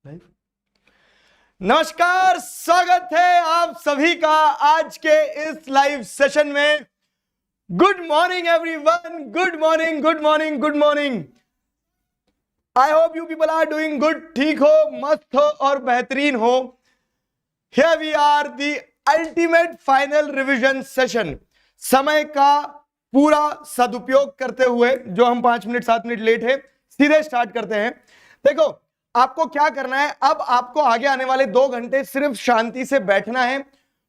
Live. नमस्कार, स्वागत है आप सभी का आज के इस लाइव सेशन में। Good morning everyone, good morning, good morning, good morning. I hope you people are doing good. ठीक हो, मस्त हो और बेहतरीन हो। Here we are the ultimate final revision session. समय का पूरा सदुपयोग करते हुए, जो हम 5 मिनट 7 मिनट लेट है, सीधे स्टार्ट करते हैं। देखो, आपको क्या करना है, अब आपको आगे आने वाले 2 घंटे सिर्फ शांति से बैठना है।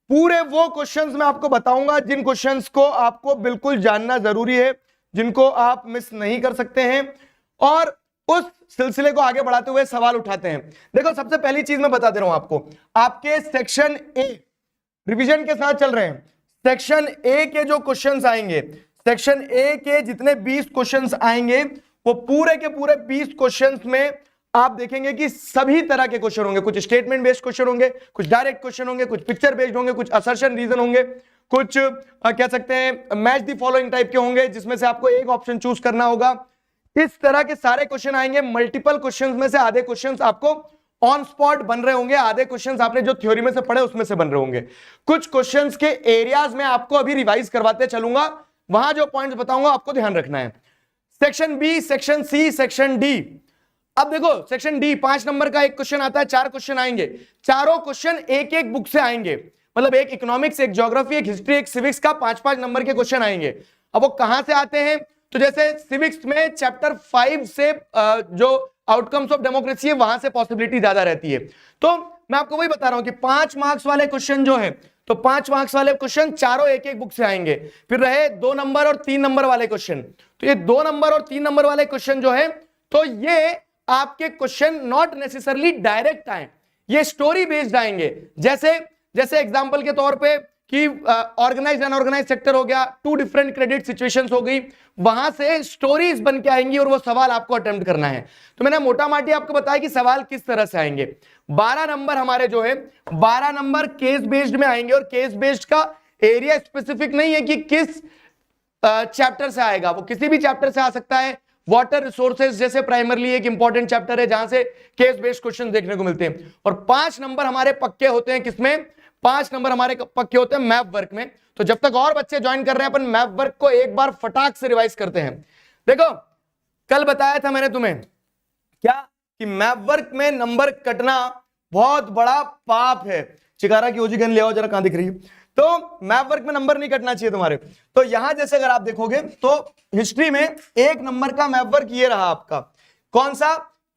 पूरे वो क्वेश्चंस मैं आपको बताऊंगा जिन क्वेश्चंस को आपको बिल्कुल जानना जरूरी है, जिनको आप मिस नहीं कर सकते हैं, और उस सिलसिले को आगे बढ़ाते हुए सवाल उठाते हैं। देखो, सबसे पहली चीज मैं बता दे रहा हूं आपको, आपके सेक्शन ए रिवीजन के साथ चल रहे हैं। सेक्शन ए के जो क्वेश्चंस आएंगे, सेक्शन ए के जितने 20 क्वेश्चंस आएंगे, वो पूरे के पूरे 20 क्वेश्चंस में आप देखेंगे कि सभी तरह के क्वेश्चन होंगे। कुछ स्टेटमेंट बेस्ड क्वेश्चन होंगे, कुछ डायरेक्ट क्वेश्चन होंगे, कुछ पिक्चर बेस्ड होंगे, कुछ असर्शन रीजन होंगे, कुछ कह सकते हैं मैच द फॉलोइंग टाइप के होंगे, जिसमें से आपको एक ऑप्शन चूज करना होगा। इस तरह के सारे क्वेश्चन आएंगे। मल्टीपल क्वेश्चंस में से आधे क्वेश्चंस आपको ऑन स्पॉट बन रहे होंगे, आधे क्वेश्चंस आपने जो थ्योरी में से पढ़े उसमें से बन रहे होंगे। कुछ क्वेश्चंस के एरियाज में आपको अभी रिवाइज करवाते चलूंगा, वहां जो पॉइंट्स बताऊंगा आपको ध्यान रखना है। Section B, section C, section D. अब देखो, सेक्शन डी 5 नंबर का एक क्वेश्चन आता है, 4 क्वेश्चन आएंगे। चारों क्वेश्चन एक एक बुक से आएंगे, मतलब एक इकोनॉमिक्स, एक ज्योग्राफी, एक हिस्ट्री, एक सिविक्स का 5-5 नंबर के क्वेश्चन आएंगे। अब वो कहां से आते हैं, तो जैसे सिविक्स में चैप्टर 5 से जो आउटकम्स ऑफ डेमोक्रेसी है, वहां से पॉसिबिलिटी ज्यादा रहती है। तो मैं आपको वही बता रहा हूं कि 5 मार्क्स वाले क्वेश्चन जो है, तो 5 मार्क्स वाले क्वेश्चन चारों एक एक बुक से आएंगे। फिर रहे 2 नंबर और 3 नंबर वाले क्वेश्चन। तो ये 2 नंबर और 3 नंबर वाले क्वेश्चन जो है, तो ये आपके क्वेश्चन नॉट नेसेसरली डायरेक्ट आए, ये स्टोरी बेस्ड आएंगे। जैसे जैसे एग्जांपल के तौर पे कि ऑर्गेनाइज्ड अनऑर्गेनाइज्ड सेक्टर हो गया, 2 डिफरेंट क्रेडिट सिचुएशंस हो गई, वहां से स्टोरीज बन के आएंगी और वो सवाल आपको अटेम्प्ट करना है। तो मैंने मोटा माटी आपको बताया कि सवाल किस तरह से आएंगे। 12 नंबर हमारे जो है, 12 नंबर केस बेस्ड में आएंगे, और केस बेस्ड का एरिया स्पेसिफिक नहीं है कि किस चैप्टर से आएगा, वो किसी भी चैप्टर से आ सकता है। वाटर रिसोर्सेज जैसे प्राइमरली एक इंपॉर्टेंट चैप्टर है जहां से केस बेस्ड क्वेश्चन देखने को मिलते हैं। और 5 नंबर हमारे पक्के होते हैं किसमें, 5 नंबर हमारे पक्के होते हैं मैप वर्क में। तो जब तक और बच्चे ज्वाइन कर रहे हैं, अपन मैप वर्क को एक बार फटाक से रिवाइज करते हैं। देखो, कल बताया था मैंने तुम्हें क्या, कि मैप वर्क में नंबर कटना बहुत बड़ा पाप है। चिकारा की ओजी गन ले आओ जरा, कहां दिख रही है। तो मैप वर्क में नंबर नहीं कटना चाहिए तुम्हारे। तो यहां जैसे अगर आप देखोगे, तो हिस्ट्री में 1 नंबर का मैप वर्क ये रहा आपका। कौन सा,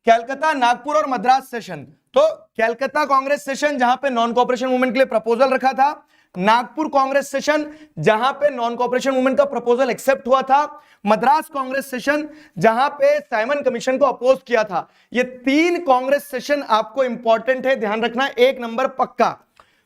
कलकत्ता, नागपुर और मद्रास सेशन। तो कलकत्ता कांग्रेस सेशन जहां पे नॉन कोऑपरेशन मूवमेंट के लिए प्रपोजल रखा था, नागपुर कांग्रेस सेशन जहां पे नॉन कोऑपरेशन मूवमेंट का प्रपोजल एक्सेप्ट हुआ था, मद्रास कांग्रेस सेशन जहां पे साइमन कमीशन को अपोज किया था। ये 3 कांग्रेस सेशन आपको इंपॉर्टेंट है, ध्यान रखना। 1 नंबर पक्का।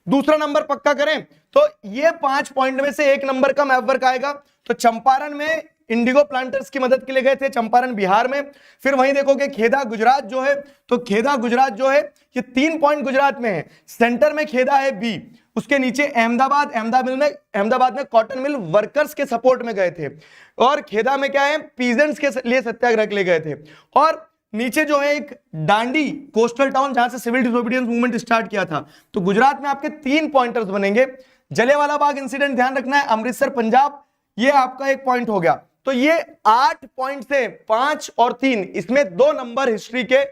दूसरा नंबर पक्का करें तो ये 5 पॉइंट में से 1 नंबर का मैप वर्क आएगा। तो चंपारण में इंडिगो प्लांटर्स की मदद के लिए गए थे, चंपारण बिहार में। फिर वहीं देखोगे खेदा गुजरात जो है, तो खेदा गुजरात जो है, ये 3 पॉइंट गुजरात में है। सेंटर में खेदा है बी, उसके नीचे अहमदाबाद, अहमदाबाद में कॉटन मिल वर्कर्स के सपोर्ट में गए थे। और खेदा में क्या है, पीजेंट्स के लिए सत्याग्रह के लिए गए थे। और नीचे जो है एक दांडी कोस्टल टाउन, जहां से सिविल डिसोबीडियंस मूवमेंट स्टार्ट किया था। तो गुजरात में आपके 3 पॉइंटर्स बनेंगे। जलियांवाला बाग इंसिडेंट ध्यान रखना है, अमृतसर पंजाब, ये आपका 1 पॉइंट हो गया। तो ये 8 पॉइंट से 5 और 3, इसमें 2 नंबर हिस्ट्री के,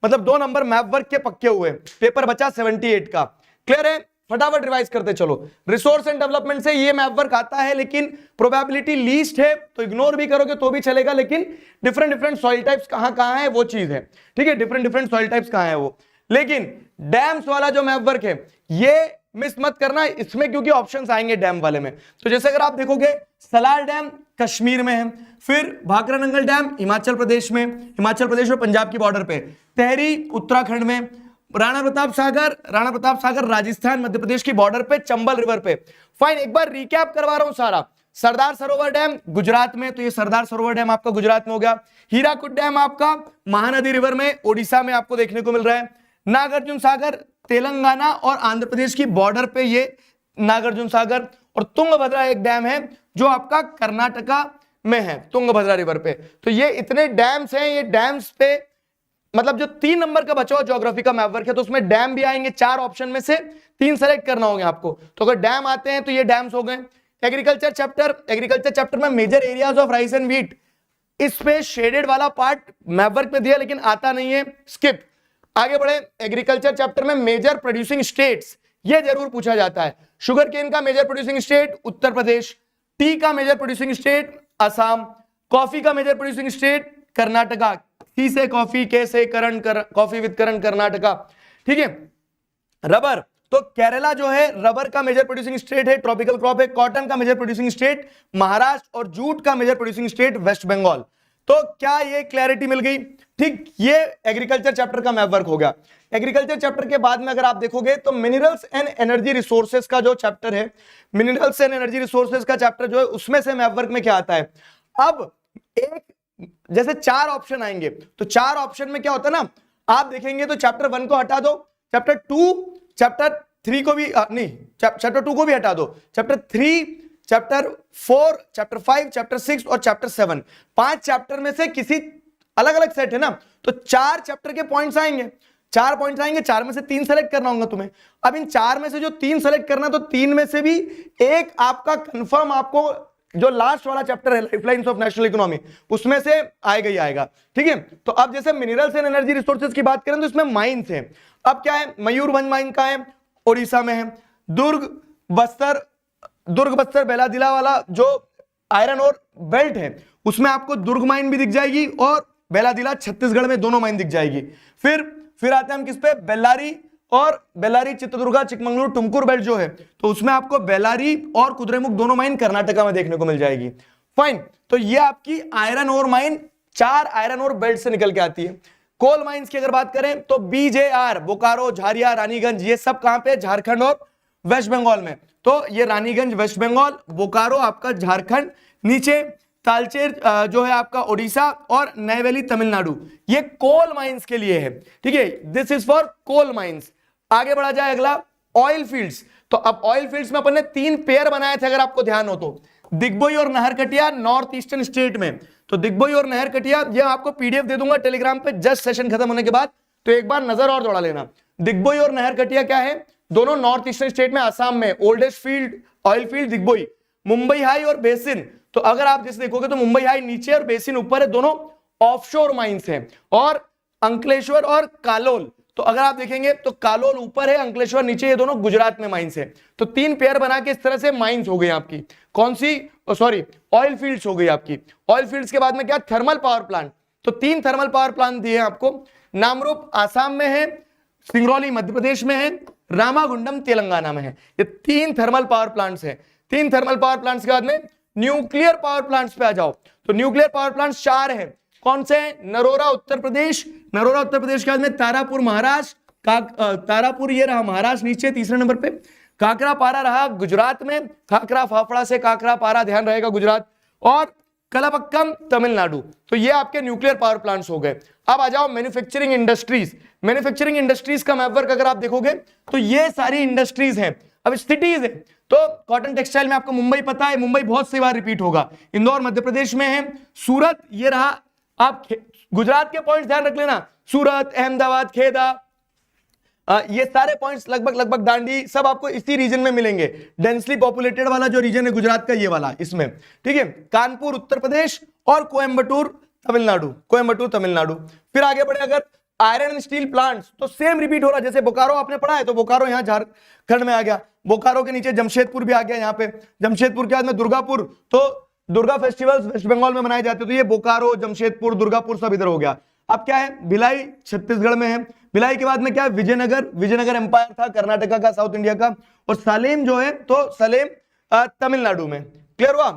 मतलब 2 नंबर मैप वर्क के पक्के हुए। पेपर बचा 78 का। क्लियर है, फटाफट रिवाइज करते चलो। रिसोर्स एंड डेवलपमेंट से ये मैप वर्क आता है, लेकिन प्रोबेबिलिटी लीस्ट है, तो इग्नोर भी करोगे तो भी चलेगा। लेकिन डिफरेंट सॉइल टाइप्स कहां है वो चीज है, ठीक है। डिफरेंट सॉइल टाइप्स कहां है वो। लेकिन डैम्स वाला जो मैप वर्क है, ये मिस मत करना इसमें, क्योंकि ऑप्शंस आएंगे डैम वाले में। तो जैसे अगर आप देखोगे, सलाल डैम कश्मीर में है, फिर भाखरा नंगल डैम हिमाचल प्रदेश में, और पंजाब की बॉर्डर पे, तेहरी उत्तराखंड में, राणा प्रताप सागर राजस्थान मध्य प्रदेश की बॉर्डर पे, चंबल रिवर पे। फाइन, एक बार रिकैप करवा रहा हूं सारा। सरदार सरोवर डैम गुजरात में, तो ये सरदार सरोवर डैम आपका गुजरात में हो गया। हीराकुद डैम आपका महानदी रिवर में, ओडिशा में आपको देखने को मिल रहा है। नागार्जुन सागर तेलंगाना और आंध्र प्रदेश की बॉर्डर पे ये नागार्जुन सागर। और तुंगभद्रा एक डैम है जो आपका कर्नाटका में है, तुंगभद्रा रिवर पे। तो ये इतने डैम्स हैं, ये डैम्स पे मतलब जो 3 नंबर का बचा हुआ ज्योग्राफी का मैप वर्क है, तो उसमें डैम भी आएंगे। 4 ऑप्शन में से 3 सेलेक्ट करना होगा आपको। तो अगर डैम आते हैं तो ये डैम्स हो गए। एग्रीकल्चर चैप्टर में major areas of rice and wheat, इस पे शेडेड वाला पार्ट मैप वर्क में दिया लेकिन आता नहीं है, स्किप। आगे बढ़े, एग्रीकल्चर चैप्टर में मेजर प्रोड्यूसिंग स्टेट्स, ये जरूर पूछा जाता है। शुगर केन का major producing state Uttar Pradesh, tea का major producing state Assam, coffee का major producing state Karnataka, C से कॉफी, के से करण, कॉफी विद करण कर्नाटका, ठीक है। रबर, तो केरला जो है रबर का मेजर प्रोड्यूसिंग स्टेट है, ट्रॉपिकल क्रॉप है। कॉटन का मेजर प्रोड्यूसिंग स्टेट महाराष्ट्र और जूट का major producing state West Bengal. तो क्या ये क्लैरिटी मिल गई? ठीक, ये एग्रीकल्चर चैप्टर का मैप वर्क हो गया। एग्रीकल्चर चैप्टर के बाद में अगर आप देखोगे तो मिनरल्स एंड एनर्जी रिसोर्सेज का जो चैप्टर है, मिनरल्स एंड एनर्जी रिसोर्सेज का चैप्टर जो है, उसमें से मैप वर्क में क्या आता है? अब एक जैसे 4 ऑप्शन आएंगे, तो 4 ऑप्शन में क्या होता है ना, आप देखेंगे तो चैप्टर 1 को हटा दो, चैप्टर 2, चैप्टर 3 को भी नहीं, चैप्टर 2 को भी हटा दो, चैप्टर 3, चैप्टर 4, चैप्टर 5, चैप्टर 6 और चैप्टर 7, 5 चैप्टर में से किसी अलग अलग सेट है ना, तो 4 चैप्टर के पॉइंट्स आएंगे, 4 पॉइंट्स आएंगे, 4 में से 3 सेलेक्ट करना होगा तुम्हें। अब इन 4 में से जो 3 सेलेक्ट करना, तो 3 में से भी एक आपका कंफर्म, आपको जो लास्ट वाला चैप्टर है लाइफलाइंस ऑफ नेशनल इकोनॉमी, उसमें से आएगा ही आएगा, ठीक है। तो अब जैसे मिनरल्स एंड एनर्जी रिसोर्सेज की बात करें तो इसमें माइंस है। अब क्या है, मयूरभंज माइन का है, ओडिशा में है। दुर्ग बस्तर बेलादिला वाला जो आयरन और बेल्ट है, उसमें आपको दुर्ग माइन भी दिख जाएगी और बेलादिला छत्तीसगढ़ में दोनों माइन दिख जाएगी। फिर आते हैं हम किस पे, बेल्लारी चित्रदुर्गा चिकमंगलुरु टुमकुर बेल्ट जो है, तो उसमें आपको बेल्लारी और कुद्रेमुख दोनों माइन कर्नाटका में देखने को मिल जाएगी। फाइन, तो ये आपकी आयरन और माइन 4 आयरन और बेल्ट से निकल के आती है। कोल माइंस की अगर बात करें तो BJR, बोकारो, झारिया, रानीगंज, ये सब कहां पे, झारखंड और वेस्ट बंगाल में। तो ये रानीगंज वेस्ट बंगाल, बोकारो आपका झारखंड, नीचे तालचेर जो है आपका ओडिशा और नैवेली तमिलनाडु, ये कोल माइंस के लिए है, ठीक है। This is for coal mines. आगे बढ़ा जाए, अगला ऑयल फील्ड्स। तो अब ऑयल फील्ड्स में अपन ने 3 पेयर बनाए थे, अगर आपको ध्यान हो तो, दिग्बोई और नहरकटिया नॉर्थ ईस्टर्न स्टेट में। तो दिग्बोई और नहरकटिया, ये आपको PDF दे दूंगा टेलीग्राम पे जस्ट सेशन खत्म होने के बाद, तो एक बार नजर और दौड़ा लेना। दिग्बोई और नहरकटिया क्या है, दोनों नॉर्थ ईस्टर्न स्टेट में, आसाम में। Oldest field, oil field Digboi. Mumbai high और बेसिन, तो अगर आप जैसे देखोगे तो मुंबई हाई नीचे और बेसिन ऊपर है, दोनों ऑफशोर माइंस हैं। और अंकलेश्वर और कालोल, तो अगर आप देखेंगे तो कालोल ऊपर है, अंकलेश्वर नीचे, ये दोनों गुजरात में माइंस है। तो 3 पेयर बना के इस तरह से माइंस हो गई आपकी, कौन सी, सॉरी ऑयल फील्ड्स हो गई आपकी। ऑयल फील्ड्स के बाद में क्या, थर्मल पावर प्लांट। तो 3 थर्मल पावर प्लांट दिए आपको, नामरूप आसाम में है, सिंगरौली मध्य प्रदेश में है, रामागुंडम तेलंगाना में है। ये 3 थर्मल पावर प्लांट्स हैं। 3 थर्मल पावर प्लांट्स के बाद में न्यूक्लियर पावर प्लांट्स पे आ जाओ, तो न्यूक्लियर पावर प्लांट्स 4 हैं। कौन से, नरोरा उत्तर प्रदेश के बाद में तारापुर महाराष्ट्र, तारापुर ये रहा महाराष्ट्र नीचे तीसरे नंबर पे, काकरापारा रहा गुजरात में, काकरा फाफड़ा से काकरापारा ध्यान रहेगा गुजरात, और कलापक्कम तमिलनाडु। तो ये आपके न्यूक्लियर पावर प्लांट्स हो गए। अब आ जाओ मैन्युफैक्चरिंग इंडस्ट्रीज। मैन्युफैक्चरिंग इंडस्ट्रीज का मैप वर्क अगर आप देखोगे तो ये सारी इंडस्ट्रीज हैं। अब सिटीज है तो कॉटन टेक्सटाइल में आपको मुंबई पता है, मुंबई बहुत सी बार रिपीट होगा। इंदौर मध्य प्रदेश में है, सूरत ये रहा। आप गुजरात के पॉइंट्स ध्यान रख लेना, सूरत, अहमदाबाद, खेदा, ये सारे पॉइंट्स लगभग दांडी सब आपको इसी रीजन में मिलेंगे। डेंसली पॉपुलेटेड वाला जो रीजन है गुजरात का, ये वाला इसमें, ठीक है। कानपुर उत्तर प्रदेश और कोयम्बटूर तमिलनाडु। फिर आगे बढ़े अगर आयरन स्टील प्लांट्स, तो सेम रिपीट हो रहा है। जैसे बोकारो आपने पढ़ा है तो बोकारो यहाँ झारखंड में आ गया, बोकारो के नीचे जमशेदपुर भी आ गया यहाँ पे, जमशेदपुर के बाद में दुर्गापुर, तो दुर्गा फेस्टिवल्स वेस्ट बंगाल में मनाए जाते हैं, तो ये बोकारो, जमशेदपुर, दुर्गापुर सब इधर हो गया। अब क्या है, भिलाई छत्तीसगढ़ में है, भिलाई के बाद में क्या है, विजयनगर एम्पायर था कर्नाटका का, साउथ इंडिया का, और सलेम जो है तो सलेम तमिलनाडु में। क्लियर हुआ,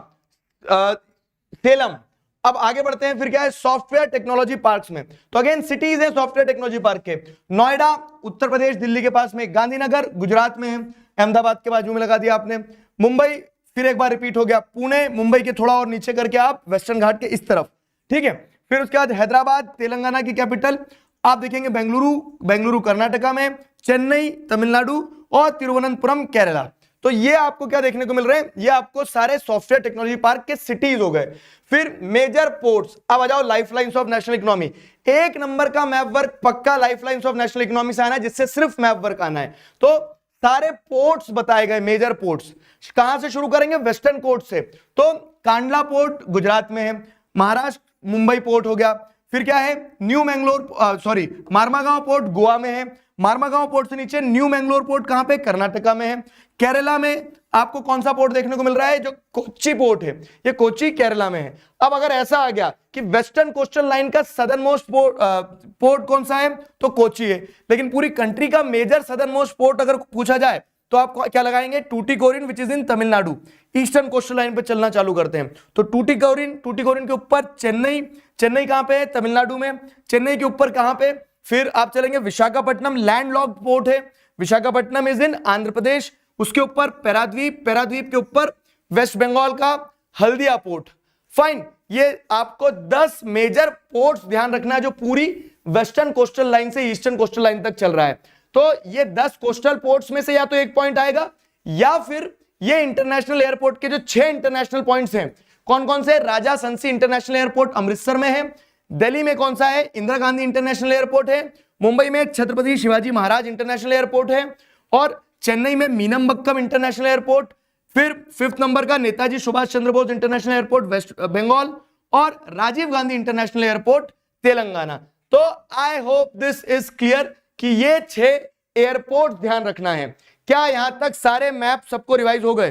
सेलम। अब आगे बढ़ते हैं, फिर क्या है, सॉफ्टवेयर टेक्नोलॉजी पार्क्स में। तो अगेन सिटीज है सॉफ्टवेयर टेक्नोलॉजी पार्क के, नोएडा उत्तर प्रदेश दिल्ली के पास में, गांधीनगर गुजरात में है, अहमदाबाद के बाजू में लगा दिया आपने, मुंबई फिर एक बार रिपीट हो गया, पुणे मुंबई के थोड़ा और नीचे करके आप वेस्टर्न घाट के इस तरफ, ठीक है। फिर उसके बाद हैदराबाद तेलंगाना की कैपिटल, आप देखेंगे बेंगलुरु कर्नाटका में, चेन्नई तमिलनाडु और तिरुवनंतपुरम केरला। तो ये आपको क्या देखने को मिल रहे हैं, ये आपको सारे सॉफ्टवेयर टेक्नोलॉजी पार्क के सिटीज हो गए। फिर मेजर पोर्ट्स, अब आ जाओ लाइफलाइंस ऑफ नेशनल इकोनॉमी। एक नंबर का मैप वर्क पक्का लाइफलाइंस ऑफ नेशनल इकोनॉमी से आना है, जिससे सिर्फ मैप वर्क आना है। तो सारे पोर्ट्स बताए गए, मेजर पोर्ट्स। कहां से शुरू करेंगे, वेस्टर्न कोस्ट से। तो कांडला पोर्ट गुजरात में है, महाराष्ट्र मुंबई पोर्ट हो गया। फिर क्या है, new Mangalore sorry Marmagao port Goa में है। मार्मागांव पोर्ट से नीचे न्यू मैंगलोर पोर्ट कहां पे, कर्नाटका में है। केरला में आपको कौन सा पोर्ट देखने को मिल रहा है, जो कोच्चि पोर्ट है, ये कोच्चि केरला में है। अब अगर ऐसा आ गया कि वेस्टर्न कोस्टल लाइन का सदर्न मोस्ट पोर्ट कौन सा है, तो कोच्चि है। लेकिन पूरी कंट्री का मेजर सदर्न मोस्ट पोर्ट अगर पूछा जाए तो आप क्या लगाएंगे, Tuticorin which is in Tamil Nadu. Eastern coastal line पे चलना चालू करते हैं तो टूटिकोरिन के ऊपर चेन्नई, चेन्नई कहां पे है, तमिलनाडु में। चेन्नई के ऊपर कहां पे, फिर आप चलेंगे विशाखापट्टनम, लैंडलॉक्ड पोर्ट है, विशाखापट्टनम इज इन आंध्र प्रदेश। उसके ऊपर पैराद्वीप, पैराद्वीप के ऊपर वेस्ट बंगाल का हल्दिया पोर्ट। फाइन, ये आपको 10 मेजर पोर्ट्स ध्यान रखना है जो पूरी वेस्टर्न कोस्टल लाइन से ईस्टर्न कोस्टल लाइन तक चल रहा है। तो ये 10 कोस्टल पोर्ट्स में से या तो एक पॉइंट आएगा, या फिर ये इंटरनेशनल एयरपोर्ट के जो 6 इंटरनेशनल पॉइंट्स हैं, कौन कौन से, राजा संसी इंटरनेशनल एयरपोर्ट अमृतसर में है। दिल्ली में कौन सा है, इंदिरा गांधी इंटरनेशनल एयरपोर्ट है। मुंबई में छत्रपति शिवाजी महाराज इंटरनेशनल एयरपोर्ट है। और चेन्नई में मीनमबक्कम इंटरनेशनल एयरपोर्ट। फिर 5th नंबर का Netaji Subhash Chandra Bose international airport West Bengal. और राजीव गांधी इंटरनेशनल एयरपोर्ट तेलंगाना। तो I hope this is clear कि ये 6 एयरपोर्ट ध्यान रखना है। क्या यहां तक सारे मैप सबको रिवाइज हो गए,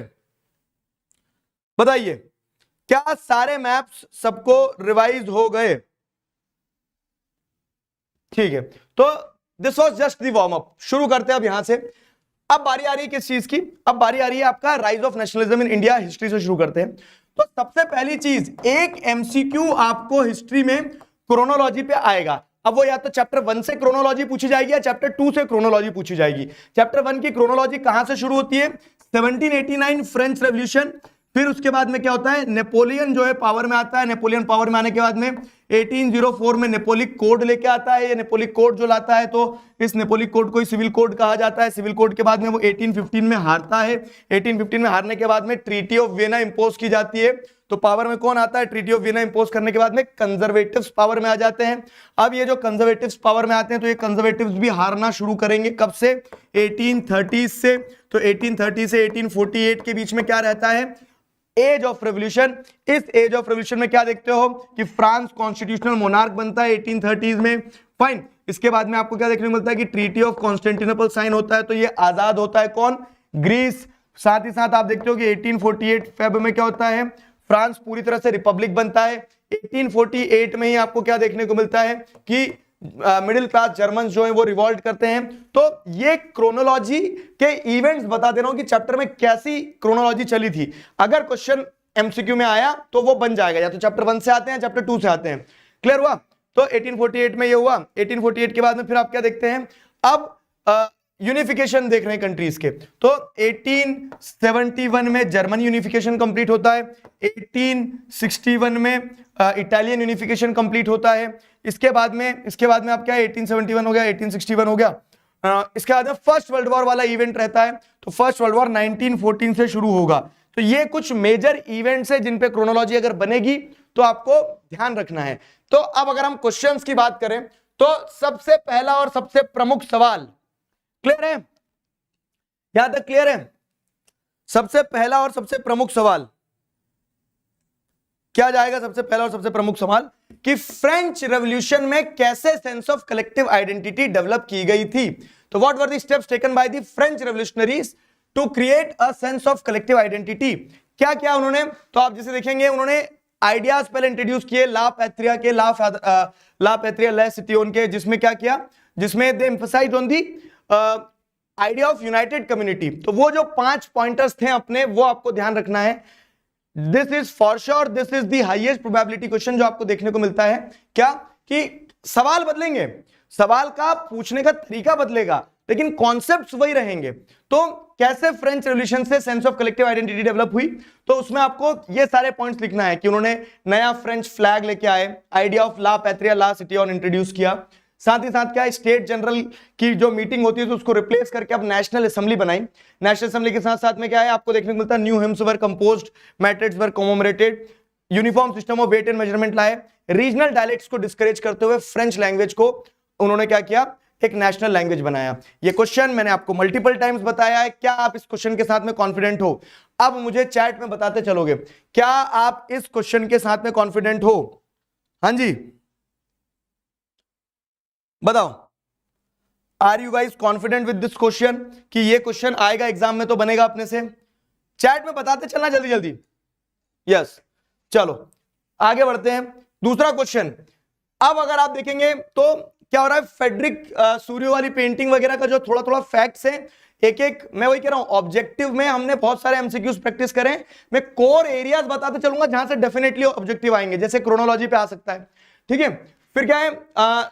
बताइए, क्या सारे मैप्स सबको रिवाइज हो गए? ठीक है, तो this was just the warm up. शुरू करते हैं अब यहां से। अब बारी आ रही है किस चीज की, अब बारी आ रही है आपका rise of nationalism in India, history से शुरू करते हैं। तो सबसे पहली चीज, एक एमसीक्यू आपको हिस्ट्री में क्रोनोलॉजी पे आएगा। अब वो या तो चैप्टर 1 से क्रोनोलॉजी पूछी जाएगी या चैप्टर 2 से क्रोनोलॉजी पूछी जाएगी। चैप्टर 1 की क्रोनोलॉजी कहां से शुरू होती है, 1789 फ्रेंच रेवोल्यूशन। फिर उसके बाद में क्या होता है, नेपोलियन जो है पावर में आता है। नेपोलियन पावर में आने के बाद में 1804 में नेपोलिक कोड लेके आता है। ये नेपोलिक कोड जो लाता है, तो इस नेपोलिक कोड को सिविल कोड कहा जाता है। सिविल कोड के बाद में वो 1815 में हारता है। 1815 में हारने के बाद में ट्रीटी ऑफ वियना इंपोज की जाती है। तो पावर में कौन आता है, ट्रीटी ऑफ वियना इंपोज करने के बाद में कंजर्वेटिव्स पावर में आ जाते हैं। अब ये जो कंजर्वेटिव्स पावर में आते हैं, तो ये कंजर्वेटिव्स भी हारना शुरू करेंगे। कब से, 1830 से। तो 1830 से 1848 के बीच में क्या रहता है, एज ऑफ रेवोल्यूशन। इस एज ऑफ रेवोल्यूशन में क्या देखते हो कि फ्रांस कॉन्स्टिट्यूशनल मोनार्क बनता है 1830s में। फाइन, इसके बाद में आपको क्या देखने को मिलता है कि ट्रीटी ऑफ कॉन्स्टेंटिनोपल साइन होता है। तो ये आजाद होता है कौन, ग्रीस। साथ ही साथ आप देखते हो कि 1848 फेब में क्या होता है, फ्रांस पूरी तरह से रिपब्लिक बनता है। 1848 में ही आपको क्या देखने को मिलता है कि मिडिल क्लास जर्मन जो है वो रिवॉल्ट करते हैं। तो ये क्रोनोलॉजी के इवेंट्स बता दे रहा हूं कि चैप्टर में कैसी क्रोनोलॉजी चली थी। अगर क्वेश्चन एमसीक्यू में आया तो वो बन जाएगा, या तो चैप्टर 1 से आते हैं, चैप्टर 2 से आते हैं। क्लियर हुआ? तो 1848 में ये हुआ। 1848 के बाद में फिर आप क्या देखते हैं, अब यूनिफिकेशन देख रहे हैं कंट्रीज के। तो 1871 में जर्मन यूनिफिकेशन कंप्लीट होता है। 1861 में इटालियन यूनिफिकेशन कंप्लीट होता है। इसके बाद में आप क्या, 1871 हो गया, 1861 हो गया। इसके बाद में फर्स्ट वर्ल्ड वॉर वाला इवेंट रहता है। तो फर्स्ट वर्ल्ड वॉर 1914 से शुरू होगा। तो ये कुछ मेजर इवेंट्स है जिन पे क्रोनोलॉजी अगर बनेगी तो आपको ध्यान रखना है। तो अब अगर हम क्वेश्चंस की बात करें, तो सबसे पहला और सबसे प्रमुख सवाल, क्लियर है, यहां तक क्लियर है? सबसे पहला और सबसे प्रमुख सवाल क्या जाएगा, सबसे पहला और सबसे प्रमुख सवाल कि फ्रेंच रेवोल्यूशन में कैसे sense of collective identity develop की गई थी। तो what were the steps taken by the French revolutionaries to create a sense of collective identity. क्या क्या उन्होंने, तो आप जैसे देखेंगे उन्होंने आइडियाज पहले इंट्रोड्यूस किए, ला पैट्रिया के, ला पैट्रिया ले सिटियोन के, जिसमें क्या किया, जिसमें they emphasise on the idea of united community. तो वो जो 5 पॉइंटर्स थे अपने, वो आपको ध्यान रखना है। This is for sure, this is the highest probability question जो आपको देखने को मिलता है। क्या कि सवाल बदलेंगे, सवाल का पूछने का तरीका बदलेगा, लेकिन कॉन्सेप्ट्स वही रहेंगे। तो कैसे फ्रेंच रेवोल्यूशन से sense of collective identity develop हुई, तो उसमें आपको ये सारे पॉइंट्स लिखना है कि उन्होंने नया फ्रेंच फ्लैग लेके आए, आइडिया ऑफ ला पैट्रिया ला सिटियोन इंट्रोड्यूस किया। साथ ही साथ क्या है, स्टेट जनरल की जो मीटिंग होती है तो उसको रिप्लेस करके अब नेशनल असेंबली बनाई। नेशनल असेंबली के साथ साथ में क्या है आपको देखने को मिलता है, new hymns were composed, martyrs were commemorated, uniform system of weight and measurement लाए, रीजनल डायलेक्ट्स को डिस्करेज करते हुए फ्रेंच लैंग्वेज को उन्होंने क्या किया, एक नेशनल लैंग्वेज बनाया। ये क्वेश्चन मैंने आपको मल्टीपल टाइम्स बताया है, क्या आप इस क्वेश्चन के साथ में कॉन्फिडेंट हो? अब मुझे चैट में बताते चलोगे, क्या आप इस क्वेश्चन के साथ में कॉन्फिडेंट हो? हाँ जी बताओ, are you guys confident with this question कि ये क्वेश्चन आएगा एग्जाम में तो बनेगा अपने से? चैट में बताते चलना जल्दी जल्दी। यस चलो आगे बढ़ते हैं। दूसरा क्वेश्चन, अब अगर आप देखेंगे तो क्या हो रहा है, फेडरिक सूर्य वाली पेंटिंग वगैरह का जो थोड़ा थोड़ा फैक्ट्स है, एक एक मैं वही कह रहा हूं, ऑब्जेक्टिव में हमने बहुत सारे एमसीक्यूज प्रैक्टिस करें, मैं कोर एरियाज बताते चलूंगा जहां से डेफिनेटली ऑब्जेक्टिव आएंगे, जैसे क्रोनोलॉजी पे आ सकता है, ठीक है। फिर क्या है,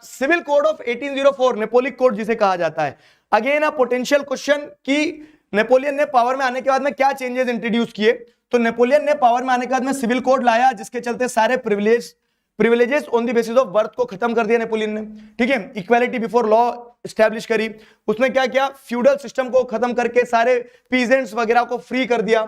civil code of 1804 Napoleonic code जिसे कहा जाता है, अगेन अ पोटेंशियल क्वेश्चन कि नेपोलियन ने पावर में आने के बाद में क्या चेंजेस इंट्रोड्यूस किए। तो नेपोलियन ने पावर में आने के बाद में सिविल कोड लाया जिसके चलते सारे privileges on the basis of birth को खत्म कर दिया नेपोलियन ने, ठीक है। इक्वालिटी बिफोर लॉ एस्टैब्लिश करी। उसने क्या किया, फ्यूडल सिस्टम को खत्म करके सारे पीजेंट्स वगैरह को फ्री कर दिया।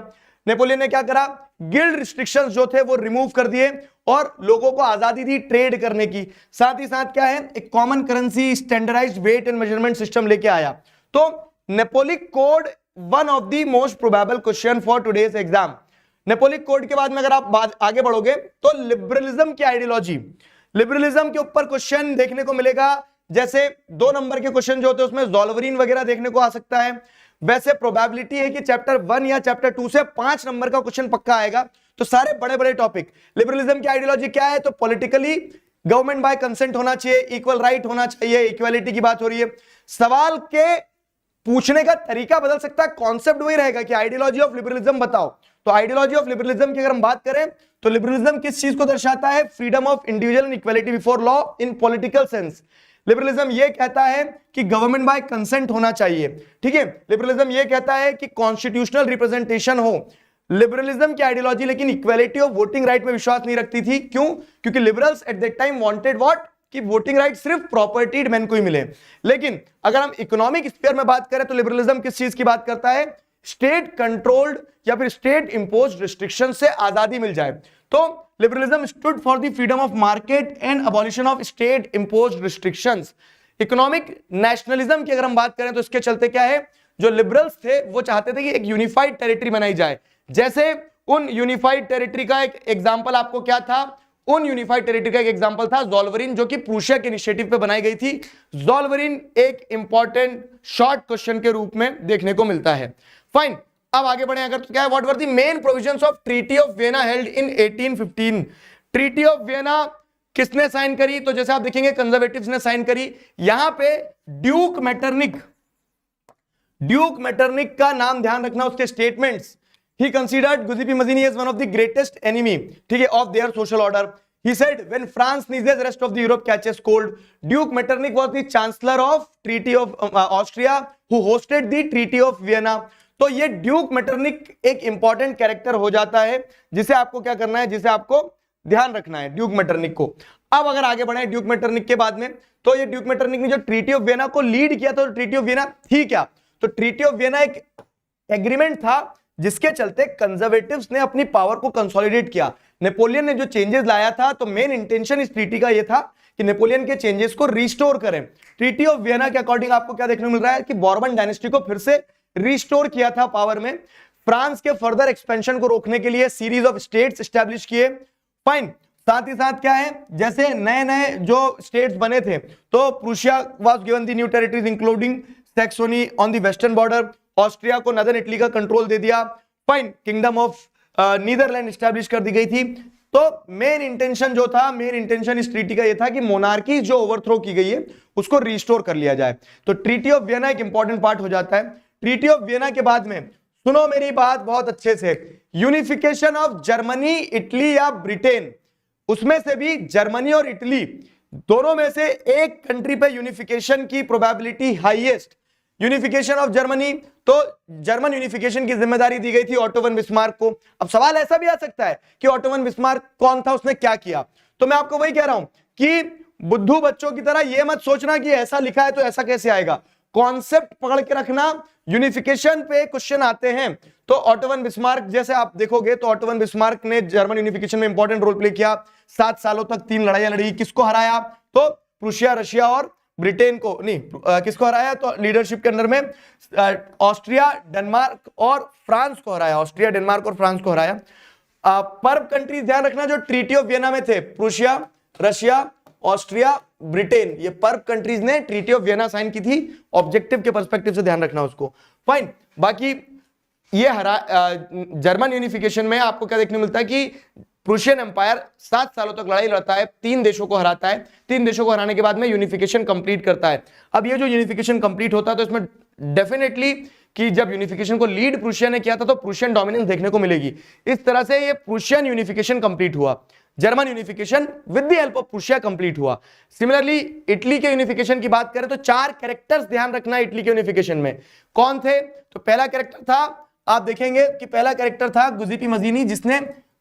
नेपोलियन ने क्या करा, गिल्ड रिस्ट्रिक्शंस जो थे वो रिमूव कर दिए और लोगों को आजादी दी ट्रेड करने की। साथ ही साथ क्या है, एक common currency, standardised weight and measurement system लेके आया। तो Napoleonic code one of the most probable question for today's exam. Napoleonic code के बाद में अगर आप आगे बढ़ोगे तो लिबरलिज्म की आइडियोलॉजी, लिबरलिज्म के ऊपर क्वेश्चन देखने को मिलेगा। जैसे 2 नंबर के क्वेश्चन जो होते हैं उसमें ज़ोल्वेरिन वगैरह देखने को आ सकता है। वैसे प्रोबेबिलिटी है कि चैप्टर 1 या चैप्टर 2 से 5 नंबर का क्वेश्चन पक्का आएगा। तो सारे बड़े बड़े टॉपिक, लिबरलिज्म की आइडियोलॉजी क्या है, तो पॉलिटिकली गवर्नमेंट बाय कंसेंट होना चाहिए, इक्वल राइट होना चाहिए, इक्वालिटी की बात हो रही है। सवाल के पूछने का तरीका बदल सकता है, कॉन्सेप्ट वही रहेगा कि आइडियोलॉजी ऑफ लिबरलिज्म बताओ। तो आइडियोलॉजी ऑफ लिबरलिज्म की अगर हम बात करें तो लिबरलिज्म किस चीज को दर्शाता है, freedom of individual and equality before law in political sense. Liberalism ये कहता है कि गवर्नमेंट बाय कंसेंट होना चाहिए, ठीक है। लिबरलिज्म ये कहता है कि कॉन्स्टिट्यूशनल रिप्रेजेंटेशन हो। लिबरलिज्म की आइडियोलॉजी लेकिन इक्वालिटी ऑफ वोटिंग राइट में विश्वास नहीं रखती थी। क्यों? क्योंकि liberals at that time wanted what, कि वोटिंग राइट सिर्फ प्रॉपर्टीड मैन को ही मिले। लेकिन अगर हम इकोनॉमिक स्फीयर में बात करें तो लिबरलिज्म किस चीज की बात करता है, स्टेट कंट्रोल्ड या फिर स्टेट इंपोज्ड रिस्ट्रिक्शन से आजादी मिल जाए। तो liberalism stood for the freedom of market and abolition of state imposed restrictions. Economic nationalism की अगर हम बात करें तो इसके चलते क्या है, जो लिबरल्स थे वो चाहते थे कि एक यूनिफाइड टेरिटरी बनाई जाए। जैसे उन यूनिफाइड टेरिटरी का एक एग्जांपल आपको क्या था, उन यूनिफाइड टेरिटरी का एक एग्जांपल था ज़ोल्वेरिन, जो कि प्रूशिया के इनिशिएटिव पे बनाई गई थी। ज़ोल्वेरिन एक इंपॉर्टेंट शॉर्ट क्वेश्चन के रूप में देखने को मिलता है। फाइन, अब आगे बढ़े अगर तो क्या है, what were the main provisions of treaty of Vienna held in 1815। Treaty of Vienna किसने साइन करी, तो जैसे आप देखेंगे कंजर्वेटिव्स ने साइन करी। यहां पे ड्यूक मेटरनिक का नाम ध्यान रखना, उसके statements. He considered Giuseppe Mazzini as one of the greatest enemy, ठीक है, of their social order. He said, when France sneezes, rest of the Europe catches cold. Duke Metternich was the chancellor of Treaty of Austria, who hosted the Treaty of Vienna. तो ये Duke Metternich एक important character हो जाता है जिसे आपको क्या करना है, जिसे आपको ध्यान रखना है ड्यूक मेटरनिक को। अब अगर आगे बढ़े ड्यूक मेटरनिक के बाद में, तो ये ड्यूक मेटरनिक ने जो ट्रीटी ऑफ वियना को लीड किया, तो ट्रीटी ऑफ वियना थी क्या, तो ट्रीटी ऑफ वियना एक एग्रीमेंट था जिसके चलते कंजर्वेटिव्स ने अपनी पावर को कंसोलिडेट किया। नेपोलियन ने जो चेंजेस लाया था, तो मेन इंटेंशन इस ट्रीटी का यह था कि नेपोलियन के चेंजेस को रिस्टोर करें। ट्रीटी ऑफ वियना के अकॉर्डिंग आपको क्या देखने को मिल रहा है कि बॉर्बन डायनेस्टी को फिर से रिस्टोर किया था पावर में। फ्रांस के फर्दर एक्सपेंशन को रोकने के लिए सीरीज ऑफ स्टेट्स एस्टैब्लिश किए। फाइन, साथ ही साथ क्या है, जैसे नए नए जो स्टेट्स बने थे, तो Prussia was given the new territories including Saxony on the western border. Austria को नदर्न इटली का कंट्रोल दे दिया। Fine, kingdom of Netherland establish कर दी गई थी। तो मेन इंटेंशन जो था, मेन इंटेंशन इस ट्रीटी का यह था कि मोनार्की जो ओवरथ्रो की गई है उसको रिस्टोर कर लिया जाए। तो ट्रीटी ऑफ वियना एक इंपॉर्टेंट पार्ट हो जाता है। ट्रीटी ऑफ वियना के बाद में सुनो मेरी बात बहुत अच्छे से, यूनिफिकेशन ऑफ जर्मनी, इटली या ब्रिटेन, उसमें से भी जर्मनी और इटली दोनों में से एक कंट्री पे यूनिफिकेशन की probability highest. Unification of Germany, तो जर्मन यूनिफिकेशन की जिम्मेदारी दी गई थी ऑटो वन बिस्मार्क को। अब सवाल ऐसा भी आ सकता है कि ऑटो वन बिस्मार्क कौन था, उसने क्या किया, तो मैं आपको वही कह रहा हूं कि बुद्धू बच्चों की तरह ये मत सोचना कि ऐसा लिखा है तो ऐसा कैसे आएगा, कॉन्सेप्ट पकड़ के रखना। यूनिफिकेशन पे क्वेश्चन आते हैं तो ऑटो वन बिस्मार्क जैसे आप देखोगे तो ऑटो वन बिस्मार्क ने जर्मन यूनिफिकेशन में इंपॉर्टेंट रोल प्ले किया, 7 सालों तक 3 लड़ाइयां लड़ी, किसको हराया, तो प्रूशिया, रशिया और ब्रिटेन को, नहीं किसको हराया, तो लीडरशिप के अंदर में ऑस्ट्रिया, डेनमार्क और फ्रांस को हराया, ऑस्ट्रिया, डेनमार्क और फ्रांस को हराया। पर्व कंट्रीज ध्यान रखना जो ट्रीटी ऑफ वियना में थे, प्रूशिया, रशिया, ऑस्ट्रिया, ब्रिटेन, ये पर्व कंट्रीज ने ट्रीटी ऑफ वियना साइन की थी, ऑब्जेक्टिव के पर्सपेक्टिव से ध्यान रखना उसको, फाइन। बाकी ये जर्मन यूनिफिकेशन में आपको क्या देखने मिलता है कि प्रूशियन एम्पायर 7 सालों तक लड़ाई लड़ता है, 3 देशों को हराता है, 3 देशों को हराने के बाद में यूनिफिकेशन कंप्लीट करता है। अब ये जो यूनिफिकेशन कंप्लीट होता है तो इसमें डेफिनेटली कि जब यूनिफिकेशन को लीड प्रूशिया ने किया था तो प्रूशियन डोमिनेंस देखने को मिलेगी। इस तरह से ये प्रूशियन यूनिफिकेशन कंप्लीट हुआ, German unification with the help of Prussia complete हुआ। सिमिलरली इटली के यूनिफिकेशन की बात करें तो 4 कैरेक्टर्स ध्यान रखना इटली के यूनिफिकेशन में, कौन थे, तो पहला कैरेक्टर था, आप देखेंगे कि पहला कैरेक्टर था गुजिपी मजीनी, जिसने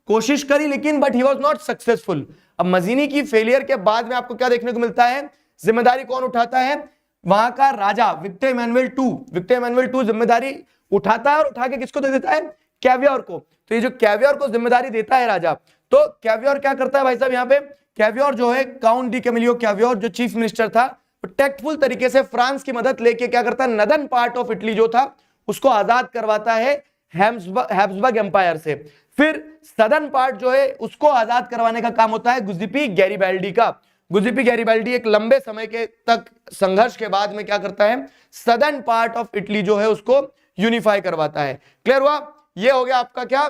कोशिश करी लेकिन but he was not successful. अब मजीनी की फेलियर के बाद में आपको क्या देखने को मिलता है, जिम्मेदारी कौन उठाता है, वहां का राजा विक्टर इमैनुअल टू जिम्मेदारी उठाता है और उठा के किसको दे देता है, कैवियर को। तो ये जो कैवियर को जिम्मेदारी देता है राजा, तो कैवियर क्या करता है भाई साहब, यहाँ पे कैवियर जो है काउंट डी कैमिलियो कैवियर जो चीफ मिनिस्टर था, टेक्टफुल तरीके से फ्रांस की मदद लेके क्या करता है, नदन पार्ट ऑफ इटली जो था उसको आजाद करवाता है हैब्सबर्ग एम्पायर से। फिर सदर्न पार्ट जो है उसको आजाद करवाने का काम होता है गुजिपी गैरिबाल्डी का। गुजिपी गैरिबाल्डी एक लंबे समय के तक संघर्ष के बाद में क्या करता है, सदर्न पार्ट ऑफ इटली जो है उसको यूनिफाई करवाता है। क्लियर हुआ, ये हो गया आपका क्या,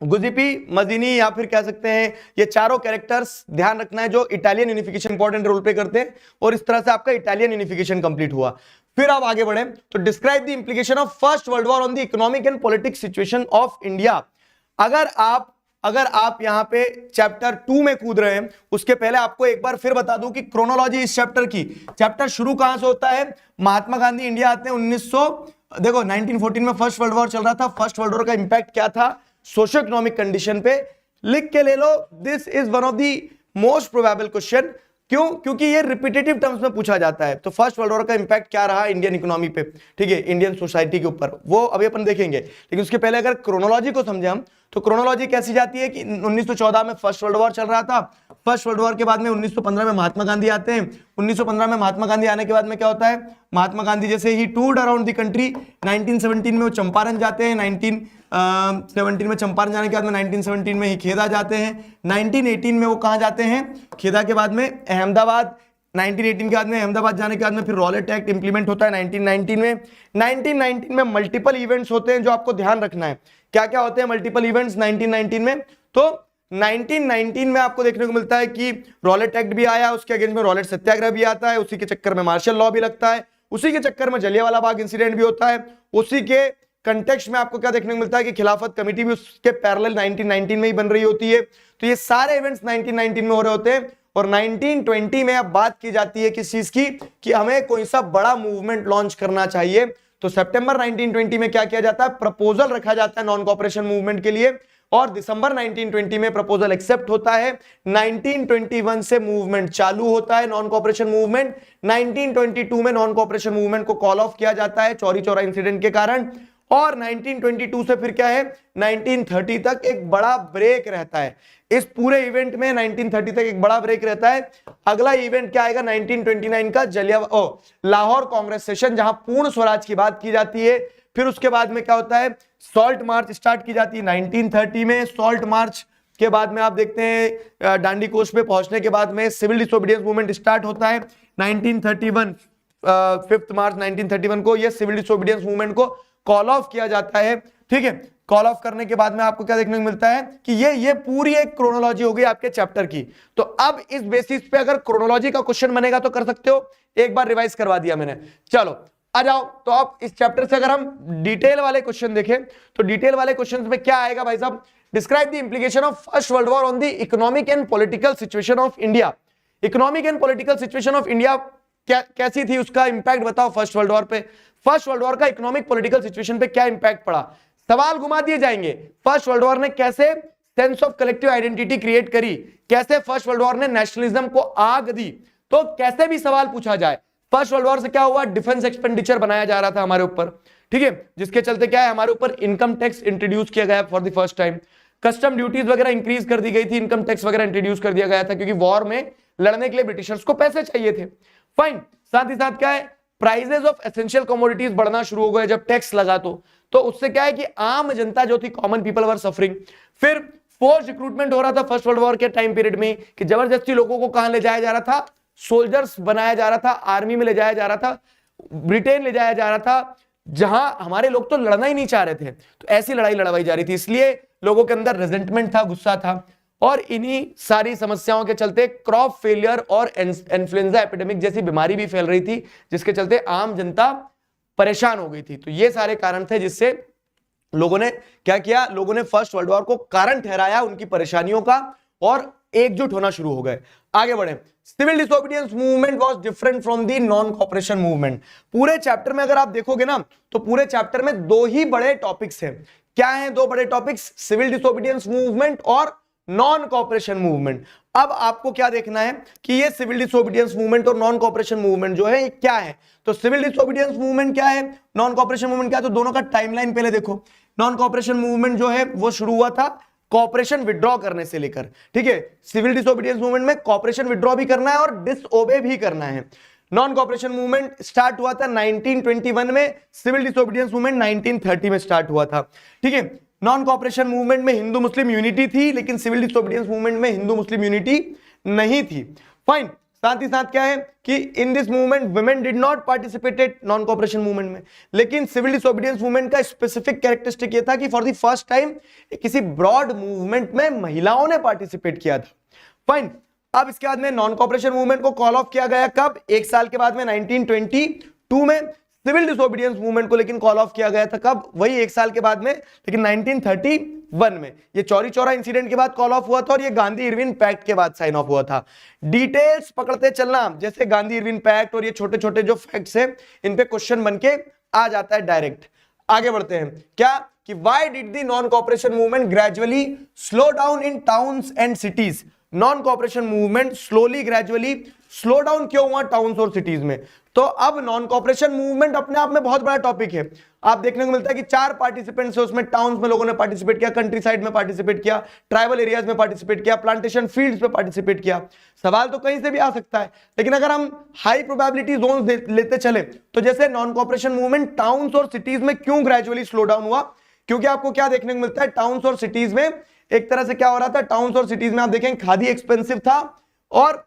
गुजिपी, मजीनी, या फिर कह सकते हैं ये चारों कैरेक्टर्स ध्यान रखना है जो Italian unification important role play करते हैं, और इस तरह से आपका इटालियन यूनिफिकेशन कंप्लीट हुआ। फिर आप आगे बढ़े तो describe the implication of first world war on the economic and politics situation of India. अगर आप यहां पे चैप्टर 2 में कूद रहे हैं, उसके पहले आपको एक बार फिर बता दूं कि क्रोनोलॉजी इस चैप्टर की, चैप्टर शुरू कहां से होता है, महात्मा गांधी इंडिया आते हैं 1914 में फर्स्ट वर्ल्ड वॉर चल रहा था। फर्स्ट वर्ल्ड वॉर का इंपैक्ट क्या था सोशो इकोनॉमिक कंडीशन पे, लिख के ले लो, this is one of the most probable question. क्यों, क्योंकि ये रिपीटेटिव टर्म्स में पूछा जाता है। तो फर्स्ट वर्ल्ड वॉर का इंपैक्ट क्या रहा इंडियन इकोनॉमी पे, ठीक है, इंडियन सोसाइटी के ऊपर, वो अभी अपन देखेंगे। लेकिन उसके पहले अगर क्रोनोलॉजी को समझे हम, तो क्रोनोलॉजी कैसी जाती है कि 1914 में फर्स्ट वर्ल्ड वॉर चल रहा था, फर्स्ट वर्ल्ड वॉर के बाद में 1915 में महात्मा गांधी आते हैं। 1915 में महात्मा गांधी आने के बाद में क्या होता है, महात्मा गांधी जैसे ही टूर्ड अराउंड द कंट्री, 1917 में वो चंपारण जाते हैं, 1917 में चंपारण जाने के बाद में 1917 में ही खेदा जाते हैं, 1918 में वो कहाँ जाते हैं, खेदा के बाद में अहमदाबाद, 1918 के बाद में अहमदाबाद जाने के बाद में फिर रॉलेट एक्ट इंप्लीमेंट होता है 1919 में। 1919 में मल्टीपल इवेंट्स होते हैं जो आपको ध्यान रखना है, क्या क्या होते हैं मल्टीपल इवेंट्स 1919 में। तो 1919 में आपको देखने को मिलता है कि रॉलेट एक्ट भी आया, उसके अगेंस्ट में रॉलेट सत्याग्रह भी आता है, उसी के चक्कर में मार्शल लॉ भी लगता है, उसी के चक्कर में जलियांवाला बाग इंसिडेंट भी होता है, उसी के कंटेक्स्ट में आपको क्या देखने को मिलता है कि खिलाफत कमेटी भी उसके पैरेलल 1919 में ही बन रही होती है। तो ये सारे इवेंट्स 1919 में हो रहे होते हैं। और 1920 में अब बात की जाती है किस चीज की, कि हमें कोई सा बड़ा मूवमेंट लॉन्च करना चाहिए। तो सितंबर 1920 में क्या किया जाता है, प्रपोजल रखा जाता है नॉन कॉपरेशन मूवमेंट के लिए, और दिसंबर 1920 में प्रपोजल एक्सेप्ट होता है। 1921 से मूवमेंट चालू होता है नॉन कॉपरेशन मूवमेंट। 1922 में नॉन कॉपरेशन मूवमेंट को कॉल ऑफ किया जाता है चौरी चौरा इंसिडेंट के कारण। और 1922 से फिर क्या है, 1930 तक एक बड़ा ब्रेक रहता है। इस पूरे इवेंट में 1930 तक एक बड़ा ब्रेक रहता है। अगला इवेंट क्या आएगा, 1929 का लाहौर कांग्रेस सेशन, जहां पूर्ण स्वराज की बात की जाती है। फिर उसके बाद में क्या होता है, सॉल्ट मार्च स्टार्ट की जाती है 1930 में। सॉल्ट मार्च के बाद में आप देखते हैं डांडी कोस्ट पे पहुंचने के बाद में सिविल डिसोबीडियंस मूवमेंट स्टार्ट होता है 1931। 5 मार्च 1931 को ये सिविल डिसोबीडियंस मूवमेंट को कॉल ऑफ किया जाता है। ठीक है, कॉल ऑफ करने के बाद में आपको क्या देखने को मिलता है कि ये पूरी एक क्रोनोलॉजी हो गई आपके चैप्टर की। तो अब इस बेसिस पे अगर क्रोनोलॉजी का क्वेश्चन बनेगा तो कर सकते हो, एक बार रिवाइज करवा दिया मैंने। चलो आ जाओ, तो अब इस चैप्टर से अगर हम डिटेल वाले क्वेश्चन देखें तो डिटेल वाले क्वेश्चन में क्या आएगा भाई साहब, describe the implication of first world war on the economic and political situation of India. Economic and political situation of India कैसी थी, उसका इंपैक्ट बताओ फर्स्ट वर्ल्ड वॉर पे। फर्स्ट वर्ल्ड वॉर का इकोनॉमिक पॉलिटिकल सिचुएशन पे क्या impact पड़ा, सवाल घुमा दिए जाएंगे। फर्स्ट वर्ल्ड वॉर ने कैसे sense of collective identity create करी, कैसे फर्स्ट वर्ल्ड वॉर ने नेशनलिज्म को आग दी। तो कैसे भी सवाल पूछा जाए, फर्स्ट वर्ल्ड वॉर से क्या हुआ, डिफेंस एक्सपेंडिचर बनाया जा रहा था हमारे ऊपर, ठीक है, जिसके चलते क्या है हमारे ऊपर इनकम टैक्स इंट्रोड्यूस किया गया for the first time, custom duties वगैरह इंक्रीज कर दी गई थी, इनकम टैक्स वगैरह इंट्रोड्यूस कर दिया गया था, क्योंकि वॉर में लड़ने के लिए ब्रिटिशर्स को पैसे चाहिए थे। फाइन, साथ ही साथ क्या है, प्राइजेस ऑफ एसेंशियल कमोडिटीज बढ़ना शुरू हो गए जब टैक्स लगा, तो उससे क्या है कि आम जनता जो थी, कॉमन पीपल वर सफरिंग। फिर फोर्स रिक्रूटमेंट हो रहा था फर्स्ट वर्ल्ड वॉर के टाइम पीरियड में, कि जबरदस्ती लोगों को कहां ले जाया जा रहा था, सोल्जर्स बनाया जा रहा था, आर्मी में ले जाया जा रहा था, ब्रिटेन ले जाया जा रहा था, जहां हमारे लोग तो लड़ना ही नहीं चाह रहे थे, तो ऐसी लड़ाई लड़वाई जा रही थी, इसलिए लोगों के अंदर रेजेंटमेंट था, गुस्सा था। और इन्हीं सारी समस्याओं के चलते क्रॉप फेलियर और इन्फ्लुएंजा एपिडेमिक जैसी बीमारी भी फैल रही थी, जिसके चलते आम जनता परेशान हो गई थी। तो ये सारे कारण थे जिससे लोगों ने क्या किया, लोगों ने फर्स्ट वर्ल्ड वॉर को कारण ठहराया उनकी परेशानियों का और एकजुट होना शुरू हो गए। आगे बढ़े, civil disobedience movement was different from the non cooperation movement. पूरे चैप्टर में अगर आप देखोगे ना, तो पूरे चैप्टर में दो ही बड़े टॉपिक्स हैं। क्या हैं दो बड़े टॉपिक्स, सिविल डिसोबीडियंस मूवमेंट और नॉन कॉपरेशन मूवमेंट। अब आपको क्या देखना है कि ये सिविल डिसोबीडियंस मूवमेंट और नॉन कॉपरेशन मूवमेंट जो है ये क्या है। तो सिविल डिसोबीडियंस मूवमेंट क्या है, नॉन कॉपरेशन मूवमेंट क्या है, तो दोनों का टाइमलाइन पहले देखो। नॉन कॉपरेशन मूवमेंट जो है वो शुरू हुआ था कॉपरेशन विड्रॉ करने से लेकर, ठीक है। सिविल डिसोबीडियंस मूवमेंट में कॉपरेशन विड्रॉ भी करना है और डिसओबे भी करना है। नॉन कॉपरेशन मूवमेंट स्टार्ट हुआ था 1921 में, सिविल डिसोबीडियंस मूवमेंट 1930 में स्टार्ट हुआ था, ठीक है। नॉन कॉपरेशन मूवमेंट में हिंदू मुस्लिम यूनिटी थी, लेकिन सिविल डिसोबीडियंस मूवमेंट में हिंदू मुस्लिम यूनिटी नहीं थी। फाइन, साथ ही साथ क्या है कि in this movement women did not participated non cooperation movement में, लेकिन सिविल डिसोबीडियंस मूवमेंट का स्पेसिफिक कैरेक्टरिस्टिक ये था कि फॉर द फर्स्ट टाइम किसी ब्रॉड मूवमेंट में महिलाओं ने पार्टिसिपेट किया था। फाइन, अब इसके बाद में नॉन कॉपरेशन मूवमेंट को कॉल ऑफ किया गया कब, एक साल के बाद में 1922 में। सिविल डिसोबीडियंस मूवमेंट को लेकिन कॉल ऑफ किया गया था कब, वही एक साल के बाद में, लेकिन 1931 में। ये चौरी चौरा इंसिडेंट के बाद कॉल ऑफ हुआ था और ये गांधी इरविन पैक्ट के बाद साइन ऑफ हुआ था। डिटेल्स पकड़ते चलना, जैसे गांधी इरविन पैक्ट और ये छोटे छोटे जो फैक्ट्स हैं इन पे क्वेश्चन बन के आ जाता है डायरेक्ट। आगे बढ़ते हैं, क्या कि why did the non cooperation movement gradually slow down in towns and cities. Non cooperation movement slowly gradually slow down क्यों हुआ टाउन्स और सिटीज में। तो अब नॉन कॉपरेशन मूवमेंट अपने आप में बहुत बड़ा टॉपिक है। आप देखने को मिलता है कि 4 पार्टिसिपेंट्स है उसमें, टाउन्स में लोगों ने पार्टिसिपेट किया, कंट्री साइड में पार्टिसिपेट किया, ट्राइबल एरियाज में पार्टिसिपेट किया, प्लांटेशन फील्ड्स में पार्टिसिपेट किया। सवाल तो कहीं से भी आ सकता है, लेकिन अगर हम हाई प्रोबेबिलिटी जोन लेते चले तो जैसे नॉन कॉपरेशन मूवमेंट टाउन्स और सिटीज में क्यों ग्रेजुअली स्लो डाउन हुआ, क्योंकि आपको क्या देखने को मिलता है, टाउन्स और सिटीज में एक तरह से क्या हो रहा था, टाउन्स और सिटीज में आप देखें खादी एक्सपेंसिव था और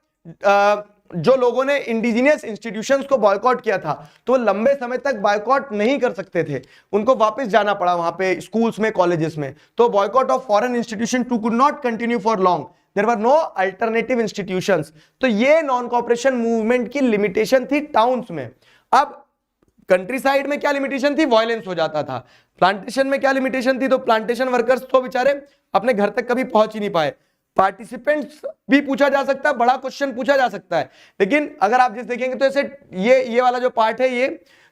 जो लोगों ने इंडिजिनियस इंस्टीट्यूशंस को बॉयकॉट किया था तो वो लंबे समय तक बॉयकॉट नहीं कर सकते थे, उनको वापस जाना पड़ा वहां पे स्कूल्स में, कॉलेजेस में। तो boycott of foreign institution too could not continue for long, there were no alternative institutions. तो ये नॉन कॉपरेशन मूवमेंट की लिमिटेशन थी टाउन्स में। अब कंट्री साइड में क्या लिमिटेशन थी, वायलेंस हो जाता था। प्लांटेशन में क्या लिमिटेशन थी, तो प्लांटेशन वर्कर्स तो बेचारे अपने घर तक कभी पहुंच ही नहीं पाए। पार्टिसिपेंट्स भी पूछा जा सकता है, बड़ा क्वेश्चन पूछा जा सकता है, लेकिन अगर आप जिस देखेंगे तो ऐसे ये वाला जो पार्ट है ये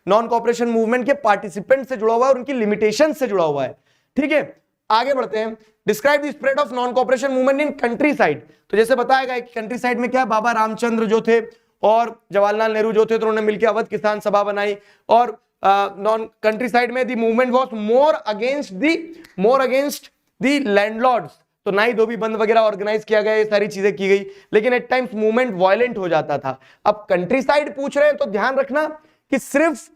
नॉन कॉपरेशन मूवमेंट के पार्टिसिपेंट से जुड़ा हुआ है और उनकी लिमिटेशन से जुड़ा हुआ है, ठीक है। आगे बढ़ते हैं, describe the spread of non cooperation movement in country side. तो जैसे बताया गया कि कंट्री साइड में क्या, बाबा रामचंद्र जो थे और जवाहरलाल नेहरू जो थे, तो उन्होंने मिलकर अवध किसान सभा बनाई और नॉन कंट्री साइड में the movement was more against the landlords. तो नाई धोबी बंद वगैरह ऑर्गेनाइज किया गया, ये सारी चीजें की गई, लेकिन एट टाइम्स मूवमेंट वायलेंट हो जाता था। अब कंट्री साइड पूछ रहे हैं तो ध्यान रखना कि सिर्फ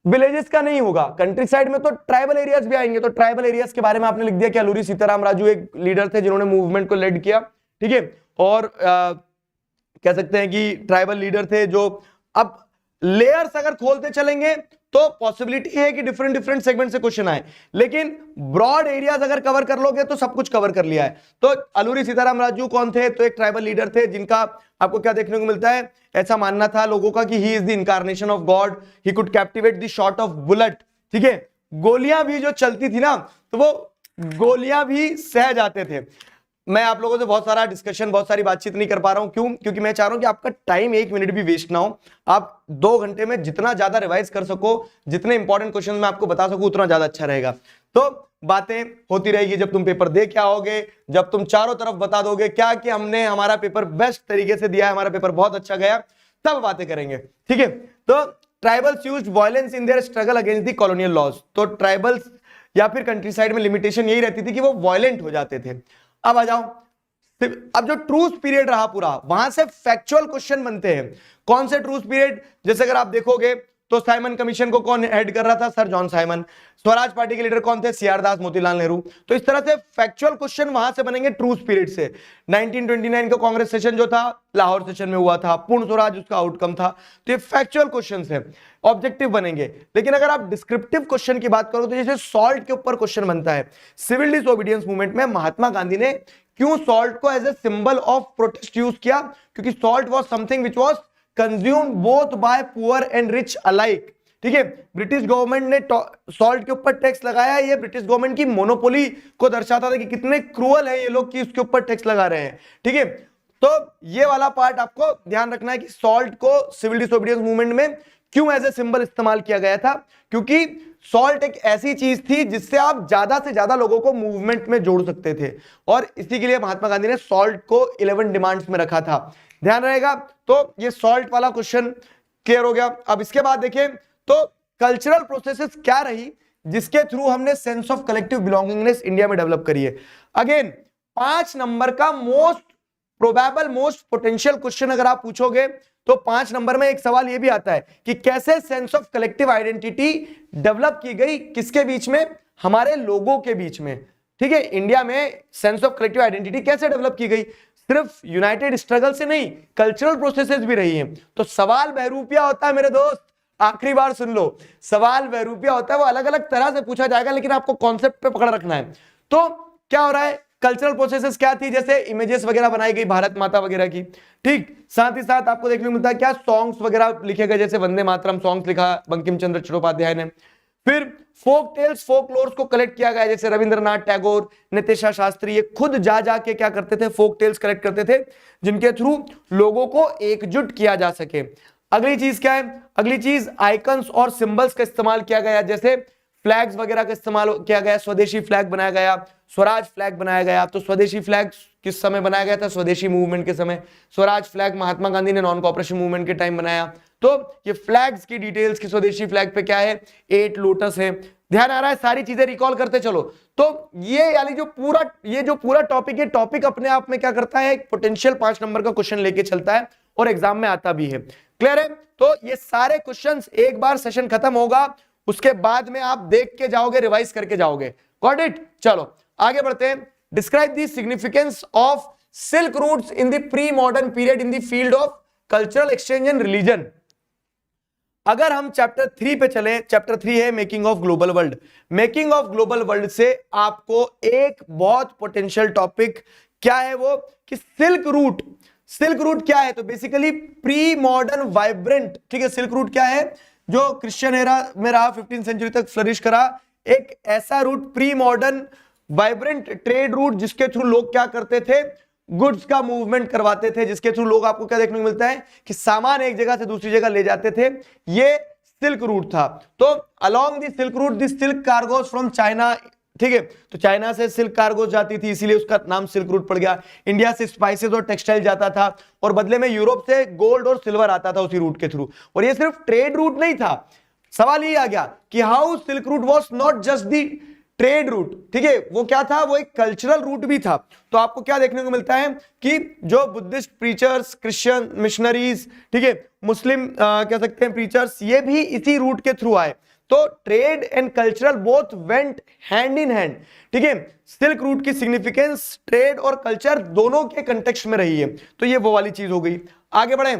विलेजेस का नहीं होगा, कंट्री साइड में तो ट्राइबल एरियाज भी आएंगे। तो ट्राइबल एरियाज के बारे में आपने लिख दिया कि अलूरी सीताराम राजू एक लीडर थे जिन्होंने मूवमेंट को लीड किया, ठीक है। और कह सकते हैं कि ट्राइबल लीडर थे जो, अब लेयर्स अगर खोलते चलेंगे तो पॉसिबिलिटी है कि डिफरेंट सेगमेंट से क्वेश्चन आए, लेकिन ब्रॉड एरियाज अगर कवर कर लोगे तो सब कुछ कवर कर लिया है। तो अलूरी सीताराम राजू कौन थे, तो एक ट्राइबल लीडर थे जिनका आपको क्या देखने को मिलता है, ऐसा मानना था लोगों का कि he is the incarnation of God, he could captivate the shot of bullet, ठीक है। गोलियां भी जो चलती थी ना तो वो गोलियां भी सह जाते थे। मैं आप लोगों से बहुत सारा डिस्कशन, बहुत सारी बातचीत नहीं कर पा रहा हूं। क्यों? क्योंकि मैं चाह रहा हूं कि आपका टाइम 1 मिनट भी वेस्ट ना हो। आप 2 घंटे में जितना ज्यादा रिवाइज कर सको, जितने इंपॉर्टेंट क्वेश्चन मैं आपको बता सकूं, उतना ज्यादा अच्छा रहेगा। तो बातें होती रहेगी जब तुम पेपर दे के आओगे, जब तुम चारों तरफ बता दोगे क्या कि हमने हमारा पेपर बेस्ट तरीके से दिया है, हमारा पेपर बहुत अच्छा गया, तब बातें करेंगे। ठीक है? तो tribals used violence in their struggle against the colonial laws. तो ट्राइबल्स या फिर कंट्री साइड में लिमिटेशन यही रहती थी कि वो वायलेंट हो जाते थे। अब आ जाओ, अब जो ट्रूथ पीरियड रहा पूरा, वहां से फैक्चुअल क्वेश्चन बनते हैं। कौन से ट्रूथ पीरियड? जैसे अगर आप देखोगे तो साइमन कमीशन को कौन हेड कर रहा था? Sir John Simon. Swaraj party के लीडर कौन थे? सीआर दास, मोतीलाल नेहरू। तो इस तरह से फैक्चुअल क्वेश्चन वहां से बनेंगे ट्रूथ पीरियड से। 1929 का कांग्रेस सेशन जो था, लाहौर सेशन में हुआ था, पूर्ण स्वराज उसका आउटकम था। तो ये फैक्चुअल क्वेश्चन है, ऑब्जेक्टिव बनेंगे। लेकिन अगर आप डिस्क्रिप्टिव क्वेश्चन की बात करो तो जैसे सॉल्ट के ऊपर क्वेश्चन बनता है। सिविल डिसोबीडियंस मूवमेंट में महात्मा गांधी ने क्यों सॉल्ट को as a symbol of protest use किया? क्योंकि salt was something which was consumed both by poor and rich alike. ठीक है? ब्रिटिश गवर्नमेंट ने सॉल्ट के ऊपर टैक्स लगाया। ये ब्रिटिश गवर्नमेंट की मोनोपोली को दर्शाता था कि कितने क्रूअल है ये लोग कि उसके ऊपर टैक्स लगा रहे हैं। ठीक है? तो ये वाला पार्ट आपको ध्यान रखना है कि सॉल्ट को सिविल डिसोबीडियंस मूवमेंट में क्यों एज ए सिंबल इस्तेमाल किया गया था? क्योंकि सॉल्ट एक ऐसी चीज थी जिससे आप ज्यादा से ज्यादा लोगों को मूवमेंट में जोड़ सकते थे, और इसी के लिए महात्मा गांधी ने सॉल्ट को 11 डिमांड्स में रखा था। ध्यान रहेगा। तो ये सॉल्ट वाला क्वेश्चन क्लियर हो गया। अब इसके बाद देखें तो कल्चरल प्रोसेसेस क्या रही जिसके थ्रू हमने sense of collective belongingness India में डेवलप करी है। अगेन 5 नंबर का most probable, most potential question अगर आप पूछोगे तो 5 नंबर में एक सवाल यह भी आता है कि कैसे sense of collective identity develop की गई, किसके बीच में? हमारे लोगों के बीच में। ठीक है? इंडिया में सेंस ऑफ कलेक्टिव आइडेंटिटी कैसे डेवलप की गई? सिर्फ यूनाइटेड स्ट्रगल से नहीं, कल्चरल प्रोसेसेस भी रही हैं। तो सवाल बहरूपिया होता है मेरे दोस्त, आखिरी बार सुन लो, सवाल बहरूपिया होता है, वो अलग अलग तरह से पूछा जाएगा, लेकिन आपको कॉन्सेप्ट पे पकड़ रखना है। तो क्या हो रहा है? कल्चरल प्रोसेसेस क्या थी? जैसे इमेजेस वगैरह बनाई गई भारत माता वगैरह की। ठीक, साथ ही साथ आपको देखने को मिलता है क्या? सॉन्ग्स वगैरह लिखे गए, जैसे वंदे मातरम सॉन्ग्स लिखा बंकिम चंद्र चट्टोपाध्याय ने। फिर फोक टेल्स, फोक लोर्स को कलेक्ट किया गया, जैसे रविंद्रनाथ टैगोर, नितिशा शास्त्री, ये खुद जा जाके क्या करते थे? फोक टेल्स कलेक्ट करते थे, जिनके थ्रू लोगों को एकजुट किया जा सके। अगली चीज क्या है? अगली चीज आइकन्स और सिंबल्स का इस्तेमाल किया गया, जैसे फ्लैग्स वगैरह का इस्तेमाल किया गया। स्वदेशी फ्लैग बनाया गया, स्वराज फ्लैग बनाया गया। तो स्वदेशी फ्लैग किस समय बनाया गया था? स्वदेशी मूवमेंट के समय। स्वराज फ्लैग महात्मा गांधी ने नॉन कॉपरेशन मूवमेंट के टाइम बनाया। तो ये फ्लैग्स की डिटेल्स की स्वदेशी फ्लैग पे क्या है? 8 लोटस है। ध्यान आ रहा है? सारी चीजें रिकॉल करते चलो। तो ये यानी जो पूरा टॉपिक है, टॉपिक अपने आप में क्या करता है? एक पोटेंशियल 5 नंबर का क्वेश्चन लेके चलता है और एग्जाम में आता भी है। क्लियर है? तो ये सारे क्वेश्चंस एक बार सेशन खत्म होगा उसके बाद में आप देख के जाओगे, रिवाइज करके जाओगे। Got it? चलो आगे बढ़ते हैं। Describe the significance of silk routes in the pre modern period in the field of cultural exchange and religion. अगर हम चैप्टर 3 पे चले, चैप्टर 3 है making of global world. Making of global world से आपको एक बहुत पोटेंशियल टॉपिक क्या है वो कि सिल्क रूट। सिल्क रूट क्या है? तो बेसिकली प्री मॉडर्न वाइब्रेंट। ठीक है? सिल्क रूट क्या है? जो क्रिश्चियन एरा में रहा, 15वीं सेंचुरी तक फ्लरिश करा, एक ऐसा route, pre modern vibrant trade route, जिसके थ्रू लोग क्या करते थे? गुड्स का मूवमेंट करवाते थे, जिसके थ्रू लोग आपको क्या देखने को मिलता है कि सामान एक जगह से दूसरी जगह ले जाते थे। ये सिल्क रूट था। तो along the silk route the silk cargoes from China. ठीक है? तो चाइना से सिल्क कार्गोज जाती थी, इसीलिए उसका नाम सिल्क रूट पड़ गया। इंडिया से स्पाइसेस और टेक्सटाइल जाता था, और बदले में यूरोप से गोल्ड और सिल्वर आता था उसी रूट के थ्रू। और ये सिर्फ ट्रेड रूट नहीं था। सवाल ये आ गया कि how silk route was not just the trade route. ठीक है? वो क्या था? वो एक कल्चरल रूट भी था। तो आपको क्या देखने को मिलता है कि जो बुद्धिस्ट प्रीचर्स, क्रिश्चियन मिशनरीज, ठीक है, मुस्लिम कह सकते हैं प्रीचर्स, ये भी इसी रूट के थ्रू आए। तो trade and cultural both went hand in hand. ठीक है? सिल्क रूट की सिग्निफिकेंस ट्रेड और कल्चर दोनों के कंटेक्स्ट में रही है। तो ये वो वाली चीज हो गई। आगे बढ़े,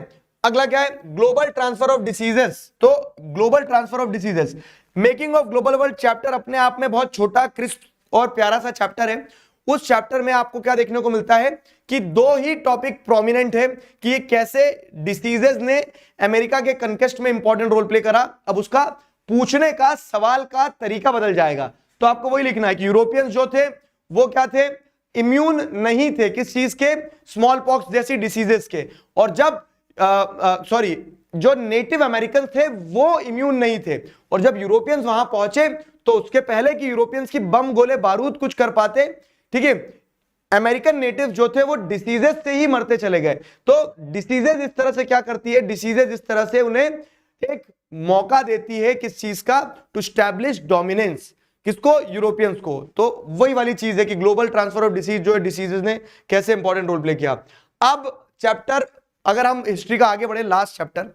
अगला क्या है? Global transfer of diseases. तो global transfer of diseases, making of global world chapter अपने आप में बहुत छोटा, क्रिस्प और प्यारा सा चैप्टर है। उस चैप्टर में आपको क्या देखने को मिलता है कि 2 ही टॉपिक प्रोमिनेंट है कि ये कैसे डिसीजेस ने अमेरिका के कंक्वेस्ट में इंपॉर्टेंट रोल प्ले करा। अब उसका पूछने का, सवाल का तरीका बदल जाएगा। तो आपको वही लिखना है कि यूरोपियंस जो थे वो क्या थे? इम्यून नहीं थे किस चीज के, स्मॉल पॉक्स जैसी डिसीजेस के। और जब जो नेटिव अमेरिकन थे वो इम्यून नहीं थे, और जब यूरोपियंस वहां पहुंचे तो उसके पहले कि यूरोपियंस की बम गोले बारूद कुछ कर पाते, ठीक है, अमेरिकन नेटिव जो थे वो डिसीजेस से ही मरते चले गए। तो डिसीजेस इस तरह से क्या करती है, डिसीजेस इस तरह से उन्हें एक मौका देती है किस चीज का, टू स्टैब्लिश डोमिनेंस, किसको, यूरोपियंस को। तो वही वाली चीज है कि ग्लोबल ट्रांसफर ऑफ डिसीज जो है, डिसीजेस ने कैसे इंपॉर्टेंट रोल प्ले किया। अब चैप्टर अगर हम हिस्ट्री का आगे बढ़े, लास्ट चैप्टर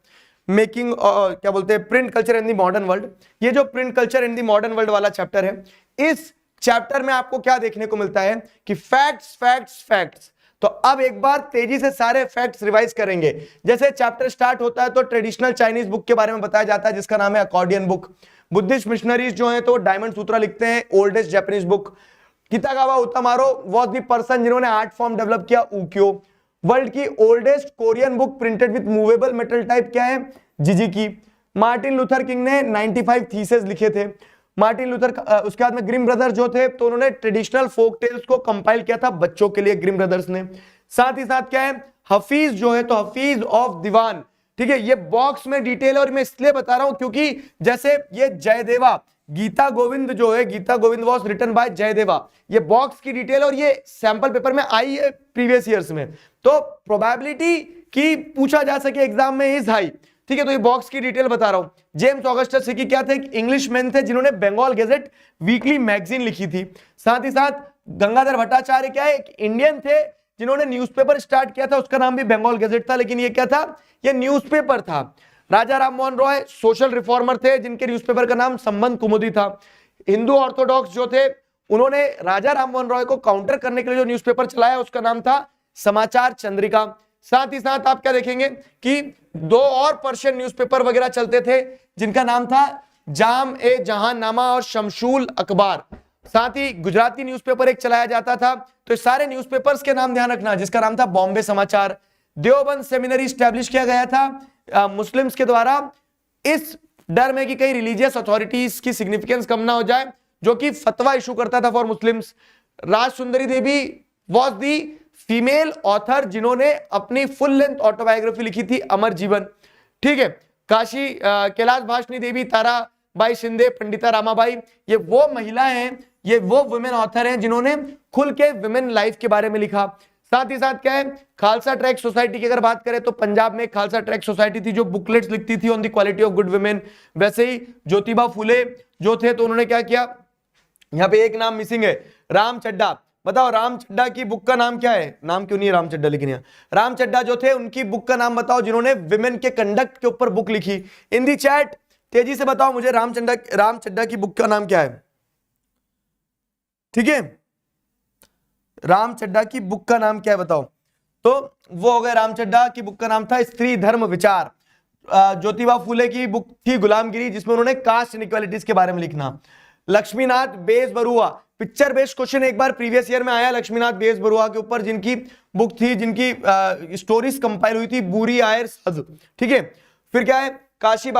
मेकिंग क्या बोलते हैं, print culture in the modern world. ये जो print culture in the modern world वाला चैप्टर है, इस चैप्टर में आपको क्या देखने को मिलता है कि फैक्ट्स फैक्ट्स फैक्ट्स। तो अब एक बार तेजी से सारे फैक्ट्स रिवाइज करेंगे। जैसे चैप्टर स्टार्ट होता है तो ट्रेडिशनल चाइनीज बुक के बारे में बताया जाता है जिसका नाम है अकॉर्डियन बुक। बुद्धिस्ट मिशनरीज जो है तो डायमंड सूत्रा लिखते हैं, oldest Japanese book. Kitagawa Utamaro was the person जिन्होंने आर्ट फॉर्म डेवलप किया, उक्यो। वर्ल्ड की oldest Korean book printed with movable metal type क्या है, जिजिकी। मार्टिन लूथर किंग ने 95 थीसिस लिखे थे। मार्टिन लूथर उसके बाद में ग्रिम ब्रदर जो थे तो उन्होंने ट्रेडिशनल फोक टेल्स को कंपाइल किया था बच्चों के लिए, ग्रिम ब्रदर्स ने। साथ ही साथ क्या है, हफीज जो है तो हफीज ऑफ दीवान, ठीक है। ये बॉक्स में डिटेल और मैं इसलिए बता रहा हूं क्योंकि जैसे ये जयदेवा, गीता गोविंद जो है, Gita Govind was written by Jayadeva, ये बॉक्स की डिटेल और ये सैंपल पेपर में आई है प्रीवियस ईयर्स में। तो प्रोबेबिलिटी की पूछा जा सके एग्जाम में इज हाई, ठीक है। तो ये बॉक्स की डिटेल बता रहा हूं। जेम्स ऑगस्टस हिकी क्या थे, इंग्लिश मैन थे जिन्होंने बंगाल गैजेट वीकली मैगजीन लिखी थी। साथ ही साथ गंगाधर भट्टाचार्य क्या है, एक इंडियन थे जिन्होंने न्यूज़पेपर स्टार्ट किया था, उसका नाम भी बंगाल गैजेट था, लेकिन ये क्या था, ये न्यूज़पेपर था। राजा राम मोहन रॉय सोशल रिफॉर्मर थे जिनके न्यूज़पेपर का नाम संबंध कुमुदी था। हिंदू ऑर्थोडॉक्स जो थे उन्होंने राजा राम मोहन रॉय को काउंटर करने के लिए जो न्यूज़पेपर चलाया उसका नाम था समाचार चंद्रिका। साथ ही साथ आप क्या देखेंगे कि दो और पर्शियन न्यूज़पेपर वगैरह चलते थे जिनका नाम था जाम ए जहांनामा और शमशूल अखबार। साथ ही गुजराती न्यूज़पेपर एक चलाया जाता था। तो सारे न्यूज़पेपर्स के नाम ध्यान रखना, जिसका नाम था बॉम्बे समाचार। देवबंद सेमिनरी स्टैब्लिश किया गया था मुस्लिम्स के द्वारा, इस डर में कि कहीं रिलीजियस अथॉरिटीज की सिग्निफिकेंस कम ना हो जाए, जो कि फतवा इशू करता था for Muslims. Raj Sundari Devi was the female author जिन्होंने अपनी फुल लेंथ ऑटोबायोग्राफी लिखी थी, अमर जीवन, ठीक है। काशी कैलाश भाषनी देवी, ताराबाई शिंदे, पंडिता रामाबाई, ये वो महिलाएं हैं, ये वो वुमेन ऑथर हैं जिन्होंने खुल के वुमेन लाइफ के बारे में लिखा। साथ ही साथ क्या है, खालसा ट्रैक सोसाइटी की अगर बात करें तो पंजाब में खालसा ट्रैक सोसाइटी थी जो बुकलेट्स लिखती थी on the quality of good women. वैसे ही ज्योतिबा फुले जो थे तो उन्होंने क्या किया, यहाँ पे एक नाम मिसिंग है, राम चड्डा। बताओ राम चड्डा की बुक का नाम क्या है, नाम क्यों नहीं है राम चड्डा, लेकिन यहाँ राम चड्डा जो थे उनकी बुक का नाम बताओ जिन्होंने विमेन के कंडक्ट के ऊपर बुक लिखी। इन दी चैट तेजी से बताओ मुझे राम चड्डा की बुक का नाम क्या है, ठीक है। राम चड्डा की बुक का नाम क्या है बताओ। तो वो हो गया, राम चड्डा की बुक का नाम था स्त्री धर्म विचार। ज्योतिबा फुले की बुक थी गुलामगिरी, जिसमें उन्होंने कास्ट इनइक्वालिटीज के बारे में लिखना। Laxminath Bezbaruah, picture based question एक बार प्रीवियस ईयर में आया लक्ष्मीनाथ बेसबरुआ के ऊपर, जिनकी बुक थी, जिनकी स्टोरीज कंपाइल हुई थी, बुरी आयर सद, ठीक है। फिर क्या है, काशी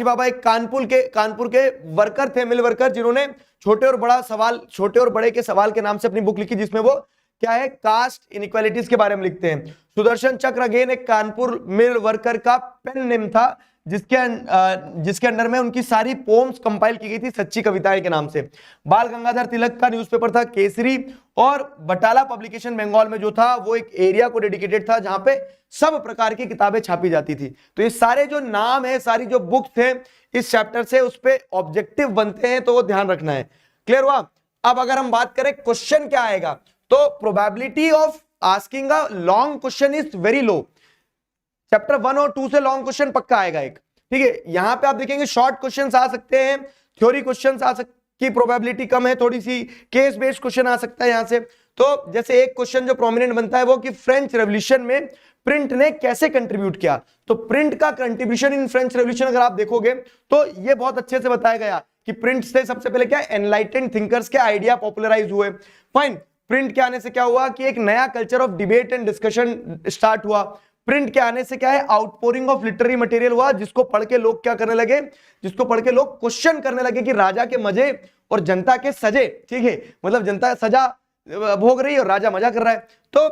बाबा एक कानपुर के वर्कर थे, मिल वर्कर, जिन्होंने छोटे और बड़े के सवाल के नाम से अपनी बुक लिखी, जिसमें वो क्या है, कास्ट इनइक्वालिटीज के बारे में लिखते हैं। सुदर्शन चक्र अगेन एक कानपुर मिल वर्कर का पेन नेम था, जिसके अंडर में उनकी सारी पोम्स कंपाइल की गई थी सच्ची कविताएं के नाम से। बाल गंगाधर तिलक का न्यूज़पेपर था केसरी, और बटाला पब्लिकेशन बंगाल में जो था वो एक एरिया को डेडिकेटेड था जहां पे सब प्रकार की किताबें छापी जाती थी। तो ये सारे जो नाम है, सारी जो बुक्स थे इस चैप्टर से, उस पे ऑब्जेक्टिव बनते हैं, तो वो ध्यान रखना है। क्लियर हुआ। अब अगर हम बात करें क्वेश्चन क्या आएगा, तो probability of asking a long question is very low. Chapter 1 और 2 से लॉन्ग क्वेश्चन पक्का आएगा एक, ठीक है। यहां पे आप देखेंगे शॉर्ट क्वेश्चंस आ सकते हैं, थ्योरी क्वेश्चंस आ सकते की प्रोबेबिलिटी कम है, थोड़ी सी केस बेस्ड क्वेश्चन आ सकता है यहां से। तो जैसे एक क्वेश्चन जो प्रोमिनेंट बनता है वो कि फ्रेंच रेवोल्यूशन में प्रिंट ने कैसे कंट्रीब्यूट किया। तो प्रिंट का कंट्रीब्यूशन इन फ्रेंच रेवोल्यूशन अगर आप देखोगे तो ये बहुत अच्छे से बताया गया कि प्रिंट से सबसे पहले क्या, एनलाइटेंड थिंकर्स के आइडिया पॉपुलराइज हुए। फाइन, प्रिंट के आने से क्या हुआ कि एक नया culture of debate and discussion start हुआ। प्रिंट के आने से क्या है, आउटपोरिंग ऑफ लिटरेरी मटेरियल हुआ, जिसको पढ़ के लोग क्या करने लगे, जिसको पढ़ के लोग क्वेश्चन करने लगे कि राजा के मजे और जनता के सजे, ठीक है, मतलब जनता सजा भोग रही है और राजा मजा कर रहा है। तो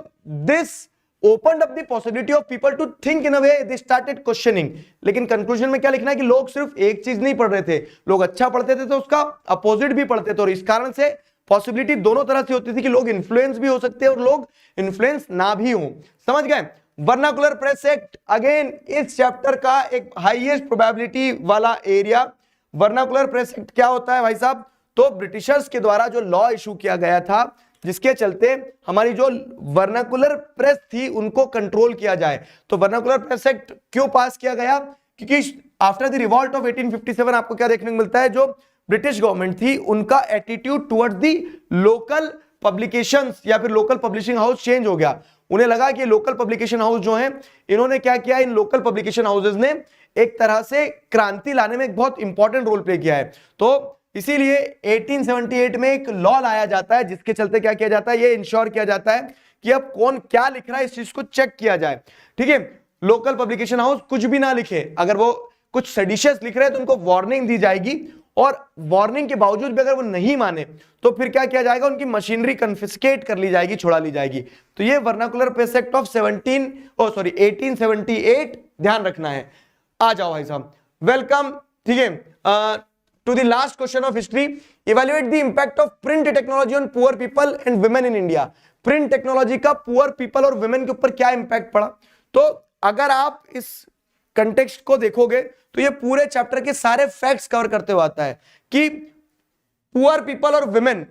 this opened up the possibility of people to think in a way, they started questioning. लेकिन कंक्लूजन में क्या लिखना है कि लोग सिर्फ एक चीज नहीं पढ़ रहे थे, लोग अच्छा पढ़ते थे तो उसका अपोजिट भी पढ़ते थे, और इस कारण से पॉसिबिलिटी दोनों तरह से होती थी कि लोग इन्फ्लुएंस भी हो सकते हैं और लोग इन्फ्लुएंस ना भी हो। समझ गए? वर्नाकुलर प्रेस एक्ट, अगेन इस चैप्टर का एक हाईएस्ट प्रोबेबिलिटी वाला एरिया। वर्नाकुलर प्रेस एक्ट क्या होता है भाई साहब, तो ब्रिटिशर्स के द्वारा जो लॉ इशू किया गया था जिसके चलते हमारी जो वर्नाकुलर प्रेस थी उनको कंट्रोल किया जाए। तो वर्नाकुलर प्रेस एक्ट क्यों पास किया गया, क्योंकि आफ्टर द रिवॉल्ट ऑफ 1857 आपको क्या देखने को मिलता है, जो ब्रिटिश गवर्नमेंट थी उनका attitude towards the local publications या फिर लोकल पब्लिशिंग हाउस चेंज हो गया। उन्हें लगा कि लोकल पब्लिकेशन हाउस जो हैं, इन्होंने क्या किया, इन लोकल पब्लिकेशन हाउसेज ने एक तरह से क्रांति लाने में एक बहुत इंपॉर्टेंट रोल प्ले किया है। तो इसीलिए 1878 में एक लॉ लाया जाता है जिसके चलते क्या किया जाता है, ये इंश्योर किया जाता है कि अब कौन क्या लिख रहा है इस चीज को चेक किया जाए। ठीक है, लोकल पब्लिकेशन हाउस कुछ भी ना लिखे, अगर वो कुछ सेडिशियस लिख रहे हैं तो उनको वार्निंग दी जाएगी, और वार्निंग के बावजूद भी अगर वो नहीं माने तो फिर क्या किया जाएगा, उनकी मशीनरी कन्फिस्केट कर ली जाएगी, छुड़ा ली जाएगी। तो ये वर्नाकुलर प्रेस एक्ट ऑफ 1878 ध्यान रखना है। आ जाओ भाई साहब, वेलकम। ठीक है, to the last question of history, evaluate the impact of print technology on poor people and women in India. Print technology का पुअर पीपल और वुमेन के ऊपर क्या इंपैक्ट पड़ा। तो अगर आप इस कंटेक्स्ट को देखोगे तो ये पूरे चैप्टर के सारे फैक्ट्स कवर करते हुए आता है कि पुअर पीपल और वुमेन,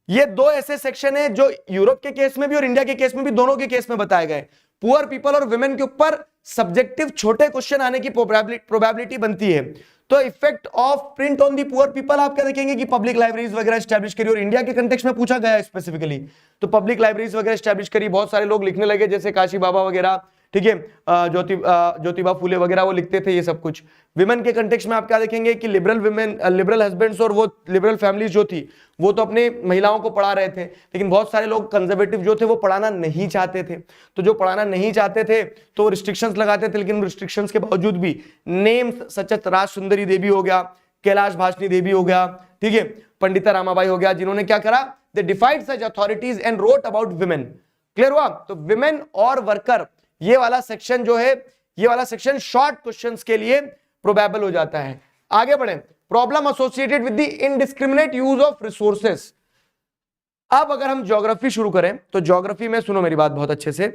ये दो ऐसे सेक्शन है जो यूरोप के केस में भी और इंडिया के केस में भी, दोनों के केस में बताए गए। पुअर पीपल और वुमेन के ऊपर सब्जेक्टिव छोटे क्वेश्चन आने की प्रोबेबिलिटी बनती है। तो effect of print on the poor people आप क्या देखेंगे कि पब्लिक लाइब्रेरीज वगैरह एस्टैब्लिश करी, और इंडिया के कंटेक्स्ट में पूछा गया है स्पेसिफिकली, तो पब्लिक लाइब्रेरीज वगैरह एस्टैब्लिश करी, बहुत सारे लोग लिखने लगे जैसे काशी बाबा वगैरह, ठीक है, ज्योतिबा फूले वगैरह वो लिखते थे ये सब कुछ। विमेन के कंटेक्स्ट में आप क्या देखेंगे कि लिबरल विमेन, लिबरल हस्बैंड्स और वो लिबरल फैमिलीज जो थी वो तो अपने महिलाओं को पढ़ा रहे थे, लेकिन बहुत सारे लोग कंजर्वेटिव जो थे वो पढ़ाना नहीं चाहते थे। तो जो पढ़ाना नहीं चाहते थे तो रिस्ट्रिक्शंस लगाते थे, लेकिन रिस्ट्रिक्शंस के बावजूद भी नेम्स सच एज राज सुंदरी देवी हो गया, कैलाश भाषनी देवी हो गया, ठीक है, पंडिता रामाबाई हो गया, जिन्होंने क्या करा, they defied such authorities and wrote about women. Clear हुआ? तो विमेन और वर्कर, ये वाला सेक्शन जो है, ये वाला सेक्शन शॉर्ट क्वेश्चंस के लिए प्रोबेबल हो जाता है। आगे बढ़े, problem associated with the indiscriminate use of resources. अब अगर हम ज्योग्राफी शुरू करें तो ज्योग्राफी में सुनो मेरी बात बहुत अच्छे से,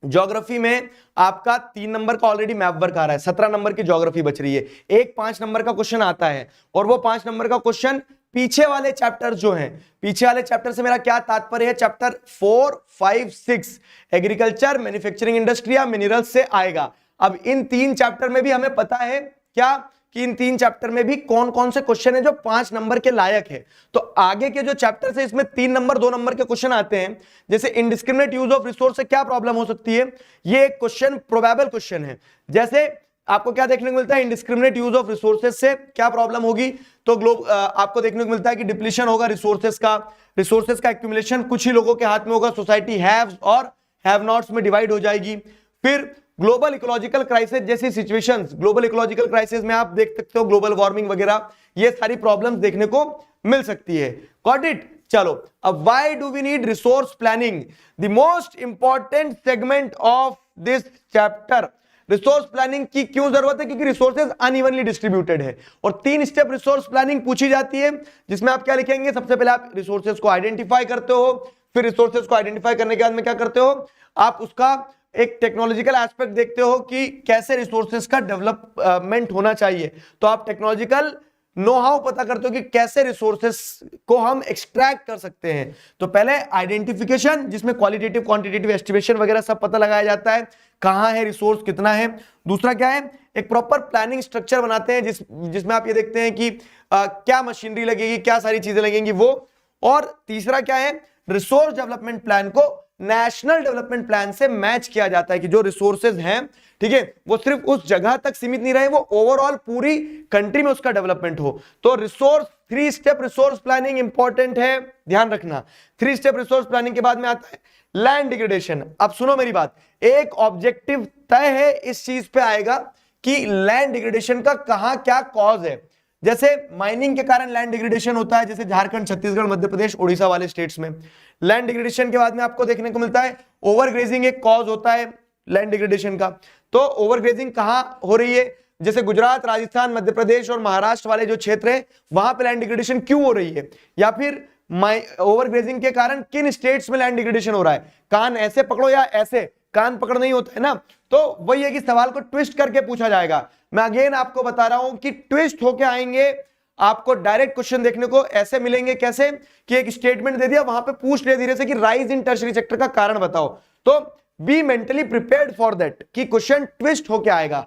ज्योग्राफी में आपका 3 नंबर का ऑलरेडी मैप वर्क आ रहा है, 17 नंबर की ज्योग्राफी बच रही है, एक 5 नंबर का क्वेश्चन आता है, और वो 5 नंबर का क्वेश्चन पीछे वाले चैप्टर जो हैं, पीछे वाले चैप्टर से मेरा क्या तात्पर्य है, चैप्टर 4, 5, 6 एग्रीकल्चर, मैन्युफैक्चरिंग इंडस्ट्री या मिनरल्स से आएगा। अब इन 3 चैप्टर में भी हमें पता है क्या कि इन 3 चैप्टर में भी कौन कौन से क्वेश्चन है जो 5 नंबर के लायक है। तो आगे के जो चैप्टर है इसमें 3 नंबर 2 नंबर के क्वेश्चन आते हैं, जैसे इनडिस्क्रिमिनेट यूज ऑफ रिसोर्स से क्या प्रॉब्लम हो सकती है, ये एक क्वेश्चन प्रोबेबल क्वेश्चन है। जैसे आपको क्या देखने को मिलता है, इनडिस्क्रिमिनेट यूज ऑफ रिसोर्सेज से क्या प्रॉब्लम होगी, तो आपको देखने को मिलता है कि डिप्लीशन होगा रिसोर्सेज का एक्यूमुलेशन कुछ ही लोगों के हाथ में होगा, सोसाइटी हैव्स और हैव नॉट्स में डिवाइड हो जाएगी। फिर ग्लोबल इकोलॉजिकल क्राइसिस जैसी सिचुएशंस, ग्लोबल इकोलॉजिकल क्राइसिस में आप देख सकते हो ग्लोबल वार्मिंग वगैरह, ये सारी प्रॉब्लम्स देखने को मिल सकती है। Got it? चलो, अब why do we need resource planning, the most important segment of this chapter. Resource planning की क्यों जरूरत है, क्योंकि रिसोर्सेज अनइवनली डिस्ट्रीब्यूटेड है, और 3 स्टेप रिसोर्स प्लानिंग पूछी जाती है, जिसमें आप क्या लिखेंगे, सबसे पहले आप रिसोर्सेज को आइडेंटिफाई करते हो, फिर रिसोर्सेज को आइडेंटिफाई करने के बाद में क्या करते हो, आप उसका एक टेक्नोलॉजिकल एस्पेक्ट देखते हो कि कैसे रिसोर्सेज का डेवलपमेंट होना चाहिए। तो आप टेक्नोलॉजिकल नो हाउ पता करते हो कि कैसे रिसोर्सेस को हम एक्सट्रैक्ट कर सकते हैं। तो पहले आइडेंटिफिकेशन, जिसमें क्वालिटेटिव क्वांटिटेटिव एस्टिमेशन वगैरह सब पता लगाया जाता है, कहां है रिसोर्स, कितना है। दूसरा क्या है, एक प्रॉपर प्लानिंग स्ट्रक्चर बनाते हैं जिसमें आप ये देखते हैं कि क्या मशीनरी लगेगी, क्या सारी चीजें लगेंगी वो। और तीसरा क्या है, रिसोर्स डेवलपमेंट प्लान को नेशनल डेवलपमेंट प्लान से मैच किया जाता है कि जो रिसोर्सेज हैं, ठीक है, वो सिर्फ उस जगह तक सीमित नहीं रहे, वो ओवरऑल पूरी कंट्री में उसका डेवलपमेंट हो। तो resource 3 step resource planning important है, ध्यान रखना। 3 स्टेप रिसोर्स प्लानिंग के बाद में आता है लैंड डिग्रेडेशन। अब सुनो मेरी बात, एक ऑब्जेक्टिव तय है इस चीज पे आएगा कि लैंड डिग्रेडेशन का कहां क्या कॉज है। जैसे माइनिंग के कारण लैंड डिग्रेडेशन होता है, जैसे झारखंड, छत्तीसगढ़, मध्य प्रदेश, उड़ीसा वाले स्टेट्स में। लैंड डिग्रेडेशन के बाद में आपको देखने को मिलता है ओवरग्रेजिंग एक कॉज होता है लैंड डिग्रेडेशन का। तो ओवरग्रेजिंग कहां हो रही है, जैसे गुजरात, राजस्थान, मध्य प्रदेश और महाराष्ट्र वाले जो क्षेत्र है वहां पे लैंड डिग्रेडेशन क्यों हो रही है, या फिर ओवरग्रेजिंग के कारण किन स्टेट्स में लैंड डिग्रेडेशन हो रहा है। कान ऐसे पकड़ो या ऐसे, कान पकड़ नहीं होता है ना। तो वही है कि सवाल को ट्विस्ट करके पूछा जाएगा। मैं अगेन आपको बता रहा हूं कि ट्विस्ट होके आएंगे, आपको डायरेक्ट क्वेश्चन देखने को ऐसे मिलेंगे। कैसे कि एक स्टेटमेंट दे दिया, वहां पे पूछ लिया धीरे से कि राइज इन टर्शियरी सेक्टर का कारण बताओ। तो be mentally prepared for that कि क्वेश्चन ट्विस्ट होके आएगा,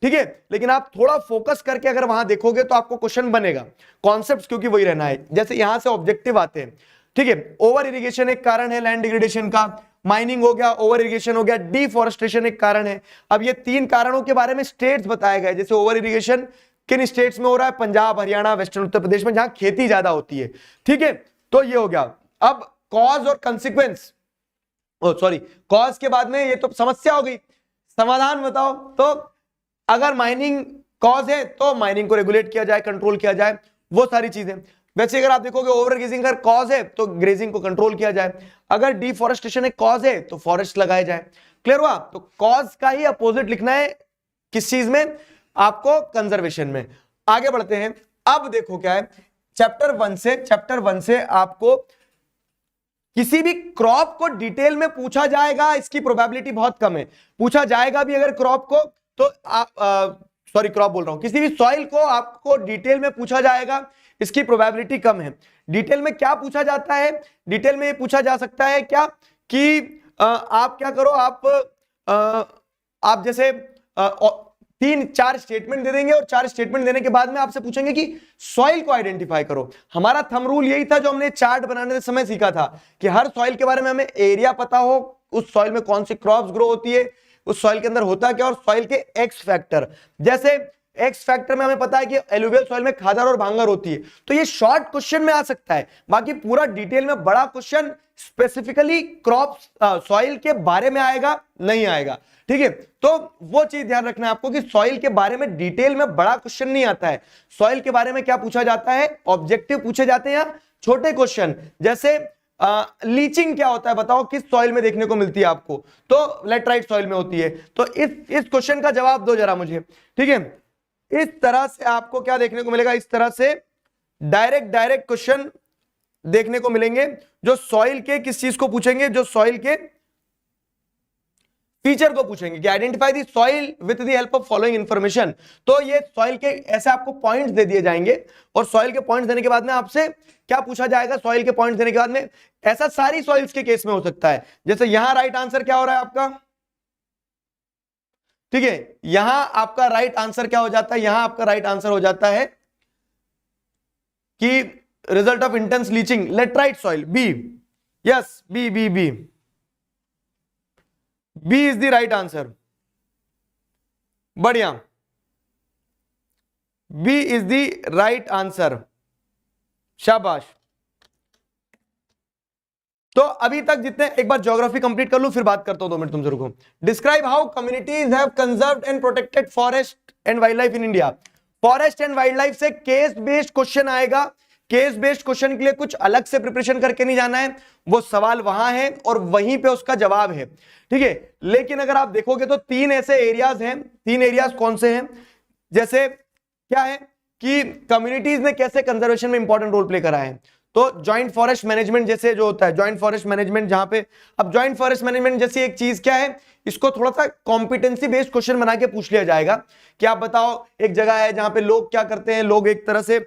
ठीक है। लेकिन आप थोड़ा फोकस करके अगर वहां देखोगे तो आपको क्वेश्चन बनेगा, कॉन्सेप्ट्स क्योंकि वही रहना है। जैसे यहां से ऑब्जेक्टिव आते हैं, ठीक है। ओवर इरिगेशन एक कारण है लैंड डिग्रेडेशन का, माइनिंग हो गया, ओवर इरिगेशन हो गया, डिफॉरेस्टेशन एक कारण है। अब ये 3 कारणों के बारे में स्टेट्स बताए गए, जैसे ओवर इरिगेशन किन स्टेट्स में हो रहा है, पंजाब, हरियाणा, वेस्टर्न उत्तर प्रदेश में, जहां खेती ज्यादा होती है, ठीक है। तो ये हो गया। अब कॉज और कंसिक्वेंस, सॉरी, कॉज के बाद में ये तो समस्या हो गई, समाधान बताओ। तो अगर माइनिंग कॉज है तो माइनिंग को रेगुलेट किया जाए, कंट्रोल किया जाए, वो सारी चीजें। वैसे अगर आप देखोगे ओवर ग्रेजिंग अगर कॉज है तो ग्रेजिंग को कंट्रोल किया जाए, अगर डिफॉरेस्टेशन एक कॉज है तो फॉरेस्ट लगाए जाए। क्लियर हुआ? तो कॉज का ही अपोजिट लिखना है किस चीज में, आपको कंजर्वेशन में। आगे बढ़ते हैं। अब देखो क्या है, चैप्टर 1 से आपको किसी भी क्रॉप को डिटेल में पूछा जाएगा, इसकी प्रोबेबिलिटी बहुत कम है। पूछा जाएगा भी अगर क्रॉप को तो आप सॉरी क्रॉप बोल रहा हूं, किसी भी सॉइल को आपको डिटेल में पूछा जाएगा, इसकी प्रोबेबिलिटी कम है। डिटेल में क्या पूछा जाता है, डिटेल में ये पूछा जा सकता है क्या कि आप क्या करो, आप जैसे 3-4 स्टेटमेंट दे देंगे और 4 स्टेटमेंट देने के बाद में आपसे पूछेंगे कि सॉइल को आइडेंटिफाई करो। हमारा थंब रूल यही था जो हमने चार्ट बनाने के समय सीखा था कि हर सॉइल के बारे में हमें एरिया पता हो, उस सॉइल में कौन सी क्रॉप्स ग्रो होती है, उस सॉइल के अंदर होता क्या, और सॉइल के एक्स फैक्टर। जैसे एक्स फैक्टर में हमें पता है कि एलुवियल सॉइल में खादर और भांगर होती है, तो ये शॉर्ट क्वेश्चन में आ सकता है। बाकी पूरा डिटेल में बड़ा क्वेश्चन स्पेसिफिकली क्रॉप सॉइल के बारे में आएगा नहीं आएगा, ठीक है। तो वो चीज ध्यान रखना है आपको कि सॉइल के बारे में डिटेल में बड़ा क्वेश्चन नहीं आता है। सॉइल के बारे में क्या पूछा जाता है, ऑब्जेक्टिव पूछे जाते हैं या छोटे क्वेश्चन। जैसे लीचिंग क्या होता है बताओ, किस सॉइल में देखने को मिलती है आपको, तो लेटराइट सॉइल में होती है। तो इस क्वेश्चन का जवाब दो जरा मुझे, ठीक है। इस तरह से आपको क्या देखने को मिलेगा, इस तरह से डायरेक्ट क्वेश्चन देखने को मिलेंगे जो सॉइल के किस चीज को पूछेंगे, जो सॉइल के फीचर को पूछेंगे कि identify the soil with the help of following information. तो ये सॉइल के ऐसे आपको पॉइंट्स दे दिए जाएंगे और सॉइल के पॉइंट्स देने के बाद में आपसे क्या पूछा जाएगा, सॉइल के पॉइंट्स देने के बाद में ऐसा सारी सॉइल्स के केस में हो सकता है। जैसे यहां राइट आंसर क्या हो रहा है आपका, ठीक है, यहां आपका राइट आंसर क्या हो जाता है, यहां आपका राइट आंसर हो जाता है कि result of intense leaching laterite soil, B, yes, B B B B is the right answer. बढ़िया, B is the right answer, शाबाश। तो अभी तक जितने, एक बार ज्योग्राफी कंप्लीट कर लूं फिर बात करता हूं, 2 मिनट तुमसे रुको। Describe how communities have conserved and protected forest and wild life in India. Forest and wild life से केस बेस्ड क्वेश्चन आएगा। केस बेस्ड क्वेश्चन के लिए कुछ अलग से प्रिपरेशन करके नहीं जाना है, वो सवाल वहां है और वहीं पे उसका जवाब है, ठीक है। लेकिन अगर आप देखोगे तो 3 ऐसे एरियाज हैं। 3 एरियाज कौन से हैं, जैसे क्या है कि कम्युनिटीज ने कैसे कंजर्वेशन में इंपॉर्टेंट रोल प्ले करा है। तो जॉइंट फॉरेस्ट मैनेजमेंट जैसे जो होता है, जॉइंट फॉरेस्ट मैनेजमेंट, जहां पे अब जॉइंट फॉरेस्ट मैनेजमेंट जैसी एक चीज क्या है, इसको थोड़ा सा कॉम्पिटेंसी बेस्ड क्वेश्चन बना के पूछ लिया जाएगा कि आप बताओ एक जगह है जहां पे लोग क्या करते हैं, लोग एक तरह से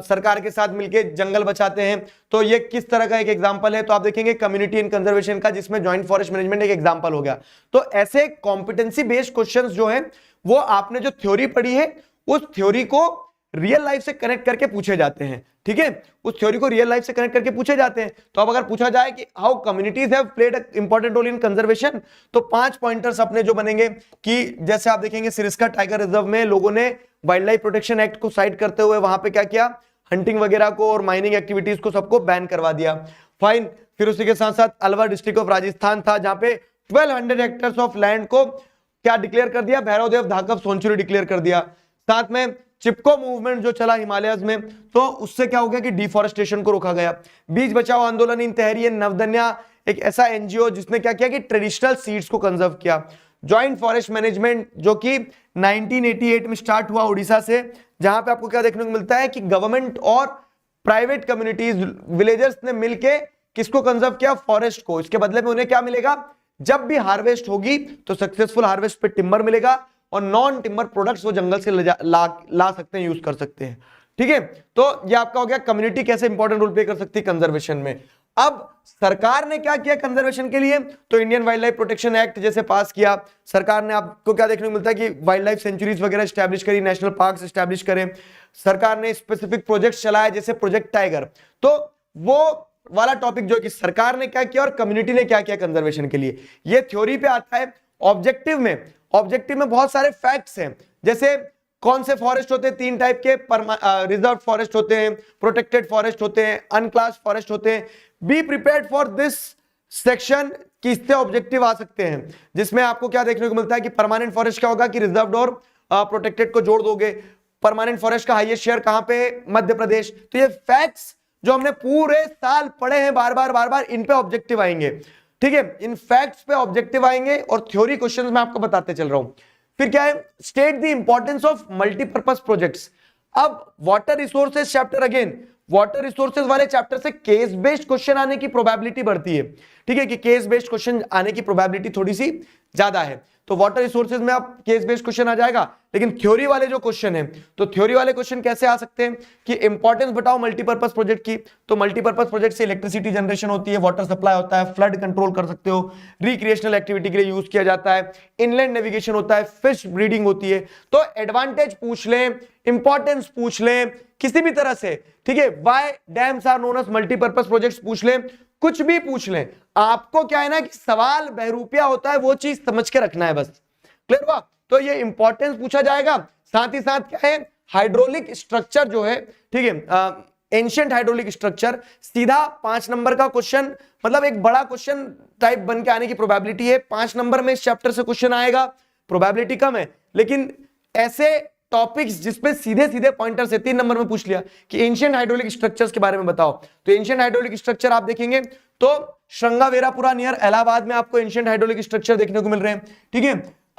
सरकार के साथ मिलकर जंगल बचाते हैं, तो ये किस तरह का एक एग्जांपल है। तो आप देखेंगे कम्युनिटी इन कंजर्वेशन का, जिसमें जॉइंट फॉरेस्ट मैनेजमेंट एक एग्जांपल हो गया। तो ऐसे कॉम्पिटेंसी बेस्ड क्वेश्चंस जो है वो आपने जो थ्योरी पढ़ी है उस थ्योरी को रियल लाइफ से कनेक्ट करके पूछे जाते हैं, ठीक है। उस थ्योरी को रियल लाइफ से कनेक्ट करके पूछे जाते हैं। तो अब अगर पूछा जाए कि how communities have played a important role in conservation, तो 5 पॉइंटर्स अपने जो बनेंगे कि जैसे आप देखेंगे सिरिस्का टाइगर रिजर्व में लोगों ने वाइल्ड लाइफ प्रोटेक्शन एक्ट को साइड करते हुए वहां पे क्या किया, हंटिंग वगैरह को और माइनिंग एक्टिविटीज को सबको बैन करवा दिया। फाइन। फिर उसी के साथ साथ अलवर डिस्ट्रिक्ट ऑफ राजस्थान था, जहां पे 1200 हेक्टेयर्स ऑफ लैंड को क्या डिक्लेयर कर दिया, भैरवदेव धाकब सेंचुरी डिक्लेयर कर दिया। साथ में चिपको मूवमेंट जो चला हिमालयस में, तो उससे क्या हो गया कि डिफॉरेस्टेशन को रोका गया। बीज बचाओ आंदोलन इन तहरीर नवदन्या एक ऐसा एनजीओ जिसने क्या किया कि ट्रेडिशनल सीड्स को कंजर्व किया। जॉइंट फॉरेस्ट मैनेजमेंट जो कि 1988 में स्टार्ट हुआ उड़ीसा से, जहां पे आपको क्या देखने को मिलता है कि गवर्नमेंट और प्राइवेट कम्युनिटीज विलेजर्स ने मिलके किसको कंजर्व किया, फॉरेस्ट को। इसके बदले में उन्हें क्या मिलेगा, जब भी हार्वेस्ट होगी तो सक्सेसफुल हार्वेस्ट पे टिम्बर मिलेगा और नॉन टिम्बर प्रोडक्ट्स वो जंगल से ला सकते हैं, यूज कर सकते हैं। ठीक है, तो ये आपका हो गया कम्युनिटी कैसे इंपॉर्टेंट रोल प्ले कर सकती है कंजर्वेशन में। अब सरकार ने क्या किया कंजर्वेशन के लिए, तो Indian wild life protection act जैसे पास किया सरकार ने। आपको क्या देखने को मिलता है कि वाइल्ड लाइफ सेंचुरीज वगैरह स्टैब्लिश करी, नेशनल पार्क्स स्टैब्लिश करे। सरकार ने स्पेसिफिक प्रोजेक्ट्स चलाए जैसे प्रोजेक्ट टाइगर। तो वो वाला टॉपिक जो कि सरकार ने क्या किया और कम्युनिटी ने क्या किया कंजर्वेशन के लिए, ये थ्योरी पे आता है। ऑब्जेक्टिव में बहुत सारे फैक्ट्स हैं, जैसे कौन से फॉरेस्ट होते हैं, 3 टाइप के, रिजर्व फॉरेस्ट होते हैं, प्रोटेक्टेड फॉरेस्ट होते हैं, अनक्लास फॉरेस्ट होते हैं। Be prepared for this section, किससे ऑब्जेक्टिव आ सकते हैं, जिसमें आपको क्या देखने को मिलता है कि परमानेंट फॉरेस्ट क्या होगा कि रिजर्व्ड और प्रोटेक्टेड को जोड़ दोगे। परमानेंट फॉरेस्ट का हाईएस्ट शेयर कहां पे, मध्य प्रदेश। तो ये फैक्ट्स जो हमने पूरे साल पढ़े हैं बार बार इन पे ऑब्जेक्टिव आएंगे। ठीक है, इन फैक्ट्स पे ऑब्जेक्टिव आएंगे और थ्योरी क्वेश्चंस मैं आपको बताते चल रहा हूं। फिर क्या है, state the importance of multipurpose projects. अब water resources chapter, again water resources वाले चैप्टर से केस बेस्ड क्वेश्चन आने की प्रोबेबिलिटी बढ़ती है। ठीक है, कि केस बेस्ड क्वेश्चन आने की प्रोबेबिलिटी थोड़ी सी ज्यादा है। तो वाटर रिसोर्सेज में आप केस बेस्ड क्वेश्चन आ जाएगा, लेकिन थ्योरी वाले जो क्वेश्चन है, तो थ्योरी वाले क्वेश्चन कैसे आ सकते हैं कि इंपॉर्टेंस बताओ मल्टीपर्पज प्रोजेक्ट की। तो मल्टीपर्पज प्रोजेक्ट से इलेक्ट्रिसिटी जनरेशन होती है, वाटर सप्लाई होता है, फ्लड कंट्रोल कर सकते हो, रिक्रिएशनल एक्टिविटी के लिए यूज किया जाता है, इनलैंड नेविगेशन होता है, फिश ब्रीडिंग होती है। तो एडवांटेज पूछ लें, इंपॉर्टेंस पूछ लें, किसी भी तरह से, ठीक है, why dams are known as multipurpose projects पूछ लें, कुछ भी पूछ लें, आपको क्या है ना कि सवाल बहरूपिया होता है, वो चीज समझ के रखना है बस। क्लियर हुआ? तो ये इंपॉर्टेंस पूछा जाएगा। साथ ही साथ क्या है, हाइड्रोलिक स्ट्रक्चर जो है, ठीक है, एंशिएंट हाइड्रोलिक स्ट्रक्चर, सीधा 5 नंबर का क्वेश्चन, मतलब एक बड़ा क्वेश्चन टाइप बन के आने की प्रोबेबिलिटी है। 5 नंबर में इस चैप्टर से क्वेश्चन आएगा, प्रोबेबिलिटी कम है, लेकिन ऐसे टॉपिक्स जिसपे सीधे सीधे पॉइंटर से 3 नंबर में पूछ लिया कि एंशिएंट हाइड्रोलिक स्ट्रक्चर्स के बारे में बताओ, तो एंशिएंट हाइड्रोलिक स्ट्रक्चर आप देखेंगे तो श्रृंगावेरापुरा नियर इलाहाबाद में आपको एंशिएंट हाइड्रोलिक स्ट्रक्चर देखने को मिल रहे हैं। ठीक है,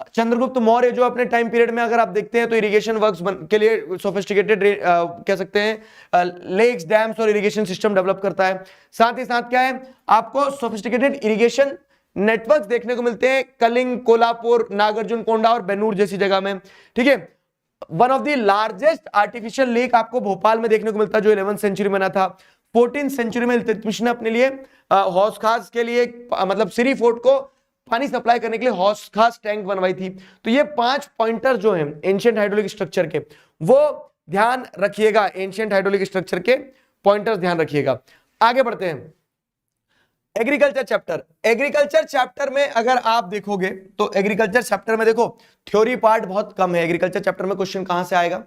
चंद्रगुप्त मौर्य जो अपने टाइम पीरियड में अगर आप देखते हैं तो इरिगेशन वर्क्स के लिए सोफिस्टिकेटेड कह सकते हैं लेक्स, डैम्स और इरिगेशन सिस्टम डेवलप करता है। साथ ही साथ क्या है, आपको सोफिस्टिकेटेड इरिगेशन नेटवर्क देखने को मिलते हैं कलिंग, कोल्हापुर, नागार्जुन कोंडा और बेनूर जैसी जगह में। ठीक है, one of the largest artificial lake आपको भोपाल में देखने को मिलता है जो 11th सेंचुरी में बना था। 14th सेंचुरी में इल्तुतमिश ने अपने लिए हौस खास के लिए, मतलब सिरी फोर्ट को पानी सप्लाई करने के लिए हौस खास टैंक बनवाई थी। तो ये 5 पॉइंटर जो हैं एंशिएंट हाइड्रोलिक स्ट्रक्चर के, वो ध्यान रखिएगा, एंशिएंट हाइड्रोलिक स्ट्रक्चर के पॉइंटर्स ध्यान रखिएगा। आगे बढ़ते हैं, एग्रीकल्चर चैप्टर। एग्रीकल्चर चैप्टर में अगर आप देखोगे तो एग्रीकल्चर चैप्टर में देखो थ्योरी पार्ट बहुत कम है। एग्रीकल्चर चैप्टर में क्वेश्चन कहां से आएगा,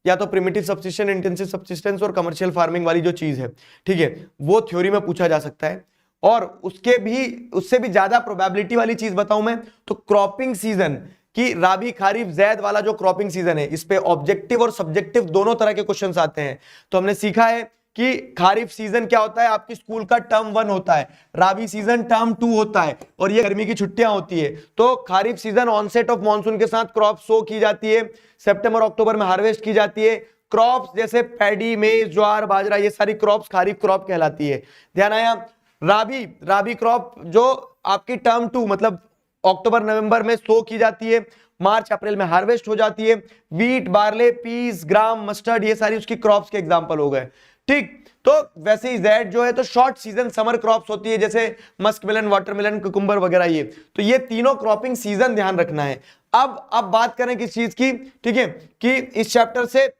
या तो प्रिमिटिव सब्सिस्टेंस, इंटेंसिव सब्सिस्टेंस और कमर्शियल फार्मिंग वाली जो चीज है, ठीक है, वो थ्योरी में पूछा जा सकता है। और उससे भी ज्यादा प्रोबेबिलिटी वाली चीज बताऊं मैं तो क्रॉपिंग सीजन की, राबी, खारिफ, जैद वाला जो क्रॉपिंग सीजन है, इस पे ऑब्जेक्टिव और सब्जेक्टिव दोनों तरह के क्वेश्चंस आते हैं। तो हमने सीखा है कि खारिफ सीजन क्या होता है, आपकी स्कूल का टर्म 1 होता है, राबी सीजन टर्म 2 होता है, और ये गर्मी की छुट्टियां होती है। तो kharif season onset of monsoon के साथ क्रॉप सो की जाती है, सितंबर अक्टूबर में हार्वेस्ट की जाती है। क्रॉप्स जैसे पैडी, मेज, ज्वार, बाजरा, ये सारी क्रॉप्स खारिफ क्रॉप कहलाती है। ध्यान आया? राबी क्रॉप जो आपकी टर्म 2 मतलब अक्टूबर नवंबर में सो की जाती है, मार्च अप्रैल में हार्वेस्ट हो जाती है। वीट, बार्ले, पीस, ग्राम, मस्टर्ड, ये सारी उसकी क्रॉप्स के एग्जांपल हो गए। ठीक, तो वैसे ही जेड जो है तो शॉर्ट सीजन समर क्रॉप्स होती है, जैसे मस्क मिलन, वाटरमेलन, कुकुम्बर वगैरह। ये तो ये तीनों क्रॉपिंग सीजन ध्यान रखना है। अब बात करें किस चीज की, ठीक है, कि इस चैप्टर से,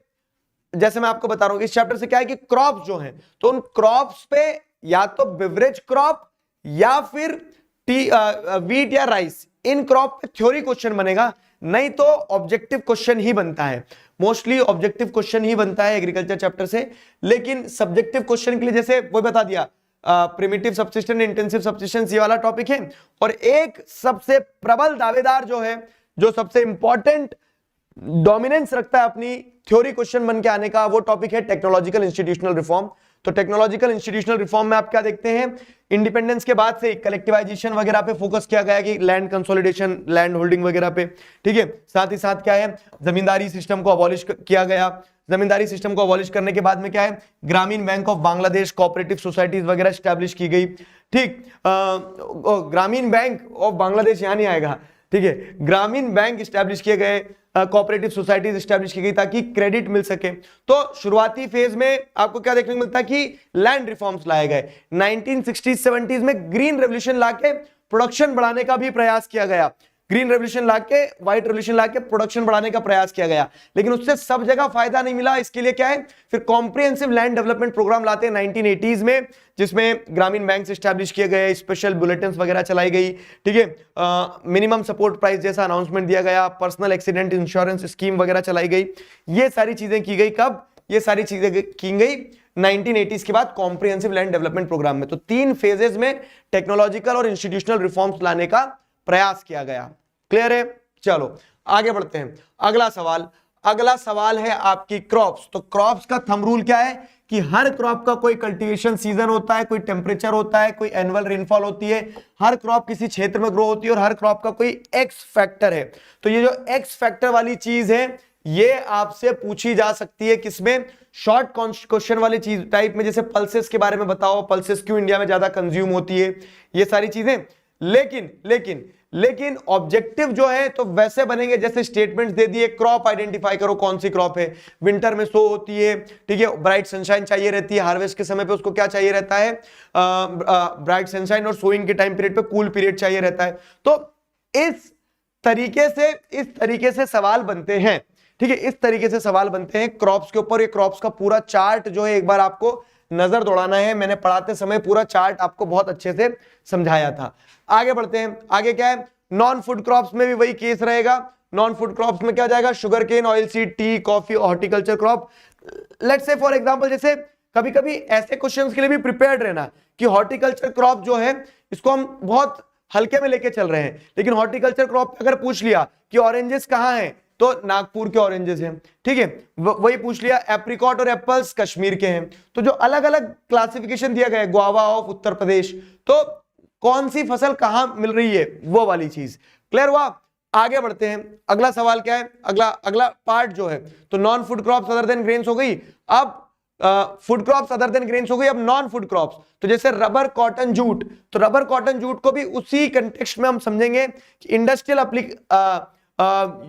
जैसे मैं आपको बता रहा हूं, इस चैप्टर से क्या है कि क्रॉप्स जो हैं, तो उन क्रॉप्स पे या तो बेवरेज क्रॉप या फिर वीट या राइस, इन क्रॉप पे थ्योरी क्वेश्चन बनेगा, नहीं तो ऑब्जेक्टिव क्वेश्चन ही बनता है, मोस्टली ऑब्जेक्टिव क्वेश्चन ही बनता है एग्रीकल्चर चैप्टर से। लेकिन सब्जेक्टिव क्वेश्चन के लिए जैसे वो बता दिया, प्रिमिटिव सब्सिस्टेंस, इंटेंसिव सब्सिस्टेंस, ये वाला टॉपिक है। और एक सबसे प्रबल दावेदार जो है, जो सबसे इंपॉर्टेंट डोमिनेंस रखता है अपनी थ्योरी क्वेश्चन बन के आने का, वो टॉपिक है टेक्नोलॉजिकल इंस्टीट्यूशनल रिफॉर्म। तो टेक्नोलॉजिकल इंस्टीट्यूशनल रिफॉर्म में आप क्या देखते हैं, इंडिपेंडेंस के बाद से कलेक्टिवाइजेशन वगैरह पे फोकस किया गया कि लैंड कंसोलिडेशन, लैंड होल्डिंग वगैरह पे, ठीक है। साथ ही साथ क्या है, जमींदारी सिस्टम को अबॉलिश किया गया। जमींदारी सिस्टम को अबॉलिश करने के बाद में क्या है, ग्रामीण bank of Bangladesh, cooperative societies वगैरह स्टैब्लिश की गई, ठीक। ग्रामीण बैंक ऑफ बांग्लादेश यहाँ नहीं आएगा, ठीक है, ग्रामीण बैंक स्टैब्लिश किए गए, कोऑपरेटिव सोसाइटीज स्टैब्लिश की गई ताकि क्रेडिट मिल सके। तो शुरुआती फेज में आपको क्या देखने को मिलता है कि लैंड रिफॉर्म्स लाए गए। 1960s-70s में ग्रीन रेवोल्यूशन लाके प्रोडक्शन बढ़ाने का भी प्रयास किया गया, ग्रीन रेवोल्यूशन लाके, व्हाइट रेवोल्यूशन लाके प्रोडक्शन बढ़ाने का प्रयास किया गया, लेकिन उससे सब जगह फायदा नहीं मिला। इसके लिए क्या है, फिर कॉम्प्रिहेंसिव लैंड डेवलपमेंट प्रोग्राम लाते हैं 1980s में, जिसमें ग्रामीण बैंक स्टैब्लिश किए गए, स्पेशल बुलेटिन्स वगैरह चलाई गई, ठीक है, मिनिमम सपोर्ट प्राइस जैसा अनाउंसमेंट दिया गया, पर्सनल एक्सीडेंट इंश्योरेंस स्कीम वगैरह चलाई गई। ये सारी चीजें की गई कब, ये सारी चीजें की गई 1980s के बाद कॉम्प्रिहेंसिव लैंड डेवलपमेंट प्रोग्राम में। तो 3 फेजेस में टेक्नोलॉजिकल और इंस्टीट्यूशनल रिफॉर्म्स लाने का प्रयास किया गया। क्लियर है? चलो आगे बढ़ते हैं। अगला सवाल है आपकी क्रॉप्स। तो क्रॉप्स का थंब रूल क्या है कि हर क्रॉप का कोई कल्टीवेशन सीजन होता है, कोई टेम्परेचर होता है, कोई एनुअल रेनफॉल होती है, हर क्रॉप किसी क्षेत्र में ग्रो होती है और हर क्रॉप का कोई एक्स फैक्टर है। तो ये जो एक्स फैक्टर वाली चीज है ये आपसे पूछी जा सकती है किसमें, शॉर्ट क्वेश्चन वाली चीज टाइप में, जैसे पल्सेस के बारे में बताओ, पल्सेस क्यों इंडिया में ज्यादा कंज्यूम होती है, ये सारी चीजें। लेकिन ऑब्जेक्टिव जो है तो वैसे बनेंगे जैसे स्टेटमेंट्स दे दिए, क्रॉप आइडेंटिफाई करो कौन सी क्रॉप है, विंटर में सो होती है, ठीक है, ब्राइट सनशाइन चाहिए रहती है, हार्वेस्ट के समय पे उसको क्या चाहिए रहता है, ब्राइट सनशाइन, और सोइंग के टाइम पीरियड पे कूल पीरियड चाहिए रहता है। तो इस तरीके से सवाल बनते हैं, ठीक है, इस तरीके से सवाल बनते हैं क्रॉप्स के ऊपर। ये क्रॉप्स का पूरा चार्ट जो है एक बार आपको नजर दौड़ाना है, मैंने पढ़ाते समय पूरा चार्ट आपको बहुत अच्छे से समझाया था। आगे बढ़ते हैं। आगे क्या है, नॉन फूड क्रॉप्स में भी वही केस रहेगा। नॉन फूड क्रॉप्स में क्या जाएगा, sugar cane, oil seed, tea, coffee, horticulture crop. Let's say for example, जैसे कभी कभी ऐसे क्वेश्चंस के लिए भी प्रिपेयर्ड रहना कि हॉर्टिकल्चर क्रॉप जो है इसको हम बहुत हल्के में लेके चल रहे हैं, लेकिन हॉर्टिकल्चर क्रॉप अगर पूछ लिया कि ऑरेंजेस कहाँ हैं, तो नागपुर के ऑरेंजेस हैं, ठीक है। वही पूछ लिया एप्रिकॉट और एप्पल्स कश्मीर के हैं। तो जो अलग अलग क्लासिफिकेशन दिया गया है, गुआवा ऑफ उत्तर प्रदेश, तो कौन सी फसल कहां मिल रही है, वो वाली चीज। क्लियर हुआ? आगे बढ़ते हैं। अगला सवाल क्या है, अगला पार्ट जो है, तो non food crops other than grains हो गई। अब food crops other than grains हो गई। अब नॉन फूड क्रॉप्स, तो जैसे रबर, कॉटन, जूट, तो रबर, कॉटन, जूट को भी उसी कंटेक्स्ट में हम समझेंगे कि इंडस्ट्रियल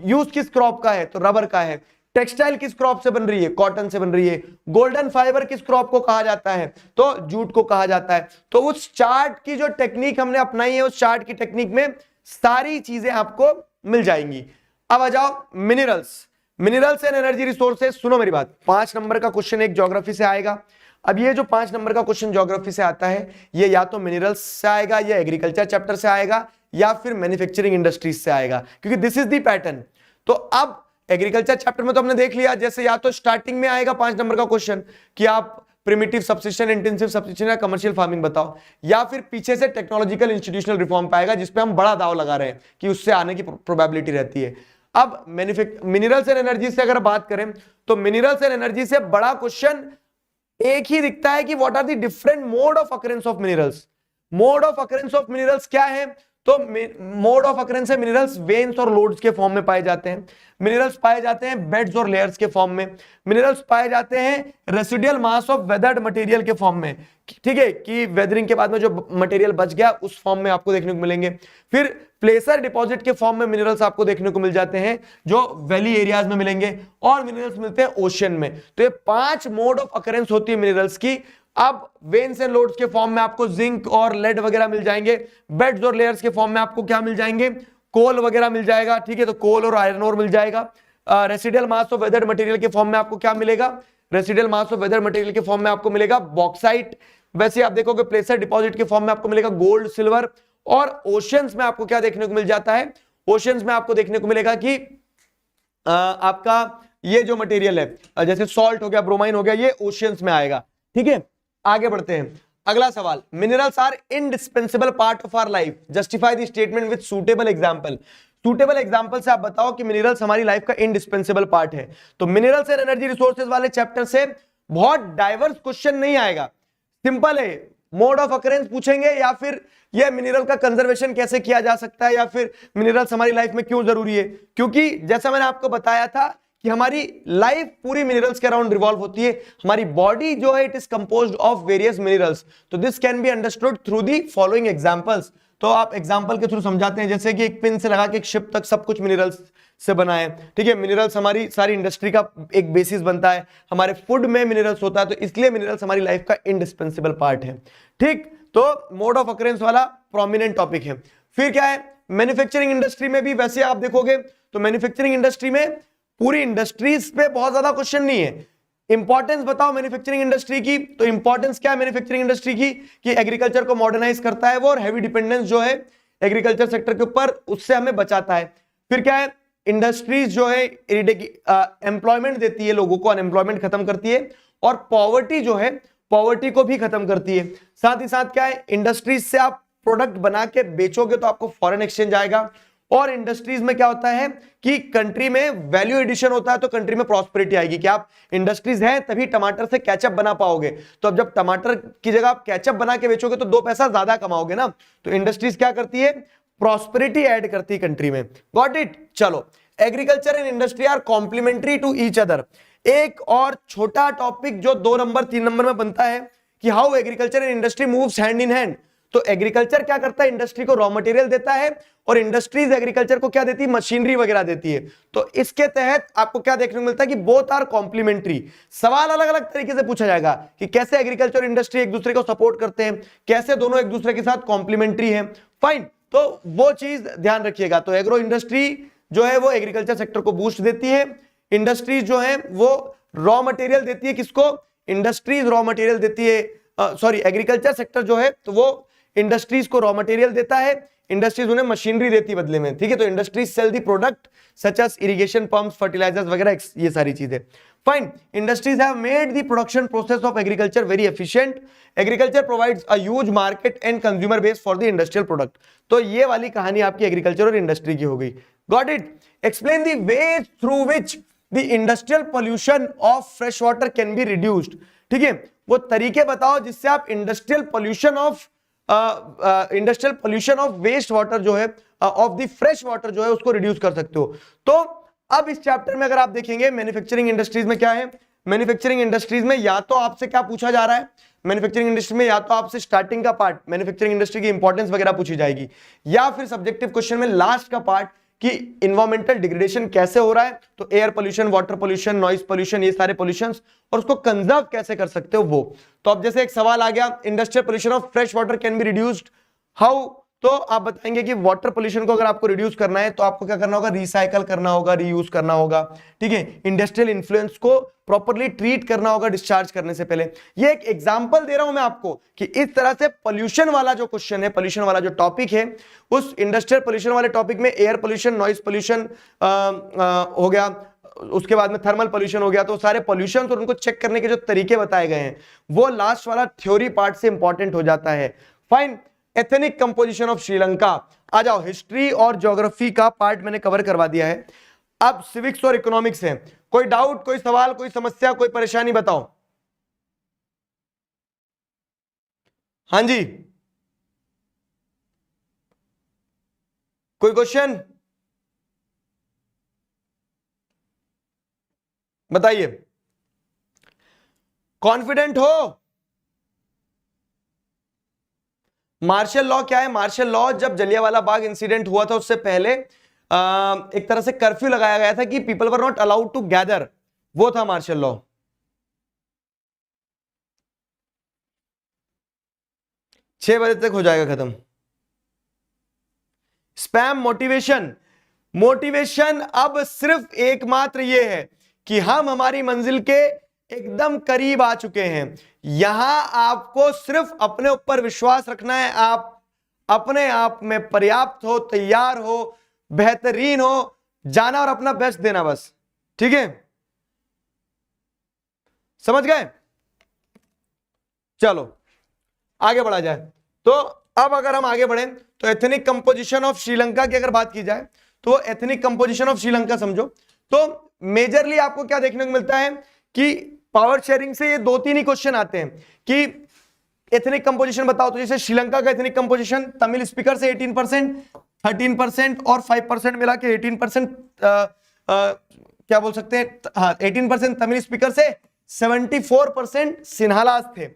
यूज किस क्रॉप का है, तो रबर का है। टेक्सटाइल किस क्रॉप से बन रही है, कॉटन से बन रही है। गोल्डन फाइबर किस क्रॉप को कहा जाता है, तो जूट को कहा जाता है। तो उस चार्ट की जो टेक्निक हमने अपनाई है, उस चार्ट की टेक्निक में सारी चीजें आपको मिल जाएंगी। अब आ जाओ मिनरल्स एंड एनर्जी रिसोर्सेज। सुनो मेरी बात, 5 नंबर का क्वेश्चन एक ज्योग्राफी से आएगा। अब ये जो 5 नंबर का क्वेश्चन ज्योग्राफी से आता है, ये या तो मिनरल्स से आएगा, या एग्रीकल्चर चैप्टर से आएगा, या फिर मैन्युफैक्चरिंग इंडस्ट्रीज से आएगा, क्योंकि दिस इज दी पैटर्न। तो अब एग्रीकल्चर चैप्टर में तो हमने देख लिया, जैसे या तो स्टार्टिंग में आएगा 5 नंबर का क्वेश्चन कि आप प्रिमिटिव सब्सिस्टेंस, इंटेंसिव सब्सिस्टेंस या कमर्शियल फार्मिंग बताओ, या फिर पीछे से टेक्नोलॉजिकल इंस्टीट्यूशनल रिफॉर्म पे आएगा, जिसपे हम बड़ा दाव लगा रहे हैं कि उससे आने की प्रोबेबिलिटी रहती है। अब मिनरल्स एंड एनर्जी से अगर बात करें, तो मिनरल्स एंड एनर्जी से बड़ा क्वेश्चन एक ही दिखता है कि what are the different mode of occurrence of minerals. Mode of occurrence of minerals क्या है, तो मोड ऑफ अकरेंस है मिनरल्स वेन्स और लोड्स के फॉर्म में पाए जाते हैं। मिनरल्स पाए जाते हैं बेड्स और लेयर्स के फॉर्म में। मिनरल्स पाए जाते हैं residual mass of weathered material के फॉर्म में, ठीक है, कि वेदरिंग के बाद में जो मटेरियल बच गया उस फॉर्म में आपको देखने को मिलेंगे। फिर प्लेसर डिपॉजिट के फॉर्म में मिनरल्स आपको देखने को मिल जाते हैं, जो वैली एरियाज में मिलेंगे, और मिनरल्स मिलते हैं ओशन में। तो ये 5 मोड ऑफ अकरेंस होती है मिनरल्स की। अब वेन्स एंड लोड्स के फॉर्म में आपको जिंक और लेड वगैरह मिल जाएंगे। बेड्स और लेयर्स के फॉर्म में आपको क्या मिल जाएंगे, कोल वगैरह मिल जाएगा, ठीक है, तो कोल और आयरन ओर मिल जाएगा। Residual mass of weathered material के फॉर्म में आपको क्या मिलेगा, residual mass of weathered material के फॉर्म में आपको मिलेगा बॉक्साइट। वैसे आप देखोगे प्लेसर डिपॉजिट के फॉर्म में आपको मिलेगा गोल्ड, सिल्वर, और ओशंस में आपको क्या देखने को मिल जाता है, ओशियंस में आपको देखने को मिलेगा कि आपका ये जो मटेरियल है जैसे सॉल्ट हो गया, ब्रोमाइन हो गया, ये ओशियंस में आएगा। ठीक है, आगे बढ़ते हैं। अगला सवाल, minerals are indispensable part of our life, justify the statement with suitable example. Suitable example से आप बताओ कि मिनरल्स हमारी लाइफ का इंडिस्पेंसिबल पार्ट है। तो मिनरल्स एंड एनर्जी रिसोर्सेज वाले चैप्टर से बहुत डाइवर्स क्वेश्चन नहीं आएगा, सिंपल है। मोड ऑफ अकरेंस पूछेंगे, या फिर यह मिनरल का कंजर्वेशन कैसे किया जा सकता है, या फिर मिनरल्स हमारी लाइफ में क्यों जरूरी है। क्योंकि जैसा मैंने आपको बताया था कि हमारी लाइफ पूरी मिनरल्स के अराउंड रिवॉल्व होती है। हमारी बॉडी जो है it is composed of various minerals. तो this can be understood through the following examples. तो आप एग्जांपल के थ्रू समझाते हैं, जैसे कि एक पिन से लगा के एक शिप तक सब कुछ मिनरल्स से बना है। ठीक है, मिनरल्स हमारी सारी इंडस्ट्री का एक बेसिस बनता है, हमारे फूड में मिनरल्स होता है, तो इसलिए मिनरल्स हमारी लाइफ का इंडिस्पेंसिबल पार्ट है। ठीक, तो मोड ऑफ अकरेंस वाला प्रोमिनेंट टॉपिक है। फिर क्या है, मैन्युफैक्चरिंग इंडस्ट्री में भी वैसे आप देखोगे तो मैन्युफैक्चरिंग इंडस्ट्री में पूरी इंडस्ट्रीज पे बहुत ज्यादा क्वेश्चन नहीं है। इंपॉर्टेंस बताओ मैन्युफैक्चरिंग इंडस्ट्री की, तो इंपॉर्टेंस क्या है मैन्युफैक्चरिंग इंडस्ट्री की कि एग्रीकल्चर को मॉडर्नाइज करता है वो, और हैवी डिपेंडेंस जो है एग्रीकल्चर सेक्टर के ऊपर उससे हमें बचाता है। फिर क्या है, इंडस्ट्रीज जो है एम्प्लॉयमेंट देती है लोगों को, अनएम्प्लॉयमेंट खत्म करती है, और पॉवर्टी जो है पॉवर्टी को भी खत्म करती है। साथ ही साथ क्या है, इंडस्ट्रीज से आप प्रोडक्ट बना के बेचोगे तो आपको फॉरेन एक्सचेंज आएगा, और इंडस्ट्रीज में क्या होता है कि कंट्री में वैल्यू एडिशन होता है, तो कंट्री में प्रॉस्पेरिटी आएगी कि आप इंडस्ट्रीज है तभी टमाटर से केचप बना पाओगे। तो अब जब टमाटर की जगह आप केचप बना के बेचोगे तो 2 पैसा ज्यादा कमाओगे ना। तो इंडस्ट्रीज क्या करती है, प्रॉस्पेरिटी ऐड करती है कंट्री में। Got it. चलो, agriculture and industry are complementary to each other. एक और छोटा टॉपिक जो 2 नंबर 3 नंबर में बनता है कि how agriculture and industry moves hand in hand. तो एग्रीकल्चर क्या करता है, इंडस्ट्री को रॉ मटेरियल देता है, और इंडस्ट्रीज एग्रीकल्चर को क्या देती है, मशीनरी वगैरह देती है। तो इसके तहत आपको क्या देखने को मिलता है कि बोथ आर कॉम्प्लीमेंट्री। सवाल अलग अलग तरीके से पूछा जाएगा कि कैसे एग्रीकल्चर और इंडस्ट्री एक दूसरे को सपोर्ट करते हैं, कैसे दोनों एक दूसरे के साथ कॉम्प्लीमेंट्री है। फाइन, तो वो चीज ध्यान रखिएगा। तो एग्रो इंडस्ट्री जो है वो एग्रीकल्चर सेक्टर को बूस्ट देती है, इंडस्ट्रीज जो है वो रॉ मटेरियल देती है। किसको, इंडस्ट्रीज रॉ मटेरियल देती है, सॉरी एग्रीकल्चर सेक्टर जो है तो वो इंडस्ट्रीज को रॉ मटेरियल देता है, इंडस्ट्रीज उन्हें मशीनरी देती है बदले में। ठीक है, तो industries sell the product such as irrigation pumps, fertilisers वगैरह, ये सारी चीजें। Fine, industries have made the production process of agriculture very efficient. Agriculture provides a huge market and consumer base for the industrial product. तो ये वाली कहानी आपकी agriculture और इंडस्ट्री की हो गई। Got it. Explain the ways through which the industrial pollution of fresh water can be reduced. ठीक है, वो तरीके बताओ जिससे आप industrial pollution of waste water जो है, ऑफ द फ्रेश वाटर जो है उसको रिड्यूस कर सकते हो। तो अब इस चैप्टर में अगर आप देखेंगे मैन्युफैक्चरिंग इंडस्ट्रीज में क्या है, मैन्युफैक्चरिंग इंडस्ट्रीज में या तो आपसे क्या पूछा जा रहा है, मैन्युफैक्चरिंग इंडस्ट्री में या तो आपसे स्टार्टिंग का पार्ट मैन्युफैक्चरिंग इंडस्ट्री की इंपॉर्टेंस वगैरह पूछी जाएगी, या फिर सब्जेक्टिव क्वेश्चन में लास्ट का पार्ट कि इन्वायरमेंटल डिग्रेडेशन कैसे हो रहा है, तो air pollution, water pollution, noise pollution, ये सारे पोल्यूशंस, और उसको कंजर्व कैसे कर सकते हो वो। तो अब जैसे एक सवाल आ गया, industrial pollution of fresh water can be reduced how, तो आप बताएंगे कि वाटर पोल्यूशन को अगर आपको रिड्यूस करना है तो आपको क्या करना होगा, रिसाइकल करना होगा, रीयूज करना होगा। ठीक है, इंडस्ट्रियल इन्फ्लुएंस को प्रॉपर्ली ट्रीट करना होगा डिस्चार्ज करने से पहले। ये एक एग्जांपल दे रहा हूं मैं आपको कि इस तरह से पोल्यूशन वाला जो क्वेश्चन है, पोल्यूशन वाला जो टॉपिक है, उस इंडस्ट्रियल पोल्यूशन वाले टॉपिक में एयर पोल्यूशन, नॉइज पोल्यूशन हो गया, उसके बाद में थर्मल पोल्यूशन हो गया, तो सारे पोल्यूशन और उनको चेक करने के जो तरीके बताए गए हैं वो लास्ट वाला थ्योरी पार्ट से इंपॉर्टेंट हो जाता है। Fine, ethnic composition of Sri Lanka. आ जाओ, हिस्ट्री और ज्योग्राफी का पार्ट मैंने कवर करवा दिया है, अब सिविक्स और इकोनॉमिक्स है। कोई डाउट, कोई सवाल, कोई समस्या, कोई परेशानी बताओ। हाँ जी, कोई क्वेश्चन बताइए। कॉन्फिडेंट हो? मार्शल लॉ क्या है? मार्शल लॉ जब जलियांवाला बाग इंसिडेंट हुआ था उससे पहले एक तरह से कर्फ्यू लगाया गया था कि people were not allowed to gather, वो था मार्शल लॉ। 6 बजे तक हो जाएगा खत्म। स्पैम मोटिवेशन, मोटिवेशन अब सिर्फ एकमात्र ये है कि हम हमारी मंजिल के एकदम करीब आ चुके हैं। यहां आपको सिर्फ अपने ऊपर विश्वास रखना है, आप अपने आप में पर्याप्त हो, तैयार हो, बेहतरीन हो, जाना और अपना बेस्ट देना बस, ठीक है, समझ गए। चलो आगे बढ़ा जाए। तो अब अगर हम आगे बढ़े तो एथनिक कंपोजिशन ऑफ श्रीलंका की अगर बात की जाए तो एथनिक कंपोजिशन ऑफ श्रीलंका समझो तो मेजरली आपको क्या देखने को मिलता है कि पावर शेयरिंग से ये 2-3 ही क्वेश्चन आते हैं कि एथनिक कंपोजिशन बताओ। तो जैसे श्रीलंका का एथनिक कंपोजिशन तमिल स्पीकर से 18%, 13% और 5% मिला के 18% क्या बोल सकते हैं, हाँ 18% तमिल स्पीकर से 74% सिन्हालास थे।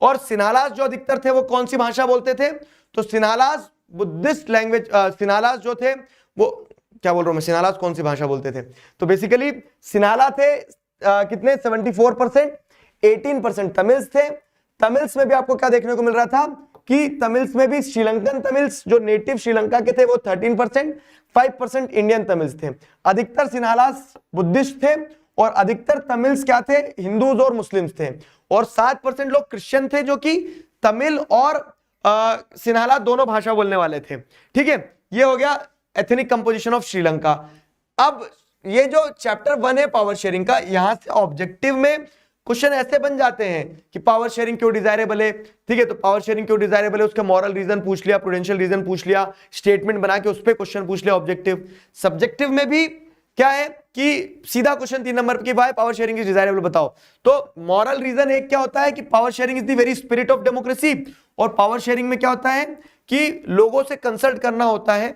और सिन्हालास जो अधिकतर थे वो कौन सी भाषा बोलते थे, तो सिन्हालास बुद्धिस्ट लैंग्वेज, सिन्हालास जो थे वो क्या बोल रहा हूं मैं, सिन्हालास कौन सी भाषा बोलते थे, तो बेसिकली सिन्हाला थे कितने 74%, 18% तमिल्स थे। तमिल्स में भी आपको क्या देखने को मिल रहा था कि तमिल्स में भी श्रीलंकन तमिल्स जो नेटिव श्रीलंका के थे वो 13%, 5% इंडियन तमिल्स थे। अधिकतर सिन्हालास बुद्धिस्ट थे और अधिकतर तमिल्स क्या थे, हिंदूज और मुस्लिम्स थे। और 7% लोग क्रिश्चियन थे जो कि तमिल और सिन्हाला दोनों भाषा बोलने वाले थे, ठीक है। ये हो गया एथनिक कंपोजिशन ऑफ श्रीलंका। अब ये जो चैप्टर 1 है पावर शेयरिंग का, यहां से ऑब्जेक्टिव में क्वेश्चन ऐसे बन जाते हैं कि पावर शेयरिंग क्यों डिजायरेबल है, ठीक है। तो पावर शेयरिंग क्यों डिजायरेबल है, उसका मॉरल रीजन पूछ लिया, प्रूडेंशियल रीजन पूछ लिया, स्टेटमेंट बना के उस पर क्वेश्चन पूछ लिया ऑब्जेक्टिव। सब्जेक्टिव में भी क्या है कि सीधा क्वेश्चन 3 नंबर की why power sharing is desirable बताओ। तो मॉरल रीजन एक क्या होता है कि power sharing is the very spirit of democracy. और पावर शेयरिंग में क्या होता है कि लोगों से कंसल्ट करना होता है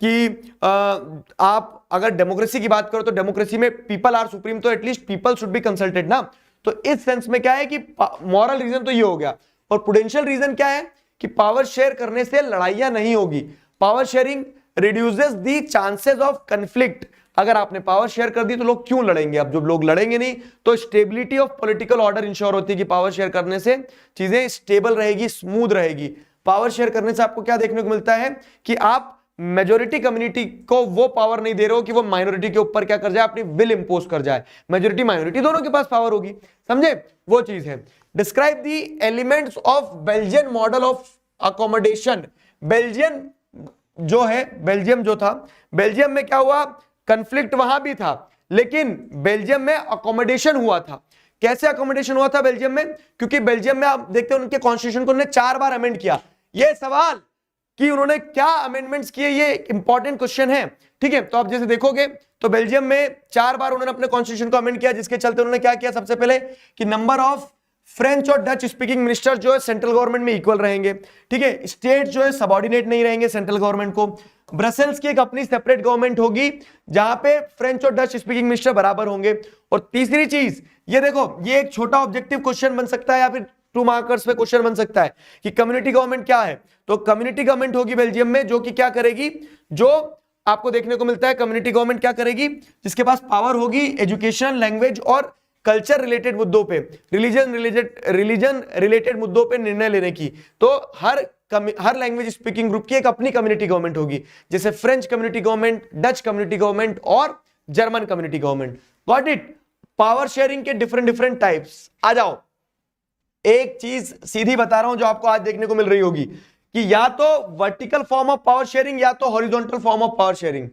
कि आप अगर डेमोक्रेसी की बात करो तो डेमोक्रेसी में पीपल आर सुप्रीम, तो at least people should be consulted ना। तो इस सेंस में क्या है कि मॉरल रीजन तो ये हो गया। और प्रूडेंशियल रीजन क्या है कि पावर शेयर करने से लड़ाइयां नहीं होगी, power sharing reduces the chances of conflict. अगर आपने पावर शेयर कर दी तो लोग क्यों लड़ेंगे, अब जब लोग लड़ेंगे नहीं तो stability of political order ensure होती है कि पावर शेयर करने से चीजें स्टेबल रहेगी, स्मूथ रहेगी। पावर शेयर करने से आपको क्या देखने को मिलता है कि आप मेजोरिटी कम्युनिटी को वो पावर नहीं दे रहे हो कि वो माइनॉरिटी के ऊपर क्या कर जाए, अपनी विल इंपोज कर जाए। मेजोरिटी माइनॉरिटी दोनों के पास पावर होगी, समझे, वो चीज है। Describe the elements of Belgian model of accommodation. Belgian जो है, बेल्जियम जो था, बेल्जियम में क्या हुआ, कंफ्लिक्ट वहां भी था लेकिन बेल्जियम में अकोमोडेशन हुआ था। कैसे अकोमोडेशन हुआ था बेल्जियम में, क्योंकि बेल्जियम में आप देखते हो उनके कॉन्स्टिट्यूशन को उन्होंने 4 बार अमेंड किया। ये सवाल कि उन्होंने क्या अमेंडमेंट्स किए, ये इंपॉर्टेंट क्वेश्चन है, ठीक है। तो आप जैसे देखोगे तो बेल्जियम में 4 बार उन्होंने अपने कॉन्स्टिट्यूशन को अमेंड किया, जिसके चलते उन्होंने क्या किया, सबसे पहले कि नंबर ऑफ फ्रेंच और डच स्पीकिंग मिनिस्टर जो है सेंट्रल गवर्नमेंट में इक्वल रहेंगे, ठीक है। स्टेट जो है सबऑर्डिनेट नहीं रहेंगे सेंट्रल गवर्नमेंट को। ब्रसेल्स की एक अपनी सेपरेट गवर्नमेंट होगी जहां पे फ्रेंच और डच स्पीकिंग मिनिस्टर बराबर होंगे। और तीसरी चीज ये देखो, ये एक छोटा ऑब्जेक्टिव क्वेश्चन बन सकता है या फिर 2 मार्कर्स पे क्वेश्चन बन सकता है कि कम्युनिटी गवर्नमेंट क्या है। तो कम्युनिटी गवर्नमेंट होगी बेल्जियम में, जो कि क्या करेगी, जो आपको देखने को मिलता है कम्युनिटी गवर्नमेंट क्या करेगी, जिसके पास पावर होगी एजुकेशन, लैंग्वेज और कल्चर रिलेटेड मुद्दों पे, रिलीजन रिलेटेड मुद्दों पे निर्णय लेने की। तो हर लैंग्वेज स्पीकिंग ग्रुप की एक अपनी कम्युनिटी गवर्नमेंट होगी, जैसे French community government, Dutch community government और German community government. Got it. Power sharing के डिफरेंट टाइप्स। आ जाओ, एक चीज सीधी बता रहा हूं जो आपको आज देखने को मिल रही होगी कि या तो vertical form of power sharing या तो horizontal form of power sharing,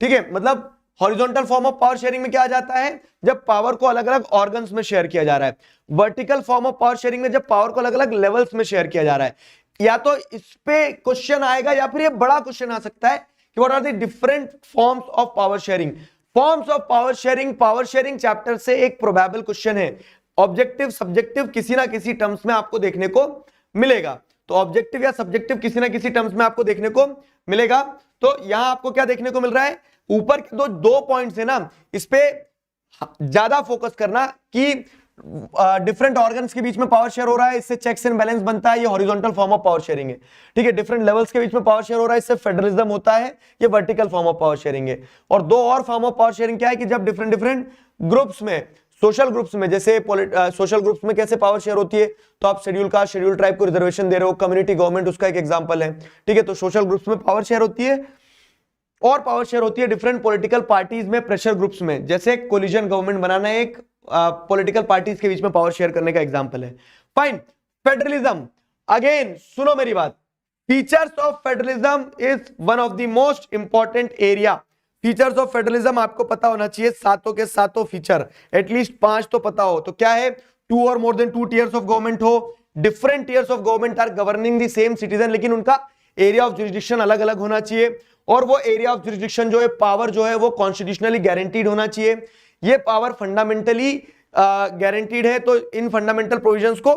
ठीक है। मतलब horizontal form of power sharing में क्या आ जाता है, जब पावर को अलग अलग ऑर्गन्स में शेयर किया जा रहा है। Vertical form of power sharing में जब पावर को अलग अलग लेवल्स में शेयर किया जा रहा है। या तो इस पे क्वेश्चन आएगा या फिर ये बड़ा क्वेश्चन आ सकता है कि what are the different forms of power sharing. Forms of power sharing chapter से एक प्रोबेबल क्वेश्चन है। ऑब्जेक्टिव सब्जेक्टिव किसी ना किसी टर्म्स में आपको देखने को मिलेगा। तो ऑब्जेक्टिव या सब्जेक्टिव किसी ना किसी टर्म्स में आपको देखने को मिलेगा। तो यहां आपको क्या देखने को मिल रहा है, ऊपर के दो पॉइंट्स है ना, इस पे ज्यादा फोकस करना कि डिफरेंट ऑर्गन्स के बीच में पावर शेयर हो रहा है, इससे चेक्स एंड बैलेंस बनता है, ये horizontal form of power sharing है, ठीक है। डिफरेंट लेवल्स के बीच में पावर शेयर हो रहा है, इससे फेडरलिज्म होता है, ये vertical form of power sharing है। और 2 और फॉर्म ऑफ पावर शेयरिंग क्या है कि जब डिफरेंट ग्रुप्स में, सोशल ग्रुप्स में, जैसे सोशल ग्रुप्स में कैसे पावर शेयर होती है, तो आप शेड्यूल कास्ट, शेड्यूल ट्राइब को रिजर्वेशन दे रहे हो, कम्युनिटी गवर्नमेंट उसका एक एग्जांपल है, ठीक है। तो सोशल ग्रुप्स में पावर शेयर होती है और पावर शेयर होती है डिफरेंट पॉलिटिकल पार्टीज में, प्रेशर ग्रुप्स में, जैसे कोलिजन गवर्नमेंट बनाना एक पॉलिटिकल पार्टीज के बीच में पावर शेयर करने का एग्जांपल है। फाइन। फेडरलिज्म, अगेन सुनो मेरी बात, features of federalism is one of the most important area. Features of federalism आपको पता होना चाहिए, सातों के सातों फीचर, एटलीस्ट 5 तो पता हो। तो क्या है? 2 और more than 2 tiers of government हो, different tiers of government are governing the same citizen, लेकिन उनका एरिया ऑफ जुरिस्डिक्शन अलग अलग होना चाहिए, और वो एरिया ऑफ जुरिस्डिक्शन जो है, पावर जो है, वो कॉन्स्टिट्यूशनली गारंटीड होना चाहिए। ये पावर फंडामेंटली गारंटीड है, तो इन फंडामेंटल प्रोविजंस को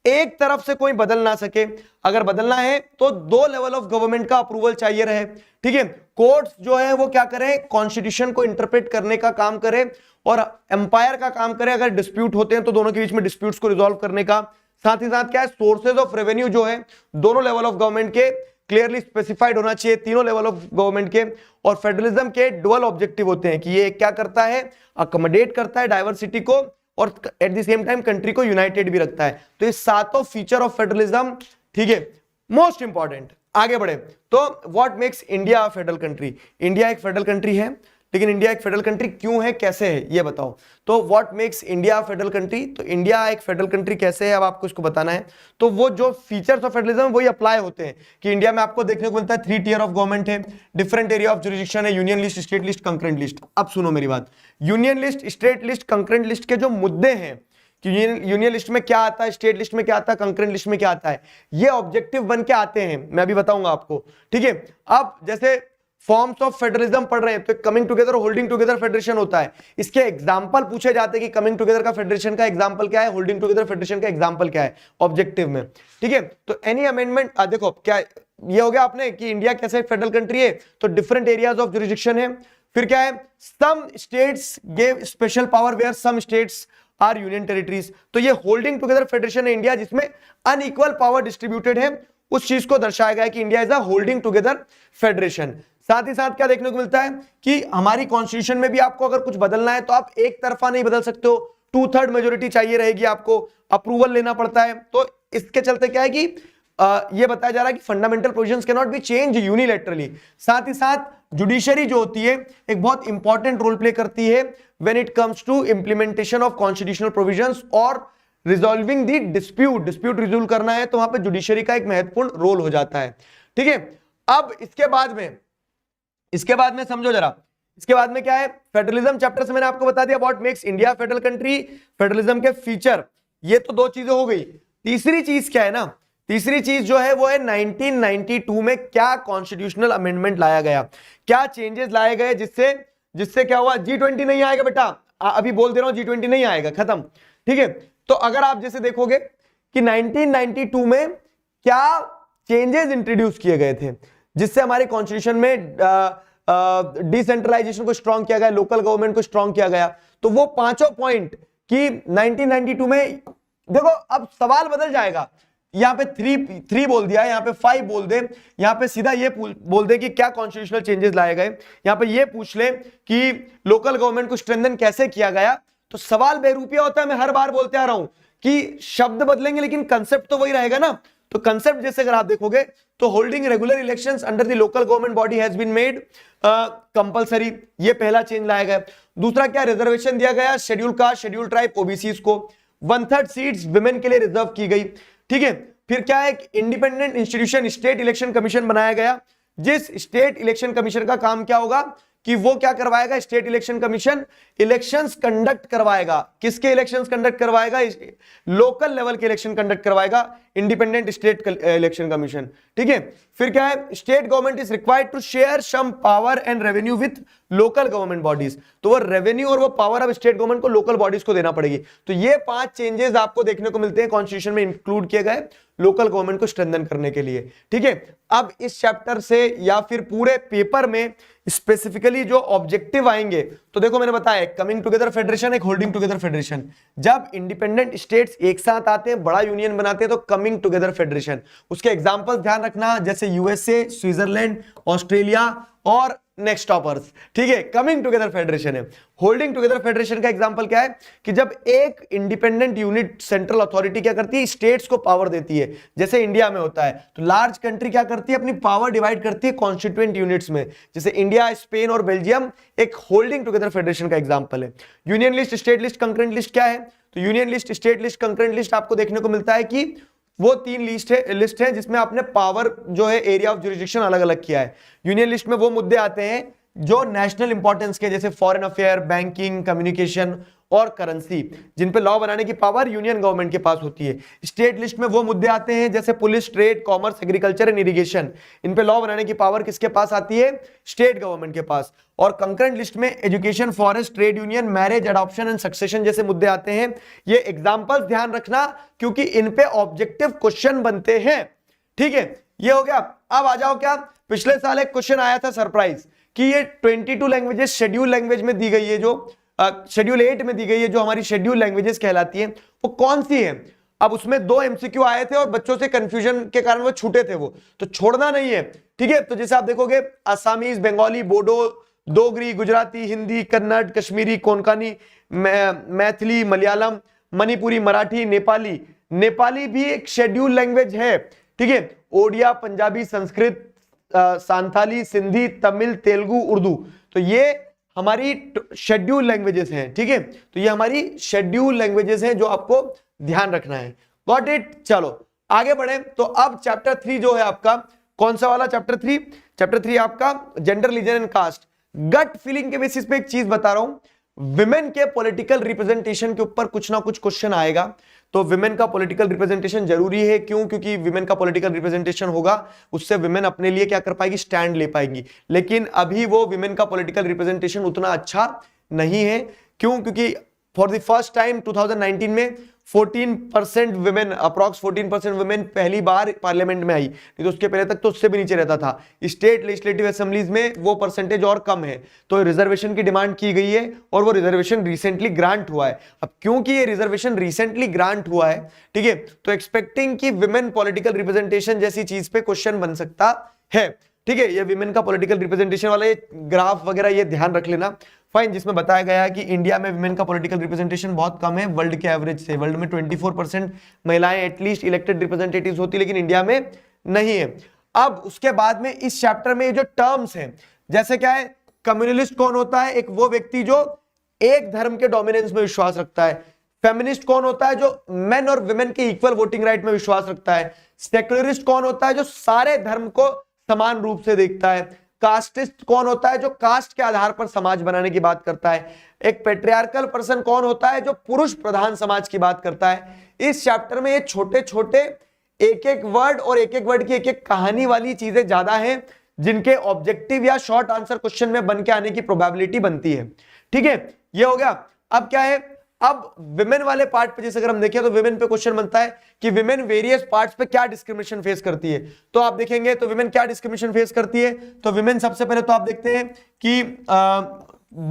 एक तरफ से कोई बदल ना सके। अगर बदलना है तो 2 लेवल ऑफ गवर्नमेंट का अप्रूवल चाहिए रहे, ठीक है। कोर्ट्स जो है वो क्या करें? कॉन्स्टिट्यूशन को इंटरप्रेट करने का काम करें और एम्पायर का काम करें। अगर डिस्प्यूट होते हैं तो दोनों के बीच में डिस्प्यूट्स को रिजॉल्व करने का। साथ ही साथ क्या है? सोर्सेज ऑफ रेवेन्यू जो है दोनों लेवल ऑफ गवर्नमेंट के क्लियरली स्पेसिफाइड होना चाहिए, तीनों लेवल ऑफ गवर्नमेंट के। और फेडरलिज्म के डुअल ऑब्जेक्टिव होते हैं कि ये क्या करता है? अकोमोडेट करता है डाइवर्सिटी को, और at the same time country को यूनाइटेड भी रखता है। तो ये सातों फीचर ऑफ फेडरलिज्म, ठीक है, मोस्ट इंपॉर्टेंट। आगे बढ़े तो what makes India a federal country? India एक फेडरल कंट्री है, लेकिन इंडिया एक फेडरल कंट्री क्यों है, कैसे है, ये बताओ। तो what makes India a federal country? तो इंडिया एक फेडरल कंट्री कैसे है, अब आपको इसको बताना है। तो वो जो फीचर्स ऑफ फेडरलिज्म वही अप्लाई होते हैं कि इंडिया में आपको देखने को मिलता है 3 टियर ऑफ गवर्नमेंट है, डिफरेंट एरिया ऑफ जुरिस्डिक्शन है, union list, state list, concurrent list. अब सुनो मेरी बात, union list, state list, concurrent list के जो मुद्दे हैं कि यूनियन लिस्ट में क्या आता है, स्टेट लिस्ट में क्या आता है, कंकरेंट लिस्ट में क्या आता है, ये ऑब्जेक्टिव बन के आते हैं, मैं अभी बताऊंगा आपको, ठीक है। अब जैसे फॉर्म्स ऑफ फेडरलिज्म पढ़ रहे हैं तो coming together, holding together federation होता है। इसके एग्जांपल पूछे जाते हैं कि कमिंग टुगेदर का फेडरेशन का एग्जांपल क्या है, होल्डिंग टुगेदर फेडरेशन का एग्जांपल क्या है ऑब्जेक्टिव में, ठीक है। तो एनी अमेंडमेंट, देखो क्या ये हो गया आपने कि इंडिया कैसे फेडरल कंट्री है, तो डिफरेंट एरियाज ऑफ जुरिस्डिक्शन है। फिर क्या है? Some states gave special power where some states are union territories. तो ये होल्डिंग टुगेदर फेडरेशन है इंडिया, जिसमें अनइक्वल पावर डिस्ट्रीब्यूटेड है, उस चीज को दर्शाया गया है कि India is a holding together federation. साथ ही साथ क्या देखने को मिलता है कि हमारी कॉन्स्टिट्यूशन में भी आपको अगर कुछ बदलना है तो आप एक तरफा नहीं बदल सकते हो, 2/3 मेजोरिटी चाहिए रहेगी, आपको अप्रूवल लेना पड़ता है। तो इसके चलते क्या है कि ये बताया जा रहा है कि fundamental provisions can not be change unilaterally. साथ ही साथ जुडिशरी जो होती है एक बहुत इंपॉर्टेंट रोल प्ले करती है when it comes to implementation of constitutional provisions और रिजॉल्विंग द डिस्प्यूट रिजोल्व करना है तो वहां पे जुडिशरी का एक महत्वपूर्ण रोल हो जाता है, ठीक है। अब इसके बाद में समझो जरा, इसके बाद में क्या है? फेडरलिज्म चैप्टर से मैंने आपको बता दिया what makes India federal country, federalism के फीचर, ये तो 2 चीजें हो गई। तीसरी चीज क्या है ना, तीसरी चीज जो है वो है 1992 में क्या कॉन्स्टिट्यूशनल अमेंडमेंट लाया गया, क्या चेंजेस लाए गए, जिससे क्या हुआ? G20 नहीं आएगा बेटा, अभी बोल दे रहा हूं, G20 नहीं आएगा, खत्म, ठीक है। तो अगर आप जैसे देखोगे कि 1992 में क्या चेंजेस इंट्रोड्यूस किए गए थे जिससे हमारे कॉन्स्टिट्यूशन में डिसेंट्रलाइजेशन को स्ट्रॉन्ग किया गया, लोकल गवर्नमेंट को स्ट्रॉन्ग किया गया, तो वो 5 पॉइंट कि 1992 में, देखो अब सवाल बदल जाएगा, यहां पे 3 बोल दिया, यहां पे 5 बोल दे, यहां पे सीधा ये बोल दे कि क्या कॉन्स्टिट्यूशनल चेंजेस लाए गए, यहां पे ये पूछ ले कि लोकल गवर्नमेंट को स्ट्रेंथन कैसे किया गया, तो सवाल बेरूपिया होता है। मैं हर बार बोलते आ रहा हूं कि शब्द बदलेंगे लेकिन कंसेप्ट तो वही रहेगा ना। तो कंसेप्ट जैसे अगर आप देखोगे तो holding regular elections under the local government body has been made compulsory, ये पहला चेंज लाया गया। दूसरा क्या? रिजर्वेशन दिया गया schedule caste, schedule tribe, OBCs को, 1/3 सीट्स विमेन के लिए रिजर्व की गई, ठीक है। फिर क्या है? Independent institution state election commission बनाया गया, जिस स्टेट इलेक्शन कमीशन का काम क्या होगा कि वो क्या करवाएगा? State election commission elections conduct करवाएगा। किसके इलेक्शंस कंडक्ट करवाएगा? लोकल लेवल के इलेक्शन कंडक्ट करवाएगा इंडिपेंडेंट स्टेट इलेक्शन कमीशन, ठीक है। फिर क्या है? State government is required to share some power and revenue with local government bodies, तो वो रेवेन्यू और वो पावर अब स्टेट गवर्नमेंट को लोकल बॉडीज को देना पड़ेगी। तो ये 5 चेंजेस आपको देखने को मिलते हैं कॉन्स्टिट्यूशन में इंक्लूड किए गए लोकल गवर्नमेंट को स्ट्रेंथन करने के लिए, ठीक है। अब इस चैप्टर से या फिर पूरे पेपर में स्पेसिफिकली जो ऑब्जेक्टिव आएंगे, तो देखो मैंने बताया कमिंग टुगेदर फेडरेशन, एक होल्डिंग टुगेदर फेडरेशन। जब इंडिपेंडेंट स्टेट्स एक साथ आते हैं, बड़ा यूनियन बनाते हैं, तो कमिंग टुगेदर फेडरेशन। उसके एग्जांपल ध्यान रखना, जैसे यूएसए, स्विट्जरलैंड, ऑस्ट्रेलिया और नेक्स्ट टॉपर्स, ठीक है। कमिंग टुगेदर फेडरेशन है। होल्डिंग टुगेदर फेडरेशन का एग्जांपल क्या है कि जब एक इंडिपेंडेंट यूनिट सेंट्रल अथॉरिटी क्या करती है? स्टेट्स को पावर देती है, जैसे इंडिया में होता है। तो लार्ज कंट्री क्या करती है? अपनी पावर डिवाइड करती है कॉन्स्टिट्यूएंट यूनिट्स में, जैसे इंडिया, स्पेन और बेल्जियम एक होल्डिंग टुगेदर फेडरेशन का एग्जांपल है। Union list, state list, concurrent list क्या है? तो union list, state list, concurrent list आपको देखने को मिलता है कि वो 3 लिस्ट है जिसमें आपने पावर जो है एरिया ऑफ जुरिस्डिक्शन अलग अलग किया है। यूनियन लिस्ट में वो मुद्दे आते हैं जो नेशनल इंपॉर्टेंस के, जैसे फॉरेन अफेयर, बैंकिंग, कम्युनिकेशन और करेंसी, जिन पे लॉ बनाने की पावर यूनियन गवर्नमेंट के पास होती है। स्टेट लिस्ट में वो मुद्दे आते हैं जैसे police, trade, commerce, agriculture and irrigation, इन पे लॉ बनाने की पावर किसके पास आती है? स्टेट गवर्नमेंट के पास। और कंकरेंट लिस्ट में education, forest, trade union, marriage, adoption and succession जैसे मुद्दे आते हैं। ये एग्जांपल्स ध्यान रखना क्योंकि इन पे ऑब्जेक्टिव क्वेश्चन बनते हैं। ठीक है, ये हो गया। अब आ जाओ, क्या पिछले साल एक क्वेश्चन आया था सरप्राइज कि ये 22 लैंग्वेजेस शेड्यूल लैंग्वेज में दी गई है, जो शेड्यूल 8 में दी गई है, जो हमारी शेड्यूल लैंग्वेजेस कहलाती है, वो कौन सी है? अब उसमें 2 एमसीक्यू आए थे और बच्चों से कंफ्यूजन के कारण वो छूटे थे, वो तो छोड़ना नहीं है। ठीक है, तो जैसे आप देखोगे असमीज, बंगाली, बोडो, डोगरी, गुजराती, हिंदी, कन्नड़, कश्मीरी, कोंकणी, मैथिली, मलयालम, मणिपुरी, मराठी, नेपाली। नेपाली भी एक शेड्यूल लैंग्वेज है। ठीक है, ओडिया, पंजाबी, संस्कृत, सांथाली, सिंधी, तमिल, तेलुगु, उर्दू, तो ये हमारी शेड्यूल लैंग्वेजेस हैं। ठीक है, तो ये हमारी शेड्यूल लैंग्वेजेस हैं जो आपको ध्यान रखना है। Got it? चलो आगे बढ़े। तो अब चैप्टर 3 जो है आपका, कौन सा वाला चैप्टर 3? चैप्टर 3 आपका gender, religion and caste. Gut feeling के बेसिस पे एक चीज बता रहा हूं, विमेन के पॉलिटिकल रिप्रेजेंटेशन के ऊपर कुछ ना कुछ क्वेश्चन आएगा। तो विमेन का पॉलिटिकल रिप्रेजेंटेशन जरूरी है। क्यों? क्योंकि विमेन का पॉलिटिकल रिप्रेजेंटेशन होगा, उससे विमेन अपने लिए क्या कर पाएगी? स्टैंड ले पाएंगी। लेकिन अभी वो विमेन का पॉलिटिकल रिप्रेजेंटेशन उतना अच्छा नहीं है। क्यों? क्योंकि फॉर द फर्स्ट टाइम 2019 में 14% विमेन, अप्रॉक्स 14% विमेन पहली बार पार्लियामेंट में आई। नहीं तो उसके पहले तक तो उससे भी नीचे रहता था। स्टेट लेजिस्लेटिव असेंबलीज में वो परसेंटेज और कम है। तो रिजर्वेशन की डिमांड की गई है और वो रिजर्वेशन रिसेंटली ग्रांट हुआ है। अब क्योंकि ये रिजर्वेशन रिसेंटली ग्रांट हुआ है, ठीक है, तो एक्सपेक्टिंग कि विमेन पॉलिटिकल रिप्रेजेंटेशन जैसी चीज पे क्वेश्चन बन सकता है। ठीक है, ये विमेन का पॉलिटिकल रिप्रेजेंटेशन वाला ये ग्राफ वगैरह ये ध्यान रख लेना। फाइन, जिसमें बताया गया है कि इंडिया में विमेन का पॉलिटिकल रिप्रेजेंटेशन बहुत कम है वर्ल्ड के एवरेज से। वर्ल्ड में 24% महिलाएं एटलीस्ट इलेक्टेड रिप्रेजेंटेटिव्स होती, लेकिन इंडिया में नहीं है। अब उसके बाद में इस चैप्टर में जो टर्म्स हैं, जैसे क्या है, कम्युनलिस्ट कौन होता है? एक वो व्यक्ति जो एक धर्म के डोमिनेंस में विश्वास रखता है। फेमिनिस्ट कौन होता है? जो मेन और विमेन के इक्वल वोटिंग राइट में विश्वास रखता है। सेक्युलरिस्ट कौन होता है? जो सारे धर्म को समान रूप से देखता है। कास्टिस्ट कौन होता है? जो कास्ट के आधार पर समाज बनाने की बात करता है। एक पेट्रियार्कल पर्सन कौन होता है? जो पुरुष प्रधान समाज की बात करता है। इस चैप्टर में ये छोटे छोटे एक एक वर्ड और एक एक वर्ड की एक एक कहानी वाली चीजें ज्यादा हैं, जिनके ऑब्जेक्टिव या शॉर्ट आंसर क्वेश्चन में बन के आने की प्रोबेबिलिटी बनती है। ठीक है, ये हो गया। अब क्या है, अब विमेन वाले पार्ट पे जैसे अगर हम देखें तो विमेन पे क्वेश्चन बनता है कि विमेन वेरियस पार्ट्स पे क्या डिस्क्रिमिनेशन फेस करती है। तो आप देखेंगे तो विमेन क्या डिस्क्रिमिनेशन फेस करती है। तो विमेन सबसे पहले तो आप देखते हैं कि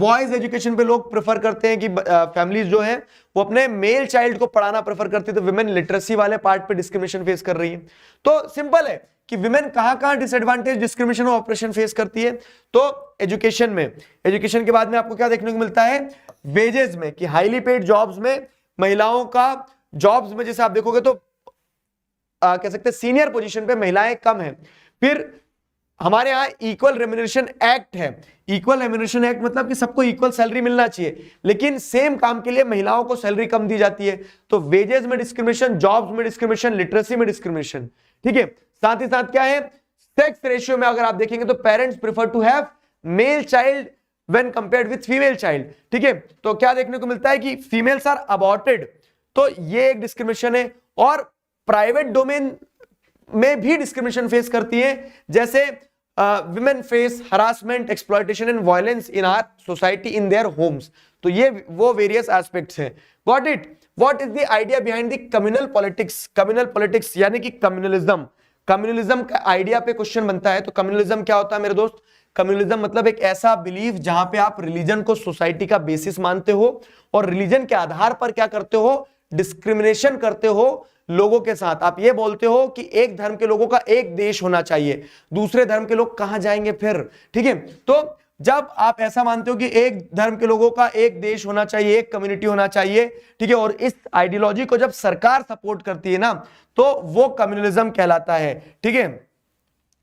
बॉयज एजुकेशन पे लोग प्रेफर करते हैं कि फैमिलीज जो है वो अपने मेल चाइल्ड को पढ़ाना प्रेफर करती है। तो विमेन लिटरेसी वाले पार्ट पे डिस्क्रिमिनेशन फेस कर रही है। तो सिंपल है कि विमेन कहां डिसएडवांटेज, डिस्क्रिमिनेशन और ऑपरेशन फेस करती है। तो एजुकेशन में, एजुकेशन के बाद में आपको क्या देखने को मिलता है? वेजेस में, कि हाईली पेड जॉब्स में महिलाओं का, जॉब्स में जैसे आप देखोगे तो कह सकते हैं सीनियर पोजीशन पे महिलाएं कम है। फिर हमारे यहाँ इक्वल रेम्यूनरेशन एक्ट है। इक्वल रेम्यूनरेशन एक्ट मतलब कि सबको इक्वल सैलरी मिलना चाहिए, लेकिन सेम काम के लिए महिलाओं को सैलरी कम दी जाती है। तो वेजेस में डिस्क्रिमिनेशन, जॉब्स में डिस्क्रिमिनेशन, लिटरेसी में डिस्क्रिमिनेशन। ठीक है, साथ ही साथ क्या है, सेक्स रेशियो में अगर आप देखेंगे तो parents prefer to have male child when compared with female child. ठीक है, तो क्या देखने को मिलता है कि फीमेल्स आर अबॉर्टेड। तो ये एक डिस्क्रिमिनेशन है। और प्राइवेट डोमेन में भी डिस्क्रिमिनेशन फेस करती है, जैसे women face harassment, exploitation and violence in our society in their homes. तो ये वो वेरियस एस्पेक्ट्स हैं। Got it? What is the idea behind the communal politics? Communal politics यानी कि कम्युनलिज्म। कम्युनलिज्म का आइडिया पे क्वेश्चन बनता है। तो कम्युनलिज्म क्या होता है मेरे दोस्त? कम्युनलिज्म मतलब एक ऐसा बिलीफ जहां पे आप रिलीजन को सोसाइटी का बेसिस मानते हो और रिलीजन के आधार पर क्या करते हो? डिस्क्रिमिनेशन करते हो लोगों के साथ। आप ये बोलते हो कि एक धर्म के लोगों का एक देश होना चाहिए, दूसरे धर्म के लोग कहां जाएंगे फिर? ठीक है, तो जब आप ऐसा मानते हो कि एक धर्म के लोगों का एक देश होना चाहिए, एक कम्युनिटी होना चाहिए, ठीक है, और इस आइडियोलॉजी को जब सरकार सपोर्ट करती है ना, तो वो कम्युनलिज्म कहलाता है। ठीक है,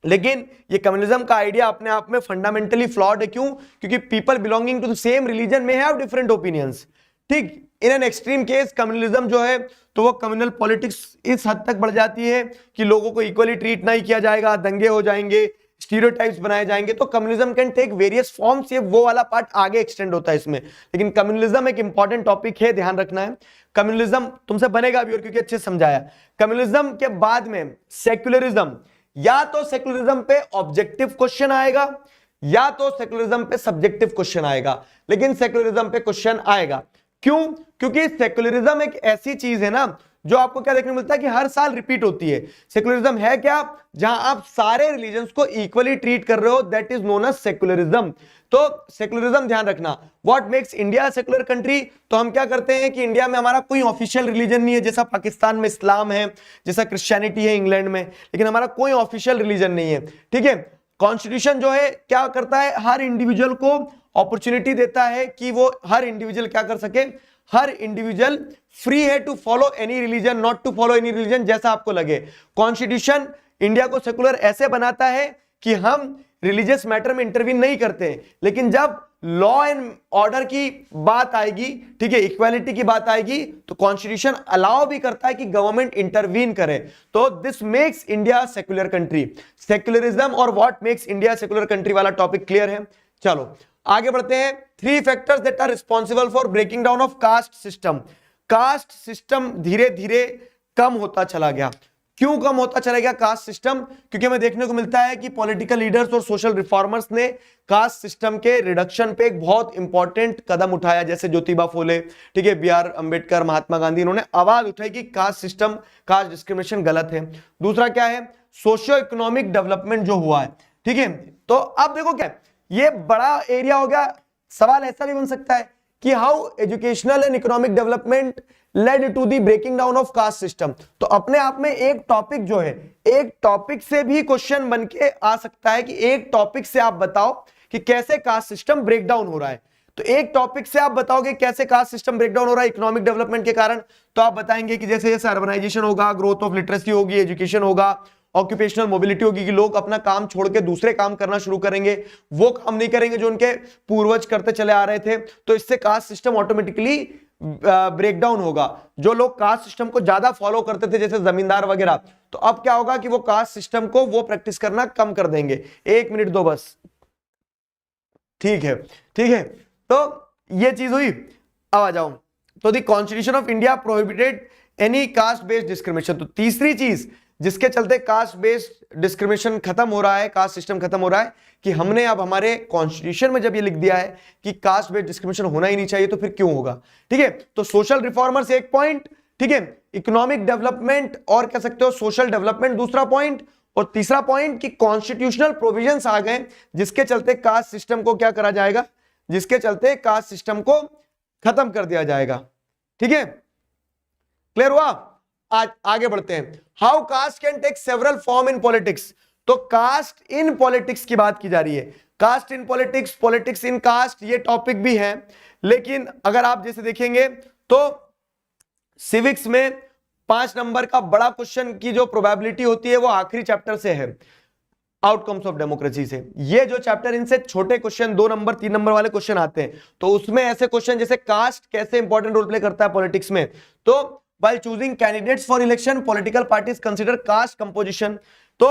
लेकिन ये कम्युनिज्म का आइडिया अपने आप में फंडामेंटली फ्लॉड है। क्यों? क्योंकि people belonging to the same religion में हैव डिफरेंट ओपिनियंस। ठीक, in an extreme case communalism जो है तो वो कम्युनल पॉलिटिक्स इस हद तक बढ़ जाती है कि लोगों को इक्वली ट्रीट नहीं किया जाएगा, दंगे हो जाएंगे, स्टीरियोटाइप्स बनाए जाएंगे। तो communalism can take various forms, ये वो वाला पार्ट आगे एक्सटेंड होता है इसमें, लेकिन कम्युनलिज्म एक इंपॉर्टेंट टॉपिक है, ध्यान रखना है। कम्युनलिज्म तुमसे बनेगा भी, और क्योंकि अच्छे से समझाया। कम्युनलिज्म के बाद में सेक्युलरिज्म, या तो सेक्युलरिज्म पे ऑब्जेक्टिव क्वेश्चन आएगा या तो सेक्युलरिज्म पे सब्जेक्टिव क्वेश्चन आएगा, लेकिन सेक्युलरिज्म पे क्वेश्चन आएगा। क्यों? क्योंकि सेक्युलरिज्म एक ऐसी चीज है ना जो आपको क्या देखने को मिलता है कि हर साल रिपीट होती है। सेक्युलरिज्म है क्या? जहां आप सारे रिलीजन्स को इक्वली ट्रीट कर रहे हो, that is known as secularism. तो सेक्युलरिज्म ध्यान रखना। What makes India secular country? तो हम क्या करते हैं कि इंडिया में हमारा कोई ऑफिशियल रिलीजन नहीं है, जैसा पाकिस्तान में इस्लाम है, जैसा क्रिश्चियनिटी है इंग्लैंड में, लेकिन हमारा कोई ऑफिशियल रिलीजन नहीं है। ठीक है, कॉन्स्टिट्यूशन जो है क्या करता है, हर इंडिविजुअल को अपॉर्चुनिटी देता है कि वो हर इंडिविजुअल क्या कर सके, हर इंडिविजुअल फ्री है to follow any religion, not to follow any religion, जैसा आपको लगे। कॉन्स्टिट्यूशन इंडिया को सेकुलर ऐसे बनाता है कि हम रिलीजियस मैटर में इंटरवीन नहीं करते, लेकिन जब लॉ एंड ऑर्डर की बात आएगी, ठीक है, इक्वालिटी की बात आएगी, तो कॉन्स्टिट्यूशन अलाउ भी करता है कि गवर्नमेंट इंटरवीन करे। तो this makes India secular country. Secularism और what makes India secular country वाला टॉपिक क्लियर है। चलो आगे बढ़ते हैं। 3 factors that are responsible for breaking down of caste system. Caste system धीरे धीरे कम होता चला गया। क्यों कम होता चला गया कास्ट सिस्टम? क्योंकि हमें देखने को मिलता है कि पॉलिटिकल लीडर्स और सोशल रिफॉर्मर्स ने कास्ट सिस्टम के रिडक्शन पे एक बहुत इंपॉर्टेंट कदम उठाया, जैसे ज्योतिबा फुले, ठीक है, BR अंबेडकर, महात्मा गांधी, इन्होंने आवाज उठाई कि कास्ट सिस्टम, कास्ट डिस्क्रिमिनेशन गलत है। दूसरा क्या है? सोशियो इकोनॉमिक डेवलपमेंट जो हुआ है, ठीक है। तो अब देखो क्या है, ये बड़ा एरिया हो गया। सवाल ऐसा भी बन सकता है कि how educational and economic development led to the breaking down of caste system. तो अपने आप में एक टॉपिक जो है, एक टॉपिक से भी क्वेश्चन बन के आ सकता है कि एक टॉपिक से आप बताओ कि कैसे कास्ट सिस्टम ब्रेक डाउन हो रहा है। तो एक टॉपिक से आप बताओगे कैसे कास्ट सिस्टम ब्रेक डाउन हो रहा है इकोनॉमिक डेवलपमेंट के कारण, तो आप बताएंगे कि जैसे जैसे अर्बनाइजेशन होगा, ग्रोथ ऑफ लिटरेसी होगी, एजुकेशन होगा, ऑक्यूपेशनल मोबिलिटी होगी, कि लोग अपना काम छोड़ के दूसरे काम करना शुरू करेंगे, वो काम नहीं करेंगे जो उनके पूर्वज करते चले आ रहे थे, तो इससे caste system automatically break down होगा। जो लोग कास्ट सिस्टम को ज्यादा फॉलो करते थे जैसे जमींदार वगैरह, तो अब क्या होगा कि वो कास्ट सिस्टम को वो प्रैक्टिस करना कम कर देंगे। 1 मिनट दो बस, ठीक है, ठीक है। तो ये चीज हुई। अब आ जाओ, तो the constitution of India prohibited any caste based discrimination. तो तीसरी चीज जिसके चलते कास्ट बेस्ड डिस्क्रिमिनेशन खत्म हो रहा है, कास्ट सिस्टम खत्म हो रहा है, कि हमने अब हमारे कॉन्स्टिट्यूशन में जब ये लिख दिया है कि कास्ट बेस्ड डिस्क्रिमिनेशन होना ही नहीं चाहिए, तो फिर क्यों होगा? ठीक है, तो सोशल रिफॉर्मर्स एक पॉइंट, ठीक है, इकोनॉमिक डेवलपमेंट और कह सकते हो सोशल डेवलपमेंट दूसरा पॉइंट, और तीसरा पॉइंट कि कॉन्स्टिट्यूशनल प्रोविजंस आ गए जिसके चलते कास्ट सिस्टम को क्या करा जाएगा, जिसके चलते कास्ट सिस्टम को खत्म कर दिया जाएगा। ठीक है, क्लियर हुआ? आज आगे बढ़ते हैं। How caste can take several form in politics. तो कास्ट इन पॉलिटिक्स की बात की जा रही है। Caste in politics, politics in caste, ये टॉपिक भी है, लेकिन अगर आप जैसे देखेंगे तो सिविक्स में 5 नंबर का बड़ा क्वेश्चन की जो प्रोबेबिलिटी होती है वो आखिरी चैप्टर से है, आउटकम्स ऑफ डेमोक्रेसी से। ये जो चैप्टर, इनसे छोटे क्वेश्चन 2 नंबर 3 नंबर वाले क्वेश्चन आते हैं, तो उसमें ऐसे क्वेश्चन जैसे कास्ट कैसे इंपॉर्टेंट रोल प्ले करता है पॉलिटिक्स में। तो while choosing candidates for election, political parties consider caste composition. तो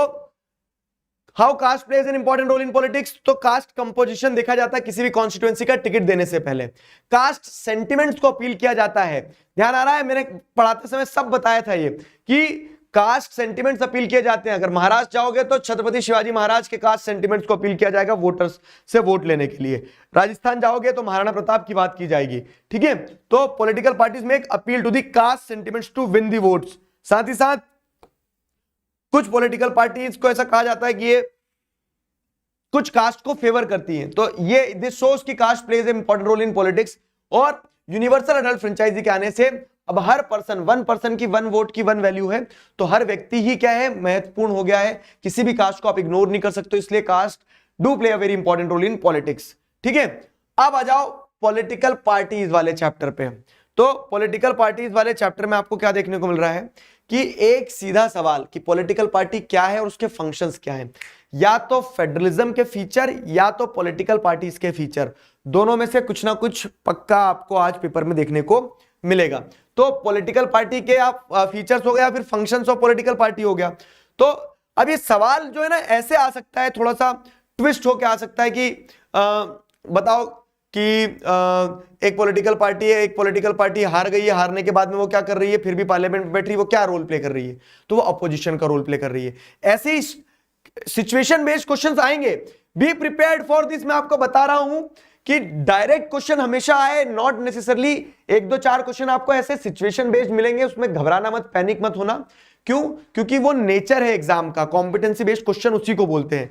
how caste plays an important role in politics? तो caste composition देखा जाता है किसी भी कॉन्स्टिट्यूएंसी का टिकट देने से पहले। कास्ट सेंटिमेंट्स को अपील किया जाता है। ध्यान आ रहा है? मैंने पढ़ाते समय सब बताया था ये कि कास्ट सेंटिमेंट्स अपील किए जाते हैं। अगर महाराष्ट्र जाओगे तो छत्रपति शिवाजी महाराज के कास्ट सेंटिमेंट्स को अपील किया जाएगा वोटर्स से वोट लेने के लिए। राजस्थान जाओगे तो महाराणा प्रताप की बात की जाएगी। ठीक है, तो पॉलिटिकल पार्टीज में एक appeal to the caste sentiments to win the votes. साथ ही साथ कुछ पॉलिटिकल पार्टीज को ऐसा कहा जाता है कि ये कुछ कास्ट को फेवर करती हैं, तो ये दिस शोज की caste plays a important role in politics. और यूनिवर्सल अडल्ट फ्रेंचाइजी के आने से अब हर पर्सन, 1 पर्सन की 1 वोट की 1 वैल्यू है, तो हर व्यक्ति ही क्या है, महत्वपूर्ण हो गया है। किसी भी कास्ट को आप इग्नोर नहीं कर सकते, इसलिए caste do play a very important role in politics. ठीक है, अब आ जाओ पॉलिटिकल पार्टीज वाले चैप्टर पे। तो पॉलिटिकल पार्टीज वाले चैप्टर में आपको क्या देखने को मिल रहा है कि एक सीधा सवाल कि पॉलिटिकल पार्टी क्या है और उसके फंक्शंस क्या हैं। या तो फेडरलिज्म के फीचर या तो पॉलिटिकल पार्टीज के फीचर, दोनों में से कुछ ना कुछ पक्का आपको आज पेपर में देखने को मिलेगा। तो पॉलिटिकल पार्टी के आप फीचर्स हो गया, फिर फंक्शंस ऑफ पॉलिटिकल पार्टी हो गया। तो अब ये सवाल जो है ना ऐसे आ सकता है, थोड़ा सा ट्विस्ट होके आ सकता है कि बताओ कि एक पॉलिटिकल पार्टी है, एक पॉलिटिकल पार्टी हार गई है, हारने के बाद में वो क्या कर रही है, फिर भी पार्लियामेंट में बैठ रही है, वो क्या रोल प्ले कर रही है, तो वो अपोजिशन का रोल प्ले कर रही है। ऐसे ही सिचुएशन बेस्ड क्वेश्चंस आएंगे, बी प्रिपेयर्ड फॉर दिस। मैं आपको बता रहा हूं कि डायरेक्ट क्वेश्चन हमेशा आए, नॉट नेसेसरली 1-2-4 क्वेश्चन आपको ऐसे सिचुएशन बेस्ड मिलेंगे, उसमें घबराना मत, पैनिक मत होना। क्यों? क्योंकि वो नेचर है एग्जाम का, कॉम्पिटेंसी बेस्ड क्वेश्चन उसी को बोलते हैं।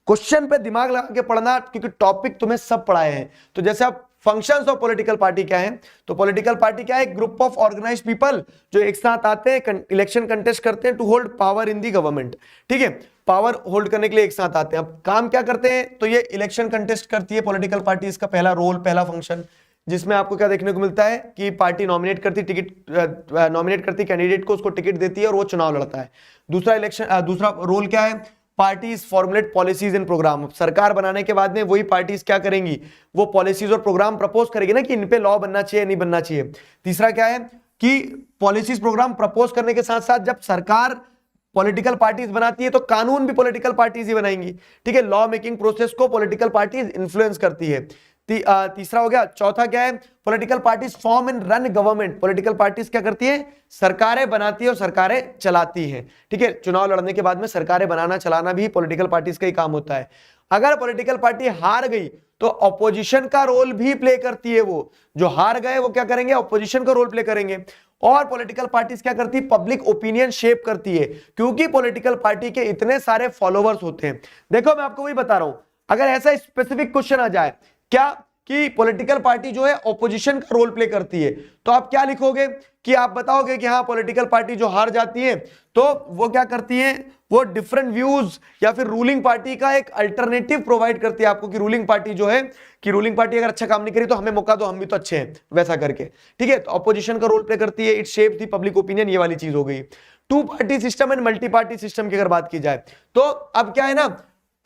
क्वेश्चन पे दिमाग लगा के पढ़ना, क्योंकि टॉपिक तुम्हें सब पढ़ाए हैं। तो जैसे आप फंक्शंस ऑफ पॉलिटिकल पार्टी क्या है, तो पॉलिटिकल पार्टी क्या है, ग्रुप ऑफ ऑर्गेनाइज्ड पीपल जो एक साथ आते हैं, इलेक्शन कंटेस्ट करते हैं to hold power in the government. ठीक है, पावर होल्ड करने के लिए एक साथ आते हैं। अब काम क्या करते हैं, तो ये इलेक्शन कंटेस्ट करती है पॉलिटिकल पार्टी, इसका पहला रोल, पहला फंक्शन, जिसमें आपको क्या देखने को मिलता है कि पार्टी नॉमिनेट करती कैंडिडेट को, उसको टिकट देती है और वो चुनाव लड़ता है। दूसरा रोल क्या है, parties formulate policies and program. सरकार बनाने के बाद में वही पार्टीज क्या करेंगी, वो पॉलिसीज और प्रोग्राम प्रपोज करेगी ना कि इन पे लॉ बनना चाहिए नहीं बनना चाहिए। तीसरा क्या है कि पॉलिसीज प्रोग्राम प्रपोज करने के साथ साथ जब सरकार पॉलिटिकल पार्टीज बनाती है तो कानून भी पॉलिटिकल पार्टीज ही बनाएंगी। ठीक है, लॉ मेकिंग प्रोसेस को पॉलिटिकल पार्टीज इन्फ्लुएंस करती है। तीसरा हो गया। चौथा क्या है, political parties form and run government. Political parties क्या करती है, सरकारें बनाती है और सरकारें चलाती है। ठीक है, चुनाव लड़ने के बाद में सरकारें बनाना चलाना भी पॉलिटिकल पार्टीज का ही काम होता है। अगर पॉलिटिकल पार्टी हार गई तो ऑपोजिशन का रोल भी प्ले करती है। वो जो हार गए वो क्या करेंगे, ऑपोजिशन का रोल प्ले करेंगे। और पॉलिटिकल पार्टीज क्या करती है, पब्लिक ओपिनियन शेप करती है, क्योंकि पॉलिटिकल पार्टी के इतने सारे फॉलोवर्स होते हैं। देखो मैं आपको वही बता रहा हूं, अगर ऐसा स्पेसिफिक क्वेश्चन आ जाए क्या कि पॉलिटिकल पार्टी जो है ऑपोजिशन का रोल प्ले करती है, तो आप क्या लिखोगे कि आप बताओगे कि हाँ पॉलिटिकल पार्टी जो हार जाती है तो वो क्या करती है, वो डिफरेंट व्यूज या फिर रूलिंग पार्टी का एक अल्टरनेटिव प्रोवाइड करती है आपको, कि रूलिंग पार्टी जो है, कि रूलिंग पार्टी अगर अच्छा काम नहीं करी तो हमें मौका दो, हम भी तो अच्छे हैं, वैसा करके। ठीक है, तो ऑपोजिशन का रोल प्ले करती है, it shapes the public opinion, ये वाली चीज हो गई। Two party system and multi party system की अगर बात की जाए तो अब क्या है ना,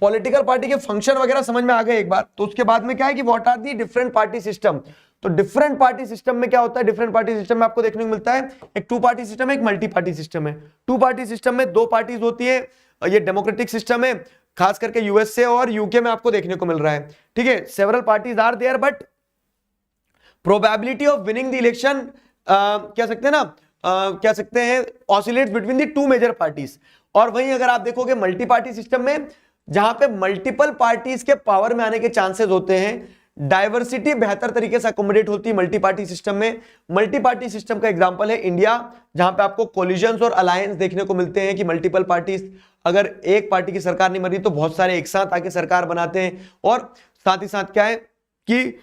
पॉलिटिकल पार्टी के फंक्शन वगैरह समझ में आ गए एक बार, तो उसके बाद में क्या है कि what are the different party system. तो डिफरेंट पार्टी सिस्टम में क्या होता है, डिफरेंट पार्टी सिस्टम में आपको देखने को मिलता है एक टू पार्टी सिस्टम है, एक मल्टी पार्टी सिस्टम है। टू पार्टी सिस्टम में 2 पार्टीज होती है, ये डेमोक्रेटिक सिस्टम है, खास करके यूएसए और यूके में आपको देखने को मिल रहा है। ठीक है, several parties are there but probability of winning the election कह सकते हैं ना, कह सकते हैं oscillates between the 2 major parties. और वहीं अगर आप देखोगे मल्टी पार्टी सिस्टम में, जहां पे मल्टीपल पार्टीज के पावर में आने के चांसेस होते हैं, डाइवर्सिटी बेहतर तरीके से अकोमोडेट होती है मल्टी पार्टी सिस्टम में। मल्टी पार्टी सिस्टम का एग्जांपल है इंडिया, जहां पे आपको कोलिजन्स और अलायंस देखने को मिलते हैं कि मल्टीपल पार्टीज, अगर एक पार्टी की सरकार नहीं बन रही तो बहुत सारे एक साथ आके सरकार बनाते हैं। और साथ ही साथ क्या है कि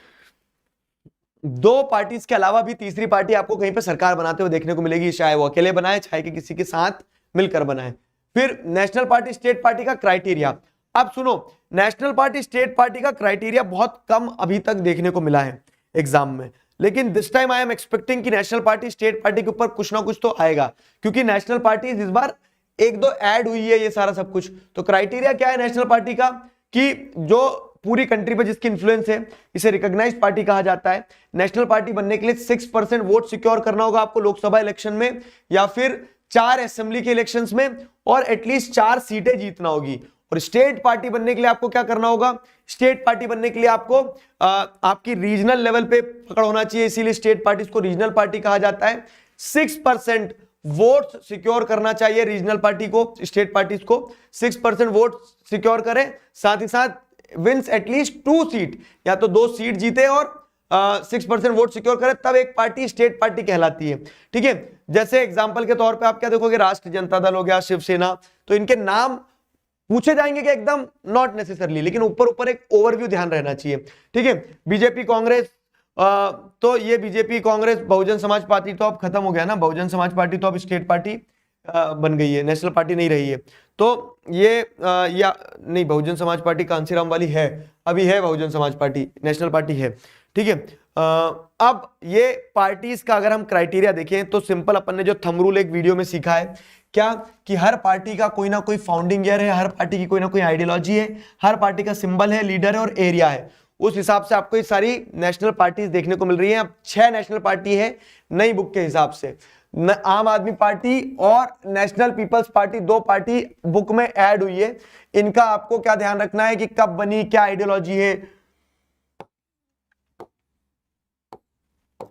2 पार्टीज के अलावा भी तीसरी पार्टी आपको कहीं पे सरकार बनाते हुए देखने को मिलेगी, चाहे वो अकेले बनाए चाहे कि किसी के साथ मिलकर बनाए। फिर नेशनल पार्टी स्टेट पार्टी का क्राइटेरिया, अब सुनो, नेशनल पार्टी स्टेट पार्टी का क्राइटेरिया बहुत कम अभी तक देखने को मिला है एग्जाम में, लेकिन this time I am expecting कि नेशनल पार्टी स्टेट पार्टी के ऊपर कुछ ना कुछ तो आएगा, क्योंकि नेशनल पार्टी इस बार 1-2 ऐड हुई है ये सारा सब कुछ। तो क्राइटेरिया क्या है नेशनल पार्टी का, कि जो पूरी कंट्री पे जिसकी इन्फ्लुएंस है, इसे रिकॉग्नाइज्ड पार्टी कहा जाता है। नेशनल पार्टी बनने के लिए 6% वोट सिक्योर करना होगा आपको लोकसभा इलेक्शन में, या फिर 4 असेंबली के इलेक्शंस में, और एटलीस्ट 4 सीटें जीतना होगी। और स्टेट पार्टी बनने के लिए आपको क्या करना होगा, स्टेट पार्टी बनने के लिए आपको आपकी रीजनल लेवल पे पकड़ होना चाहिए, इसीलिए स्टेट पार्टीज को रीजनल पार्टी कहा जाता है। 6% वोट सिक्योर करना चाहिए रीजनल पार्टी को, स्टेट पार्टीज को 6% वोट सिक्योर करें, साथ ही साथ विंस एटलीस्ट 2 सीट, या तो 2 सीट जीते और 6% वोट सिक्योर करे, तब एक पार्टी स्टेट पार्टी कहलाती है। ठीक है, जैसे एग्जांपल के तौर पे आप क्या देखोगे, राष्ट्रीय जनता दल हो गया, शिवसेना, तो इनके नाम पूछे जाएंगे कि एकदम नॉट नेसेसरली, लेकिन ऊपर ऊपर एक ओवरव्यू ध्यान रहना चाहिए। ठीक है, बीजेपी कांग्रेस, तो ये बीजेपी कांग्रेस बहुजन समाज पार्टी तो अब खत्म हो गया ना, बहुजन समाज पार्टी तो अब स्टेट पार्टी बन गई है, नेशनल पार्टी नहीं रही है। तो ये या नहीं, बहुजन समाज पार्टी कांसीराम वाली है, अभी है Bahujan Samaj party, national party है। ठीक है, अब ये पार्टीज का अगर हम क्राइटेरिया देखें तो सिंपल, अपन ने जो थंब रूल एक वीडियो में सीखा है क्या, कि हर पार्टी का कोई ना कोई फाउंडिंग ईयर है, हर पार्टी की कोई ना कोई आइडियोलॉजी है, हर पार्टी का सिंबल है, लीडर है और एरिया है। उस हिसाब से आपको ये सारी नेशनल पार्टीज देखने को मिल रही हैं। अब 6 नेशनल पार्टी है नई बुक के हिसाब से, आम आदमी पार्टी और national people's party, 2 party book में ऐड हुई है। इनका आपको क्या ध्यान रखना है कि कब बनी, क्या आइडियोलॉजी है,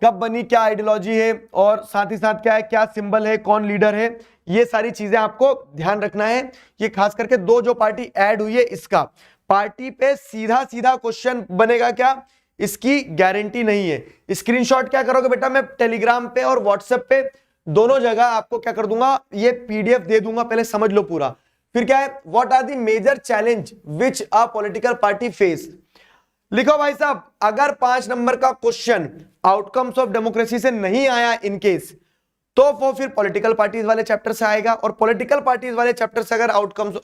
कब बनी, क्या आइडियोलॉजी है, और साथ ही साथ क्या है, क्या सिंबल है, कौन लीडर है, ये सारी चीजें आपको ध्यान रखना है। ये खास करके 2 जो पार्टी ऐड हुई है, इसका पार्टी पे सीधा सीधा क्वेश्चन बनेगा क्या, इसकी गारंटी नहीं है। स्क्रीनशॉट क्या करोगे बेटा, मैं टेलीग्राम पे और व्हाट्सएप पे दोनों जगह आपको क्या कर दूंगा, ये पीडीएफ दे दूंगा, पहले समझ लो पूरा। फिर क्या है, what are the major challenge which a political party face. लिखो भाई साहब, अगर 5 नंबर का क्वेश्चन आउटकम्स ऑफ डेमोक्रेसी से नहीं आया इन केस, तो वो फिर पॉलिटिकल पार्टीज वाले चैप्टर से आएगा। और पॉलिटिकल पार्टीज वाले चैप्टर से अगर आउटकम्स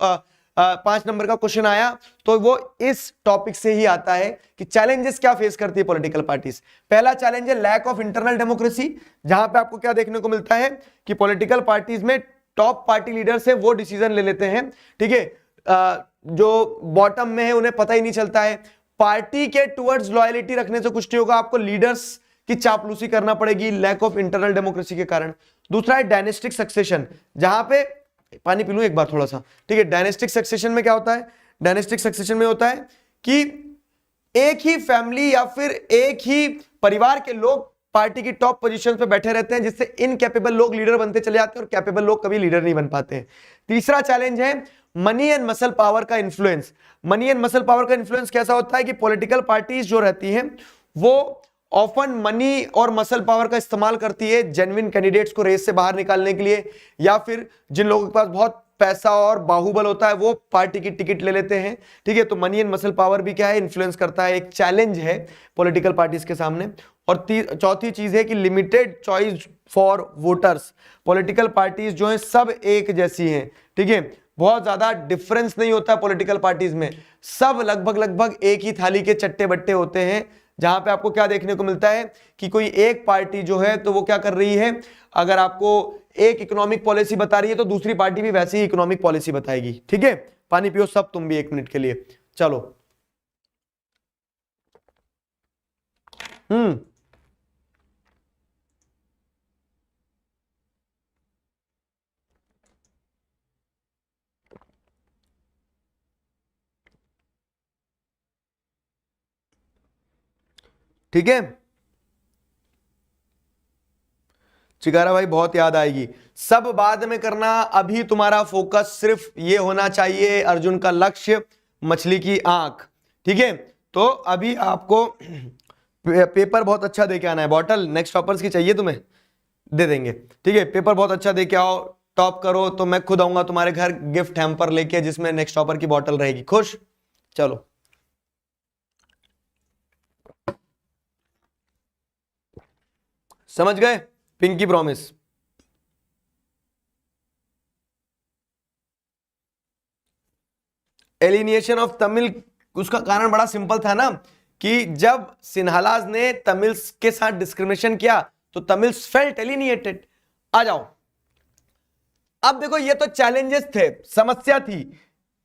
5 नंबर का क्वेश्चन आया तो वो इस टॉपिक से ही आता है कि चैलेंजेस क्या फेस करती है पॉलिटिकल पार्टीज। पहला चैलेंज है लैक ऑफ इंटरनल डेमोक्रेसी, जहां पे आपको क्या देखने को मिलता है कि पॉलिटिकल पार्टीज में टॉप पार्टी लीडर्स है वो डिसीजन ले लेते हैं, ठीक है, जो बॉटम में है उन्हें पता ही नहीं चलता है। पार्टी के टुवर्ड्स लॉयलिटी रखने से कुछ नहीं होगा, आपको लीडर्स की चापलूसी करना पड़ेगी लैक ऑफ इंटरनल डेमोक्रेसी के कारण। दूसरा है डायनेस्टिक सक्सेशन, जहां पे पानी पी लूं एक बार थोड़ा सा, ठीक है। डायनेस्टिक सक्सेशन में क्या होता है, डायनेस्टिक सक्सेशन में होता है कि एक ही फैमिली या फिर एक ही परिवार के लोग पार्टी की टॉप पोजीशन पे बैठे रहते हैं, जिससे इनकैपेबल लोग लीडर बनते चले जाते हैं और कैपेबल लोग कभी लीडर नहीं बन पाते हैं। तीसरा चैलेंज है मनी एंड मसल पावर का influence. Money and muscle power का इन्फ्लुएंस कैसा होता है कि पॉलिटिकल पार्टीज जो रहती हैं वो ऑफन मनी और मसल पावर का इस्तेमाल करती है जेन्युइन कैंडिडेट्स को रेस से बाहर निकालने के लिए, या फिर जिन लोगों के पास बहुत पैसा और बाहुबल होता है वो पार्टी की टिकट ले लेते हैं, ठीक है। तो मनी एंड मसल पावर भी क्या है, इन्फ्लुएंस करता है, एक चैलेंज है पॉलिटिकल पार्टीज के सामने। और चौथी चीज है कि limited choice for voters. Political parties जो है सब एक जैसी हैं, ठीक है, बहुत ज्यादा डिफरेंस नहीं होता पॉलिटिकल पार्टीज में, सब लगभग एक ही थाली के चट्टे बट्टे होते हैं। जहां पे आपको क्या देखने को मिलता है कि कोई एक पार्टी जो है तो वो क्या कर रही है, अगर आपको एक इकोनॉमिक पॉलिसी बता रही है तो दूसरी पार्टी भी वैसी ही इकोनॉमिक पॉलिसी बताएगी, ठीक है। पानी पियो सब तुम भी 1 मिनट के लिए, चलो। ठीक है, चिकारा भाई बहुत याद आएगी, सब बाद में करना, अभी तुम्हारा फोकस सिर्फ ये होना चाहिए, अर्जुन का लक्ष्य मछली की आंख, ठीक है। तो अभी आपको पेपर बहुत अच्छा दे के आना है, बॉटल नेक्स्ट टॉपर्स की चाहिए तुम्हें, दे देंगे, ठीक है। पेपर बहुत अच्छा दे के आओ, टॉप करो तो मैं खुद आऊंगा तुम्हारे घर गिफ्ट हैम्पर लेके, जिसमें नेक्स्ट टॉपर की बॉटल रहेगी, खुश। चलो समझ गए, pinky promise. Alienation of Tamil, उसका कारण बड़ा सिंपल था ना, कि जब सिन्हालाज ने तमिल्स के साथ डिस्क्रिमिनेशन किया तो तमिल्स फेल्ट एलिनिएटेड। आ जाओ, अब देखो ये तो चैलेंजेस थे, समस्या थी,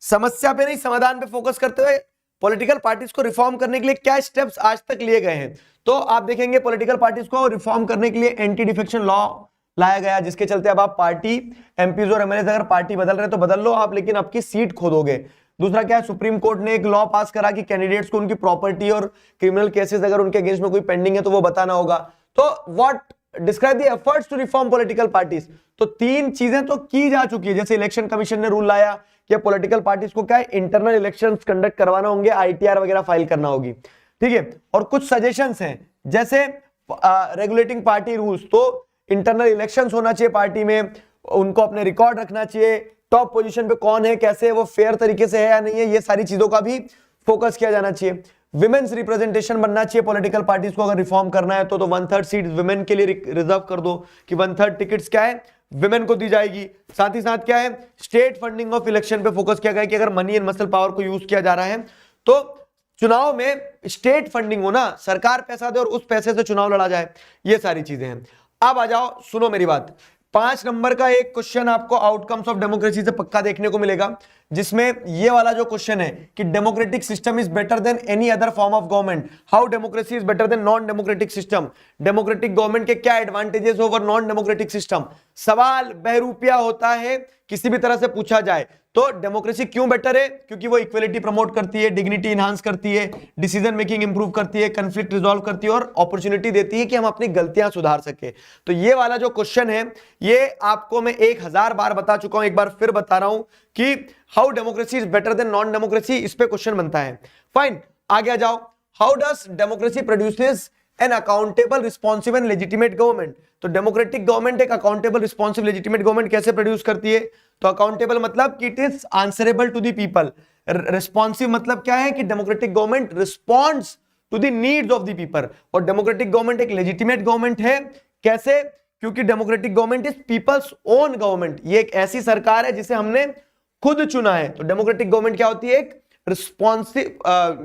समस्या पे नहीं समाधान पे फोकस करते हुए पॉलिटिकल पार्टीज को रिफॉर्म करने के लिए क्या स्टेप्स आज तक लिए गए हैं। तो आप देखेंगे पॉलिटिकल पार्टीज को रिफॉर्म करने के लिए एंटी डिफेक्शन लॉ लाया गया, जिसके चलते अब आप पार्टी एमपीज और एमएलए अगर पार्टी बदल रहे तो बदल लो आप, लेकिन आपकी सीट खोदोगे। दूसरा क्या है, सुप्रीम कोर्ट ने एक लॉ पास करा कि कैंडिडेट्स को उनकी प्रॉपर्टी और क्रिमिनल केसेस अगर उनके अगेंस्ट में कोई पेंडिंग है तो वो बताना होगा। तो what describe the efforts to reform political parties. तो 3 चीजें तो की जा चुकी है, जैसे इलेक्शन कमीशन ने रूल लाया कि पॉलिटिकल पार्टीज को क्या है, इंटरनल इलेक्शंस कंडक्ट करवाना होंगे, आईटीआर वगैरह फाइल करना होगी, ठीक है। और कुछ सजेशंस हैं, जैसे रेगुलेटिंग पार्टी रूल्स, तो इंटरनल इलेक्शंस होना चाहिए पार्टी में, उनको अपने रिकॉर्ड रखना चाहिए, टॉप पोजीशन पे कौन है, कैसे है, वो फेयर तरीके से है या नहीं है, ये सारी चीजों का भी फोकस किया जाना चाहिए। विमेन्स रिप्रेजेंटेशन बनना चाहिए पॉलिटिकल पार्टीज को, अगर रिफॉर्म करना है तो 1/3 सीट विमेन के लिए रिजर्व कर दो, कि 1/3 टिकट्स क्या है विमेन को दी जाएगी। साथ ही साथ क्या है, स्टेट फंडिंग ऑफ इलेक्शन पे फोकस किया गया कि अगर मनी एंड मसल पावर को यूज किया जा रहा है तो चुनाव में स्टेट फंडिंग हो ना, सरकार पैसा दे और उस पैसे से चुनाव लड़ा जाए, ये सारी चीजें हैं। अब आ जाओ, सुनो मेरी बात, 5 नंबर का एक क्वेश्चन आपको आउटकम्स ऑफ डेमोक्रेसी से पक्का देखने को मिलेगा, जिसमें ये वाला जो क्वेश्चन है कि democratic system is better then any other form of government, how democracy is better than non democratic system, democratic government के क्या advantages over non democratic system. सवाल बहरूपिया होता है, किसी भी तरह से पूछा जाए तो डेमोक्रेसी क्यों बेटर है, क्योंकि वो इक्वलिटी प्रमोट करती है, डिग्निटी इनहांस करती है, डिसीजन मेकिंग इंप्रूव करती है, कंफ्लिक्ट रिजॉल्व करती है और अपॉर्चुनिटी देती है कि हम अपनी गलतियां सुधार सके। तो ये वाला जो क्वेश्चन है ये आपको मैं 1000 बार बता चुका हूं, एक बार फिर बता रहा हूं कि how democracy is better than non democracy, इस पे क्वेश्चन बनता है। फाइन, आगे आ जाओ। How does democracy produces an accountable, responsive and legitimate government. तो डेमोक्रेटिक गवर्नमेंट एक अकाउंटेबल, रिस्पॉन्सिव, लेजिटिमेट गवर्नमेंट कैसे प्रोड्यूस करती है? तो अकाउंटेबल मतलब कि it is answerable to the people, responsive मतलब क्या है कि democratic government responds to the needs of the people, और डेमोक्रेटिक गवर्नमेंट एक लेजिटिमेट गवर्नमेंट है। कैसे? क्योंकि democratic government is people's own government, ये एक ऐसी सरकार है जिसे हमने खुद चुना है। तो डेमोक्रेटिक गवर्नमेंट क्या होती है? एक रिस्पॉन्सिव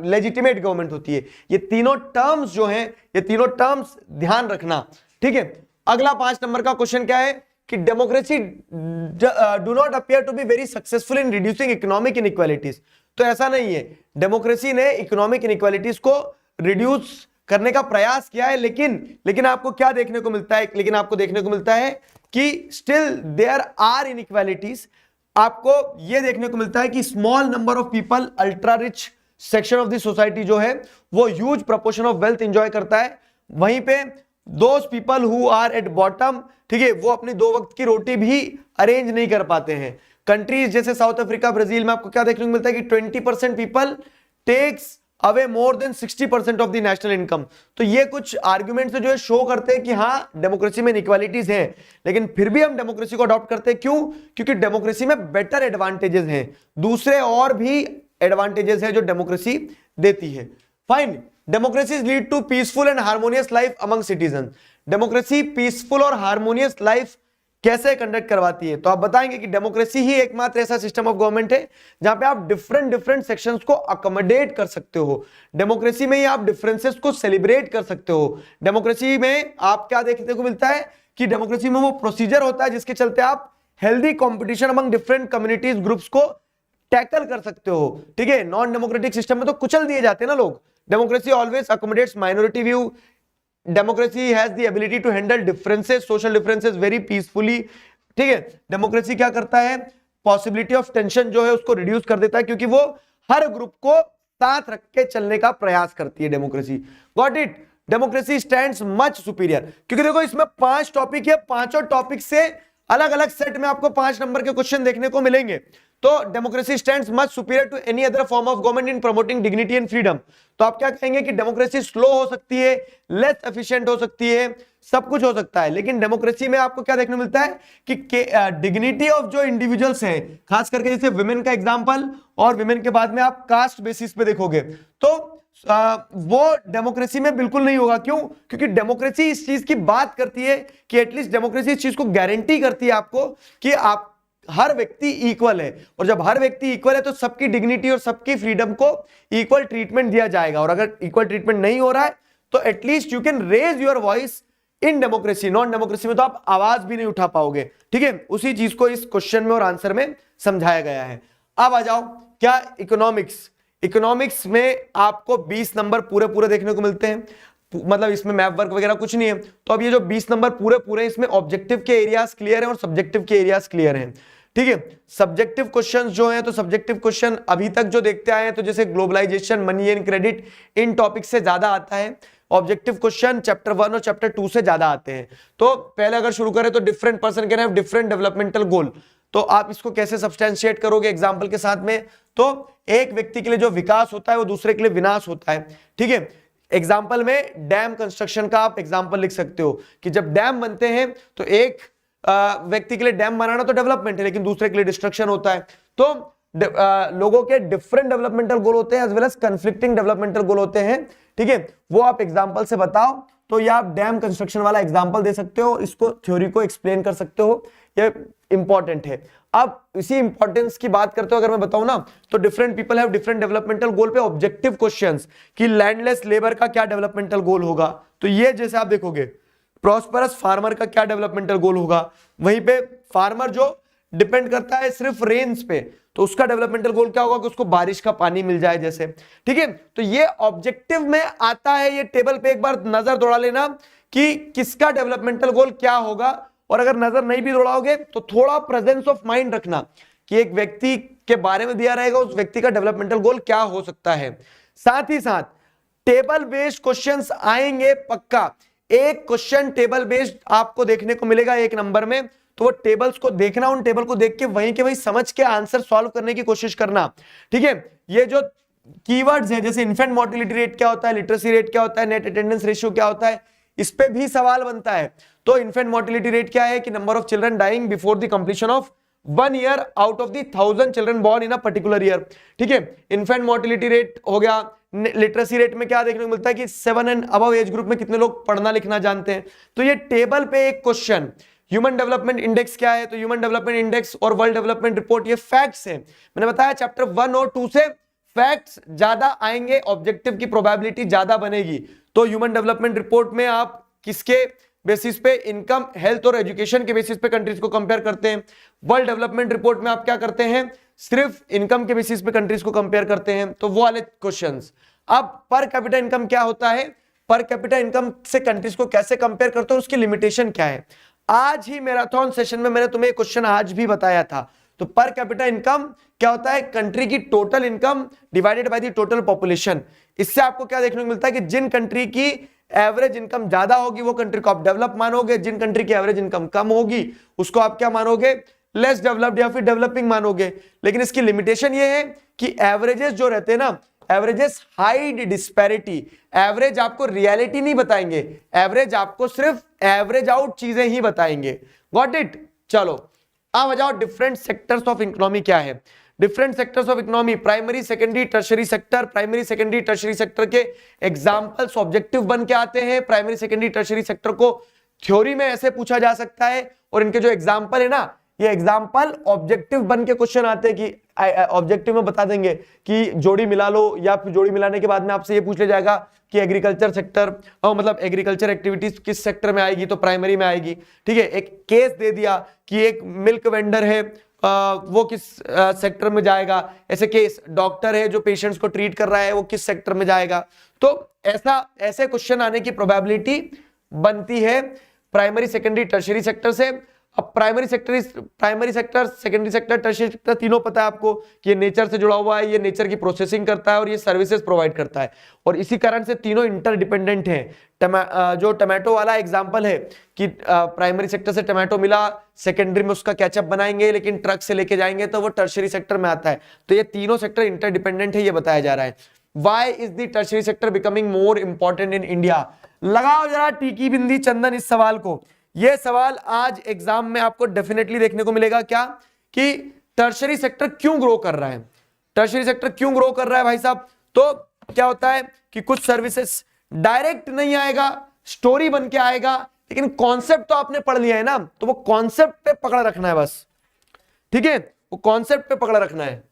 लेजिटिमेट गवर्नमेंट होती है। ये तीनों टर्म्स जो हैं, ये तीनों टर्म्स ध्यान रखना, ठीक है। अगला 5 नंबर का क्वेश्चन क्या है कि democracy do not appear to be very successful in reducing economic inequalities. तो ऐसा नहीं है, डेमोक्रेसी ने इकोनॉमिक इनइक्वालिटीज को रिड्यूस करने का प्रयास किया है, लेकिन आपको क्या देखने को मिलता है? लेकिन आपको देखने को मिलता है कि स्टिल देयर आर इनइक्वालिटीज। आपको यह देखने को मिलता है कि small number of people, ultra rich section of the society जो है वो huge proportion of wealth enjoy करता है, वहीं पे those people who are at bottom, ठीक है, वो अपनी 2 वक्त की रोटी भी अरेंज नहीं कर पाते हैं। कंट्रीज जैसे साउथ अफ्रीका, ब्राजील में आपको क्या देखने को मिलता है कि 20% people takes away more than 60% of the national income. तो ये कुछ आर्ग्यूमेंट्स जो है शो करते हैं कि हाँ डेमोक्रेसी में इनइक्वालिटीज हैं, लेकिन फिर भी हम डेमोक्रेसी को अडॉप्ट करते हैं। क्यों? क्योंकि डेमोक्रेसी में बेटर एडवांटेजेस हैं, दूसरे और भी एडवांटेजेस हैं जो डेमोक्रेसी देती है। फाइन, democracy lead to peaceful and harmonious life among citizen. Democracy peaceful और हार्मोनियस लाइफ कैसे कंडक्ट करवाती है? तो आप बताएंगे कि डेमोक्रेसी ही एकमात्र ऐसा सिस्टम ऑफ गवर्नमेंट है जहां पे आप डिफरेंट सेक्शंस को अकोमोडेट कर सकते हो। डेमोक्रेसी में ही आप डिफरेंसेस को सेलिब्रेट कर सकते हो। डेमोक्रेसी में आप क्या देखने को मिलता है कि डेमोक्रेसी में वो प्रोसीजर होता है जिसके चलते आप healthy competition among different communities, groups को टैकल कर सकते हो, ठीक है। नॉन डेमोक्रेटिक सिस्टम में तो कुचल दिए जाते हैं ना लोग। Democracy always accommodates minority view. Democracy has the ability to handle differences, social differences very peacefully, ठीक है। डेमोक्रेसी क्या करता है? पॉसिबिलिटी ऑफ टेंशन जो है उसको रिड्यूस कर देता है, क्योंकि वो हर ग्रुप को साथ रख के चलने का प्रयास करती है democracy. Got it? Democracy stands much superior, क्योंकि देखो इसमें 5 टॉपिक है, पांचों टॉपिक से अलग अलग सेट में आपको 5 नंबर के क्वेश्चन देखने को मिलेंगे। तो democracy stands much superior to any other form of government in promoting dignity and freedom. तो आप क्या कहेंगे कि डेमोक्रेसी स्लो हो सकती है, लेस एफिशिएंट हो सकती है, सब कुछ हो सकता है, लेकिन डेमोक्रेसी में आपको क्या देखने को मिलता है कि डिग्निटी ऑफ जो इंडिविजुअल्स हैं, खास करके जैसे विमेन का एग्जांपल, और विमेन के बाद में आप कास्ट बेसिस पे देखोगे तो वो डेमोक्रेसी में बिल्कुल नहीं होगा। क्यों? क्योंकि डेमोक्रेसी इस चीज की बात करती है कि एटलीस्ट डेमोक्रेसी इस चीज को गारंटी करती है आपको कि आप हर व्यक्ति इक्वल है, और जब हर व्यक्ति इक्वल है तो सबकी डिग्निटी और सबकी फ्रीडम को इक्वल ट्रीटमेंट दिया जाएगा। और अगर इक्वल ट्रीटमेंट नहीं हो रहा है तो at least you can raise your voice in democracy. Non democracy में तो आप आवाज भी नहीं उठा पाओगे, ठीक है। उसी चीज को इस क्वेश्चन में और आंसर में समझाया गया है। अब आ जाओ क्या इकोनॉमिक्स। इकोनॉमिक्स में आपको 20 नंबर पूरे देखने को मिलते हैं, मतलब इसमें मैप वर्क वगैरह कुछ नहीं है। तो अब ये जो 20 नंबर पूरे इसमें ऑब्जेक्टिव के एरियाज क्लियर हैं और सब्जेक्टिव के एरियाज क्लियर हैं, ठीक है। सब्जेक्टिव क्वेश्चंस जो हैं, तो सब्जेक्टिव क्वेश्चन अभी तक जो देखते आए हैं, तो जैसे ग्लोबलाइजेशन, मनी एंड क्रेडिट, इन टॉपिक से ज्यादा आता है। ऑब्जेक्टिव क्वेश्चन चैप्टर 1 और चैप्टर 2 से ज्यादा आते हैं। तो पहले अगर शुरू करें तो different person can have different developmental goal. तो आप इसको कैसे सब्सटेंशिएट करोगे एग्जाम्पल के साथ में? तो एक व्यक्ति के लिए जो विकास होता है वो दूसरे के लिए विनाश होता है, ठीक है। एग्जाम्पल में डैम कंस्ट्रक्शन का आप एग्जाम्पल लिख सकते हो कि जब डैम बनते हैं तो एक व्यक्ति के लिए डैम बनाना तो डेवलपमेंट है, लेकिन दूसरे के लिए डिस्ट्रक्शन होता है। तो लोगों के डिफरेंट डेवलपमेंटल गोल होते हैं as well as conflicting developmental goal होते हैं, ठीक है। वो आप एग्जाम्पल से बताओ। तो ये आप डैम कंस्ट्रक्शन वाला एग्जाम्पल दे सकते हो, इसको थ्योरी को एक्सप्लेन कर सकते हो, ये इंपॉर्टेंट है। अब इसी इंपॉर्टेंस की बात करते हो अगर मैं बताऊं ना, तो different people have different developmental goal पे ऑब्जेक्टिव क्वेश्चंस कि लैंडलेस लेबर का क्या डेवलपमेंटल गोल होगा। तो ये जैसे आप देखोगे प्रॉस्परस फार्मर का क्या डेवलपमेंटल गोल होगा, वहीं पे फार्मर जो डिपेंड करता है सिर्फ रेन्स पे, तो उसका डेवलपमेंटल गोल क्या होगा कि उसको बारिश का पानी मिल जाए जैसे, ठीक है। तो ये ऑब्जेक्टिव में आता है, ये टेबल पे एक बार नजर दौड़ा लेना कि किसका डेवलपमेंटल गोल क्या होगा, और अगर नजर नहीं भी दौड़ाओगे तो थोड़ा प्रेजेंस ऑफ माइंड रखना कि एक व्यक्ति के बारे में दिया रहेगा, उस व्यक्ति का डेवलपमेंटल गोल क्या हो सकता है। साथ ही साथ टेबल बेस्ड क्वेश्चंस आएंगे पक्का, एक क्वेश्चन टेबल बेस्ड आपको देखने को मिलेगा एक नंबर में, तो वो टेबल्स को देखना, उन टेबल को देख के वहीं के वहीं समझ के आंसर सॉल्व करने की कोशिश करना, ठीक है। ये जो कीवर्ड्स है जैसे इन्फेंट मोर्टिलिटी रेट क्या होता है, लिटरेसी रेट क्या होता है, नेट अटेंडेंस रेशियो क्या होता है, इस पे भी सवाल बनता है। तो इन्फेंट मोर्टिलिटी रेट क्या है कि number of children dying before the completion of 1 year out of the 1000 children born in a particular year, ठीक है। इन्फेंट मोर्टिलिटी रेट हो गया। लिटरेसी रेट में क्या देखने को मिलता है कि 7 एंड अबव एज ग्रुप में कितने लोग पढ़ना लिखना जानते हैं। तो ये टेबल पे एक क्वेश्चन, ह्यूमन डेवलपमेंट इंडेक्स क्या है, तो ह्यूमन डेवलपमेंट इंडेक्स और वर्ल्ड डेवलपमेंट रिपोर्ट ये फैक्ट्स है। मैंने बताया चैप्टर 1 और 2 से फैक्ट्स ज्यादा आएंगे, ऑब्जेक्टिव की प्रोबेबिलिटी ज्यादा बनेगी। तो ह्यूमन डेवलपमेंट रिपोर्ट में आप किसके बेसिस पे, इनकम, हेल्थ और एजुकेशन के बेसिस पे कंट्रीज को कंपेयर करते हैं। वर्ल्ड डेवलपमेंट रिपोर्ट में आप क्या करते हैं, सिर्फ इनकम के बेसिस पे कंट्रीज को कंपेयर करते हैं। तो वो वाले क्वेश्चंस। अब पर कैपिटा इनकम क्या होता है, पर कैपिटा इनकम से कंट्रीज को कैसे कंपेयर करते हैं, उसकी लिमिटेशन क्या है। आज ही मैराथन सेशन में मैंने तुम्हें क्वेश्चन आज भी बताया था। तो पर कैपिटा इनकम क्या होता है, कंट्री की total income divided by the total population. इससे आपको क्या देखने को मिलता है कि जिन कंट्री की एवरेज इनकम ज्यादा होगी वो कंट्री को आप डेवलप मानोगे, जिन कंट्री की एवरेज इनकम कम होगी उसको आप क्या मानोगे, लेस डेवलप्ड या फिर डेवलपिंग मानोगे। लेकिन इसकी लिमिटेशन ये है कि एवरेजेस जो रहते हैं ना, एवरेजेस हाइड डिस्पैरिटी, एवरेज आपको रियलिटी नहीं बताएंगे, एवरेज आपको सिर्फ एवरेज आउट चीजें ही बताएंगे। Got it. चलो अब आ जाओ डिफरेंट सेक्टर्स ऑफ इकोनॉमी क्या है। Different sectors of economy, primary secondary tertiary sector. Primary secondary tertiary sector के एग्जांपल्स ऑब्जेक्टिव बन के आते हैं। प्राइमरी सेकेंडरी टर्शरी सेक्टर को थ्योरी में ऐसे पूछा जा सकता है, और इनके जो एग्जांपल है ना, ये एग्जांपल ऑब्जेक्टिव बन के क्वेश्चन आते हैं कि ऑब्जेक्टिव में बता देंगे कि जोड़ी मिला लो, या फिर जोड़ी मिलाने के बाद में आपसे ये पूछ लिया जाएगा कि एग्रीकल्चर सेक्टर, मतलब एग्रीकल्चर एक्टिविटीज किस सेक्टर में आएगी, तो प्राइमरी में आएगी, ठीक है। एक केस दे दिया कि एक मिल्क वेंडर है, वो किस सेक्टर में जाएगा। ऐसे केस, डॉक्टर है जो पेशेंट्स को ट्रीट कर रहा है, वो किस सेक्टर में जाएगा। तो ऐसे क्वेश्चन आने की प्रोबेबिलिटी बनती है प्राइमरी सेकेंडरी टर्शरी सेक्टर से। अब primary sector, secondary sector, tertiary sector तीनों पता है आपको कि ये नेचर से जुड़ा हुआ है, ये नेचर की प्रोसेसिंग करता है और ये सर्विसेज प्रोवाइड करता है, और इसी कारण से तीनों इंटरडिपेंडेंट हैं। जो टमाटो वाला एग्जांपल है कि प्राइमरी सेक्टर से टमाटो मिला, सेकेंडरी में उसका केचप बनाएंगे लेकिन ट्रक से लेके जाएंगे, तो वो टर्शियरी सेक्टर में आता है। तो ये तीनों सेक्टर इंटरडिपेंडेंट है, ये बताया जा रहा है। Why is the tertiary sector becoming more important in India? लगाओ जरा टीकी बिंदी चंदन इस सवाल को। यह सवाल आज एग्जाम में आपको डेफिनेटली देखने को मिलेगा, क्या कि टर्शरी सेक्टर क्यों ग्रो कर रहा है। टर्शरी सेक्टर क्यों ग्रो कर रहा है भाई साहब, तो क्या होता है कि कुछ सर्विसेज डायरेक्ट नहीं आएगा, स्टोरी बन के आएगा, लेकिन कॉन्सेप्ट तो आपने पढ़ लिया है ना, तो वो कॉन्सेप्ट पे पकड़ रखना है बस, ठीक है, वो कॉन्सेप्ट पे पकड़ रखना है।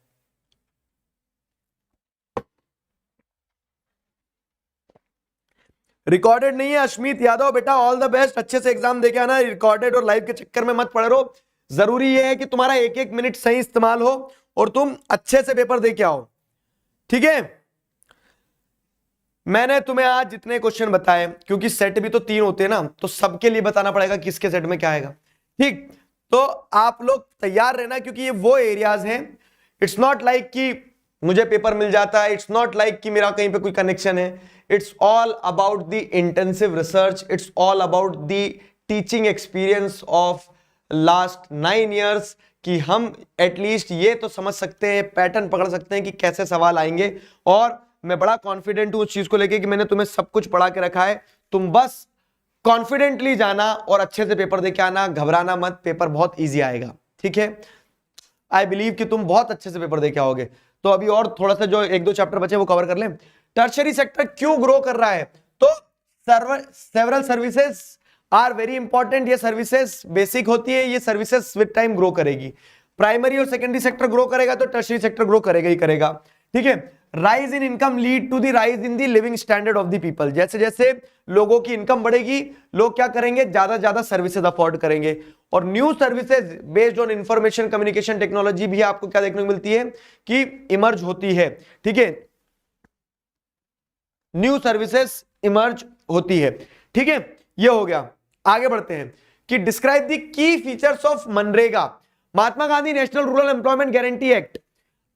रिकॉर्डेड नहीं है अश्मित यादव, बेटा ऑल द बेस्ट, अच्छे से एग्जाम देके आना, रिकॉर्डेड और लाइव के चक्कर में मत पड़े रहो। जरूरी यह है कि तुम्हारा एक एक मिनट सही इस्तेमाल हो और तुम अच्छे से पेपर देके आओ, ठीक है। मैंने तुम्हें आज जितने क्वेश्चन बताए, क्योंकि सेट भी तो 3 होते हैं ना, तो सबके लिए बताना पड़ेगा किसके सेट में क्या आएगा, ठीक। तो आप लोग तैयार रहना, क्योंकि ये वो एरियाज हैं, इट्स नॉट लाइक कि मुझे पेपर मिल जाता है, इट्स नॉट लाइक कि मेरा कहीं पे कोई कनेक्शन है। It's all about the intensive research, it's all about the teaching experience of last 9 years, कि हम एटलीस्ट ये तो समझ सकते हैं, पैटर्न पकड़ सकते हैं कि कैसे सवाल आएंगे। और मैं बड़ा कॉन्फिडेंट हूं उस चीज को लेके कि मैंने तुम्हें सब कुछ पढ़ा के रखा है, तुम बस कॉन्फिडेंटली जाना और अच्छे से पेपर देके आना, घबराना मत, पेपर बहुत ईजी आएगा, ठीक है। आई बिलीव कि तुम बहुत अच्छे से पेपर देके आओगे। तो अभी और थोड़ा सा जो 1-2 चैप्टर बचे वो कवर कर लें। टर्शरी सेक्टर क्यों ग्रो कर रहा है, तो several services are very important. ये सर्विसेज बेसिक होती है, ये सर्विसेज विद टाइम ग्रो करेगी। प्राइमरी और सेकेंडरी सेक्टर ग्रो करेगा तो टर्शरी सेक्टर ग्रो करेगा ही करेगा, ठीक है। Rise in income lead to the rise in the living standard of the people. जैसे जैसे लोगों की इनकम बढ़ेगी, लोग क्या करेंगे, ज्यादा ज्यादा सर्विसेज अफोर्ड करेंगे। और new services based on information communication technology भी आपको क्या देखने को मिलती है कि इमर्ज होती है। ठीक है, न्यू सर्विसेज इमर्ज होती है। ठीक है, ये हो गया। आगे बढ़ते हैं कि describe the key features of MNREGA, Mahatma Gandhi national rural employment guarantee act.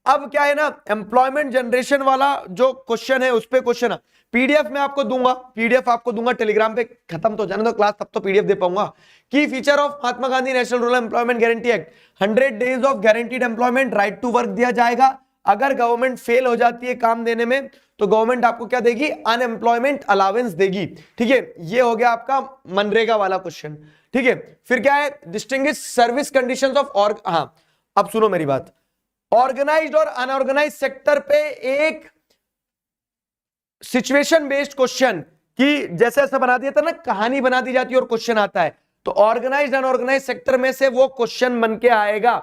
अब क्या है ना, एम्प्लॉयमेंट जनरेशन वाला जो क्वेश्चन है उस पे क्वेश्चन है, पीडीएफ में आपको दूंगा, पीडीएफ आपको दूंगा टेलीग्राम पे, खत्म तो जाने दो क्लास तब तो पीडीएफ दे पाऊंगा। Key feature of Mahatma Gandhi national rural employment guarantee act, 100 days of guaranteed employment, right to work दिया जाएगा। अगर गवर्नमेंट फेल हो जाती है काम देने में तो गवर्नमेंट आपको क्या देगी, अनएम्प्लॉयमेंट अलावेंस देगी। ठीक है, ये हो गया आपका मनरेगा वाला क्वेश्चन। ठीक है, फिर क्या है, डिस्टिंग्विश सर्विस कंडीशंस ऑफ और, हाँ अब सुनो मेरी बात, ऑर्गेनाइज्ड और अनऑर्गेनाइज्ड सेक्टर पे एक सिचुएशन बेस्ड क्वेश्चन, कि जैसे ऐसा बना दिया था ना, कहानी बना दी जाती है और क्वेश्चन आता है, तो ऑर्गेनाइज्ड अनऑर्गेनाइज्ड सेक्टर में से वो क्वेश्चन बन के आएगा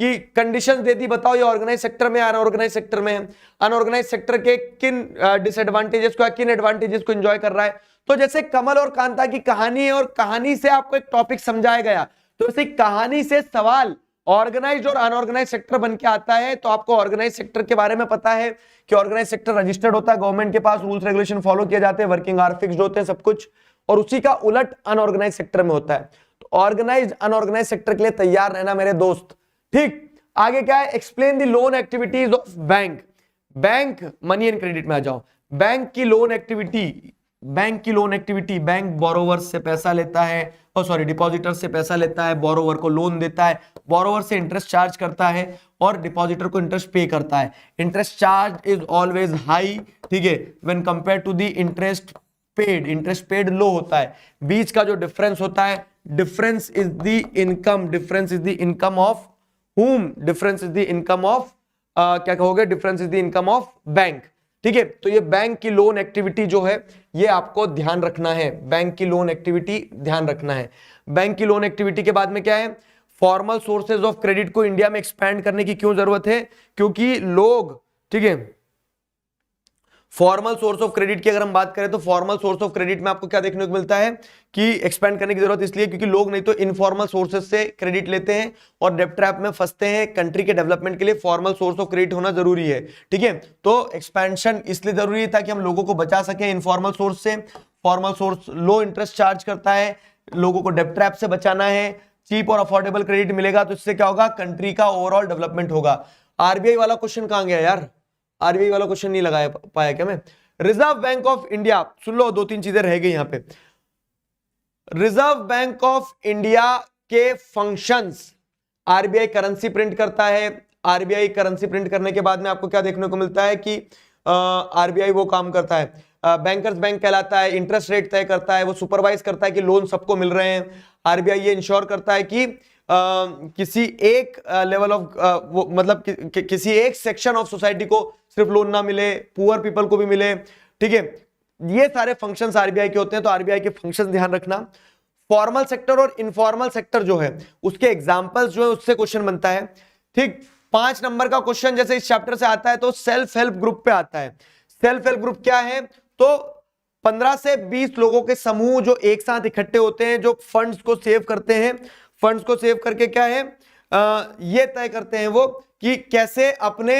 कि कंडीशंस दे दी, बताओ ये ऑर्गेनाइज सेक्टर में अनऑर्गेनाइज सेक्टर में है, अनऑर्गेनाइज सेक्टर के किन डिसएडवांटेजेस को, किन एडवांटेजेस को एंजॉय कर रहा है। तो जैसे कमल और कांता की कहानी है और कहानी से आपको एक टॉपिक समझाया गया, तो ऐसे कहानी से सवाल ऑर्गेनाइज्ड और अनऑर्गेनाइज सेक्टर बन के आता है। तो आपको ऑर्गेनाइज सेक्टर के बारे में पता है कि ऑर्गेनाइज सेक्टर रजिस्टर्ड होता है, गवर्नमेंट के पास रूल्स रेगुलेशन फॉलो किए जाते हैं, वर्किंग आवर फिक्स्ड होते हैं सब कुछ, और उसी का उलट अनऑर्गेनाइज सेक्टर में होता है। तो ऑर्गेनाइज्ड अनऑर्गेनाइज सेक्टर के लिए तैयार रहना मेरे दोस्त। ठीक, आगे क्या है, explain the loan activities of bank. Bank money and credit में आ जाओ। बैंक की लोन एक्टिविटी, बैंक की लोन एक्टिविटी, बैंक बोरोवर से पैसा लेता है, सॉरी डिपॉजिटर से पैसा लेता है, बोरोवर को लोन देता है, बोरोवर से इंटरेस्ट चार्ज करता है और डिपॉजिटर को इंटरेस्ट पे करता है। Interest charge is always high, ठीक है, when compare to the interest paid. Interest paid low होता है, बीच का जो डिफरेंस होता है, difference is the income, difference is the income of whom, difference is the income of क्या कहोगे, difference is the income of bank. ठीक है, तो ये बैंक की लोन एक्टिविटी जो है ये आपको ध्यान रखना है, बैंक की लोन एक्टिविटी ध्यान रखना है। बैंक की लोन एक्टिविटी के बाद में क्या है, फॉर्मल सोर्सेज ऑफ क्रेडिट को इंडिया में एक्सपैंड करने की क्यों जरूरत है, क्योंकि लोग, ठीक है, फॉर्मल सोर्स ऑफ क्रेडिट की अगर हम बात करें तो फॉर्मल सोर्स ऑफ क्रेडिट में आपको क्या देखने को मिलता है कि एक्सपेंड करने की जरूरत इसलिए क्योंकि लोग नहीं तो इनफॉर्मल सोर्सेज से क्रेडिट लेते हैं और डेब्ट ट्रैप में फंसते हैं। कंट्री के डेवलपमेंट के लिए फॉर्मल सोर्स ऑफ क्रेडिट होना जरूरी है। ठीक है, तो एक्सपेंशन इसलिए जरूरी है ताकि हम लोगों को बचा सके इनफॉर्मल सोर्स से। फॉर्मल सोर्स लो इंटरेस्ट चार्ज करता है, लोगों को डेब्ट ट्रैप से बचाना है, चीप और अफोर्डेबल क्रेडिट मिलेगा तो इससे क्या होगा, कंट्री का ओवरऑल डेवलपमेंट होगा। आरबीआई वाला क्वेश्चन कहां गया यार, आरबीआई वाला क्वेश्चन नहीं लगाया पाया क्या मैं। रिजर्व बैंक ऑफ इंडिया, सुन लो दो तीन चीजें रह गई यहां पे। रिजर्व बैंक ऑफ इंडिया के फंक्शंस, आरबीआई करेंसी प्रिंट करता है। आरबीआई करेंसी प्रिंट करने के बाद में आपको क्या देखने को मिलता है कि आरबीआई वो काम करता है, बैंकर्स बैंक कहलाता है, इंटरेस्ट रेट तय करता है, वो सुपरवाइज करता है कि लोन सबको मिल रहे हैं। आरबीआई ये इंश्योर करता है कि किसी एक लेवल ऑफ मतलब किसी एक सेक्शन ऑफ सोसाइटी को सिर्फ लोन ना मिले, पुअर पीपल को भी मिले। ठीक है, ये सारे फंक्शंस आरबीआई के होते हैं, तो आरबीआई के फंक्शंस ध्यान रखना। फॉर्मल सेक्टर और इनफॉर्मल सेक्टर जो है उसके एग्जांपल्स जो है उससे क्वेश्चन बनता है। ठीक, 5 नंबर का क्वेश्चन जैसे इस चैप्टर से आता है तो सेल्फ हेल्प ग्रुप पे आता है। सेल्फ हेल्प ग्रुप क्या है, तो 15 से 20 लोगों के समूह जो एक साथ इकट्ठे होते हैं, जो फंड्स को सेव करते हैं, फंड्स को सेव करके क्या है ये तय करते हैं वो कि कैसे अपने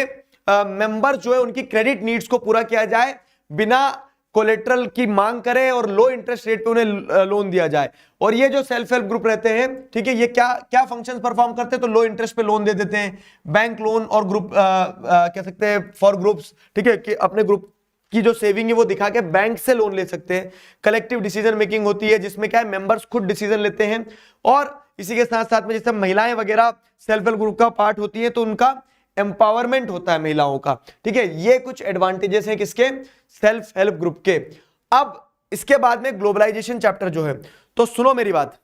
मेंबर जो है उनकी क्रेडिट नीड्स को पूरा किया जाए, बिना कोलेटरल की मांग करें और लो इंटरेस्ट रेट पे उन्हें लोन दिया जाए। और ये जो सेल्फ हेल्प ग्रुप रहते हैं, ठीक है, ये क्या क्या फंक्शंस परफॉर्म करते हैं, तो लो इंटरेस्ट पे लोन दे देते हैं, बैंक लोन और ग्रुप कह सकते हैं फॉर ग्रुप्स। ठीक है, कि अपने ग्रुप की जो सेविंग है वो दिखा के बैंक से लोन ले सकते हैं। कलेक्टिव डिसीजन मेकिंग होती है जिसमें क्या है मेंबर्स खुद डिसीजन लेते हैं। और इसी के साथ साथ में जैसे महिलाएं वगैरह सेल्फ हेल्प ग्रुप का पार्ट होती है तो उनका एम्पावरमेंट होता है महिलाओं का। ठीक है, ये कुछ एडवांटेजेस हैं किसके, सेल्फ हेल्प ग्रुप के। अब इसके बाद में ग्लोबलाइजेशन चैप्टर जो है, तो सुनो मेरी बात,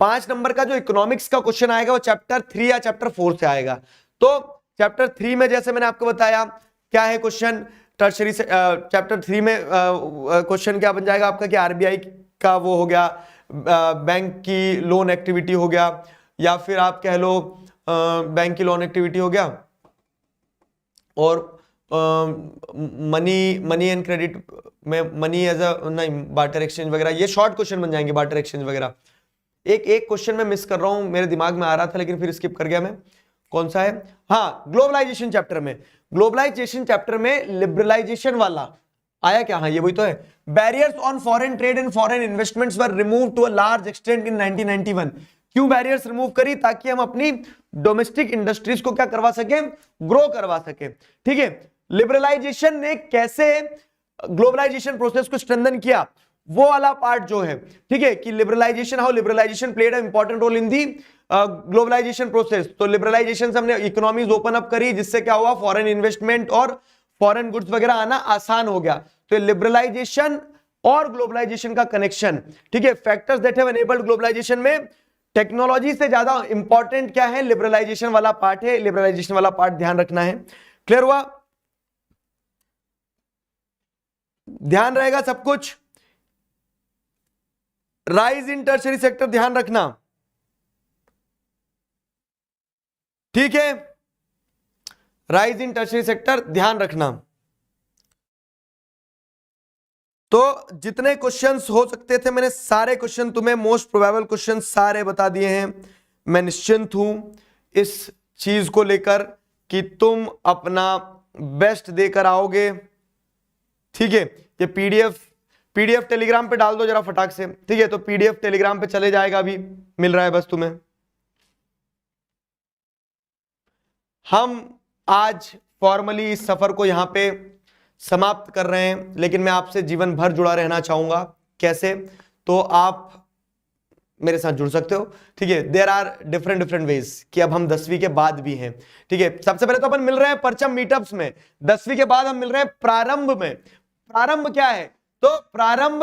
5 नंबर का जो इकोनॉमिक्स का क्वेश्चन आएगा वो चैप्टर 3 या चैप्टर 4 से आएगा। तो चैप्टर 3 में जैसे मैंने आपको बताया क्या है क्वेश्चन, टर्शरी से चैप्टर 3 में क्वेश्चन क्या बन जाएगा आपका कि आरबीआई का वो हो गया, बैंक की लोन एक्टिविटी हो गया, या फिर आप कह लो बैंक की लोन एक्टिविटी हो गया, और मनी मनी एंड क्रेडिट में मनी एज अ नहीं बार्टर एक्सचेंज वगैरह, ये शॉर्ट क्वेश्चन बन जाएंगे बार्टर एक्सचेंज वगैरह। एक एक क्वेश्चन मैं मिस कर रहा हूं, मेरे दिमाग में आ रहा था लेकिन फिर स्किप कर गया मैं। कौन सा है? हाँ, ग्लोबलाइजेशन चैप्टर में। ग्लोबलाइजेशन चैप्टर में लिबरलाइजेशन वाला आया क्या? हाँ, ये वही तो है। Barriers on foreign trade and foreign investments were removed to a large extent in 1991। क्यों बैरियर्स रिमूव करी? ताकि हम अपनी डोमेस्टिक इंडस्ट्रीज को क्या करवा सके? ग्रो करवा सके। ठीक है, लिबरलाइजेशन ने कैसे ग्लोबलाइजेशन प्रोसेस को स्ट्रेंथन किया, वो वाला पार्ट जो है, ठीक है, कि liberalization, how liberalization played an important role in the globalization process. तो लिबरलाइजेशन से हमने इकोनॉमीज ओपन अप करी, जिससे क्या हुआ? फॉरेन इन्वेस्टमेंट और फॉरेन गुड्स वगैरह आना आसान हो गया। तो लिबरलाइजेशन और ग्लोबलाइजेशन का कनेक्शन, ठीक है, factors that have enabled globalization में टेक्नोलॉजी से ज्यादा इंपॉर्टेंट क्या है? लिबरलाइजेशन वाला पार्ट है। लिबरलाइजेशन वाला पार्ट ध्यान रखना है। क्लियर हुआ? ध्यान रहेगा सब कुछ। राइज इन टर्शरी सेक्टर ध्यान रखना, ठीक है, राइज इन टर्शरी सेक्टर ध्यान रखना। तो जितने क्वेश्चंस हो सकते थे मैंने सारे क्वेश्चन तुम्हें, मोस्ट प्रोबेबल क्वेश्चन सारे बता दिए हैं। मैं निश्चिंत हूं इस चीज को लेकर कि तुम अपना बेस्ट देकर आओगे। ठीक है, ये पीडीएफ टेलीग्राम पे डाल दो जरा फटाक से। ठीक है, तो पीडीएफ टेलीग्राम पे चले जाएगा, अभी मिल रहा है बस तुम्हें। हम आज फॉर्मली इस सफर को यहां पे समाप्त कर रहे हैं, लेकिन मैं आपसे जीवन भर जुड़ा रहना चाहूंगा। कैसे? तो आप मेरे साथ जुड़ सकते हो। ठीक है, देयर आर डिफरेंट वेज कि अब हम 10वीं के बाद भी हैं। ठीक है, सबसे पहले तो अपन मिल रहे हैं परचम मीटअप्स में। 10वीं के बाद हम मिल रहे हैं प्रारंभ में। प्रारंभ क्या है? तो प्रारंभ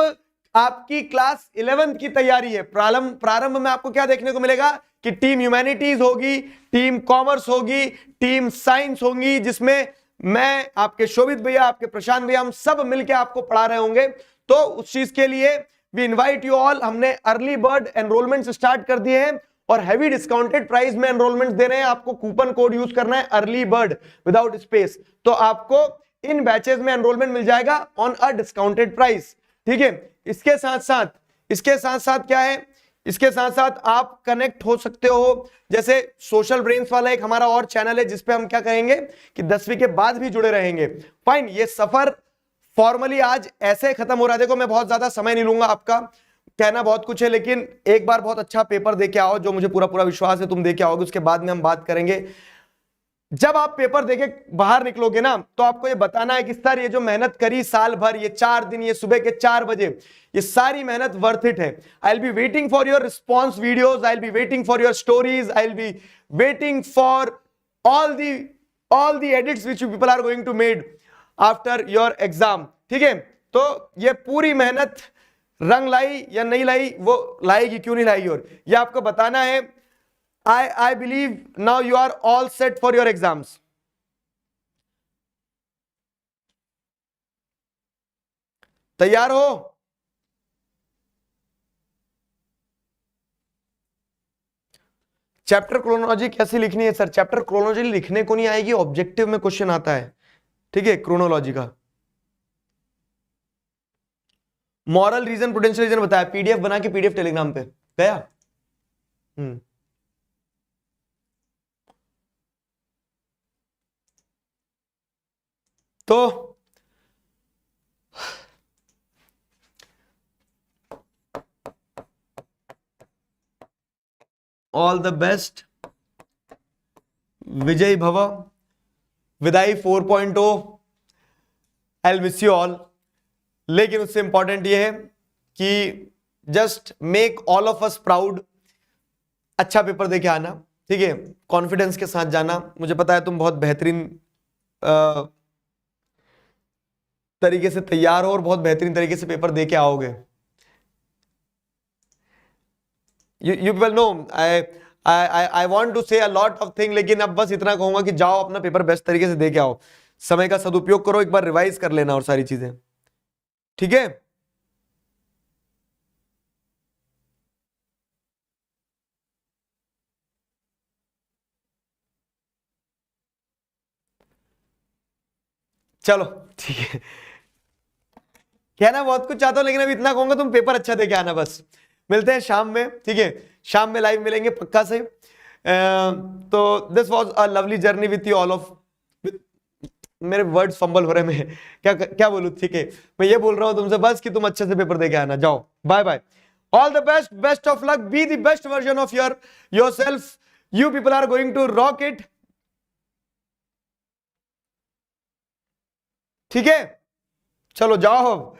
आपकी क्लास 11th की तैयारी है। प्रारंभ में आपको क्या देखने को मिलेगा कि टीम ह्यूमैनिटीज होगी, टीम कॉमर्स होगी, टीम साइंस होगी, जिसमें मैं, आपके शोभित भैया, आपके प्रशांत भैया, हम सब मिलकर आपको पढ़ा रहे होंगे। तो उस चीज के लिए वी इनवाइट यू ऑल। हमने अर्ली बर्ड एनरोलमेंट स्टार्ट कर दिए हैं और हैवी डिस्काउंटेड प्राइस में एनरोलमेंट दे रहे हैं। आपको कूपन कोड यूज करना है अर्ली बर्ड विदाउट स्पेस, तो आपको इन बैचेस में एनरोलमेंट मिल जाएगा ऑन अ डिस्काउंटेड प्राइस। ठीक है, इसके साथ साथ क्या है? इसके साथ साथ आप कनेक्ट हो सकते हो, जैसे सोशल ब्रेन्स वाला एक हमारा और चैनल है, जिसपे हम क्या करेंगे कि 10वीं के बाद भी जुड़े रहेंगे। फाइन, ये सफर फॉर्मली आज ऐसे खत्म हो रहा है। देखो, मैं बहुत ज्यादा समय नहीं लूंगा, आपका कहना बहुत कुछ है, लेकिन एक बार बहुत अच्छा पेपर दे के आओ, जो मुझे पूरा पूरा विश्वास है तुम दे के आओगे। उसके बाद में हम बात करेंगे। जब आप पेपर देके बाहर निकलोगे ना, तो आपको ये बताना है कि सर, ये जो मेहनत करी साल भर, ये 4 दिन, ये सुबह के 4 बजे, ये सारी मेहनत वर्थ इट है। I will be waiting for your response videos, I will be waiting for your stories, I will be waiting for all the edits which you people are going to made after your exam. ठीक है, तो ये पूरी मेहनत रंग लाई या नहीं लाई, वो लाएगी, क्यों नहीं लाएगी, और ये आपको बताना है। I believe now you are all set for your exams. तैयार हो? चैप्टर क्रोनोलॉजी कैसे लिखनी है? सर, चैप्टर क्रोनोलॉजी लिखने को नहीं आएगी, ऑब्जेक्टिव में क्वेश्चन आता है। ठीक है, क्रोनोलॉजी का मॉरल रीजन, पोटेंशियल रीजन बताया, पीडीएफ बना के पीडीएफ टेलीग्राम पे गया। तो ऑल द बेस्ट, विजय भव, विदाई 4.0, आई मिस यू ऑल। लेकिन उससे इंपॉर्टेंट ये है कि just make all of us proud. अच्छा पेपर देके आना, ठीक है, कॉन्फिडेंस के साथ जाना। मुझे पता है तुम बहुत बेहतरीन तरीके से तैयार हो और बहुत बेहतरीन तरीके से पेपर देके आओगे। you people know I want to say a lot of thing, लेकिन अब बस इतना कहूंगा कि जाओ अपना पेपर बेस्ट तरीके से दे के आओ, समय का सदुपयोग करो, एक बार रिवाइज कर लेना और सारी चीजें। ठीक है, चलो ठीक है, कहना बहुत कुछ चाहता हूं लेकिन अभी इतना कहूंगा तुम पेपर अच्छा दे के आना बस। मिलते हैं शाम में, ठीक है, शाम में लाइव मिलेंगे पक्का से। तो this was a lovely journey with you all of, मेरे वर्ड्स फंबल हो रहे हैं, मैं क्या क्या बोलूं, ठीक है, मैं ये बोल रहा हूं तुमसे बस कि तुम अच्छे से पेपर दे के आना। जाओ, bye bye, all the best, best of luck, be the best version of yourself, you people are going to rock it, ठीक है, चलो जाओ।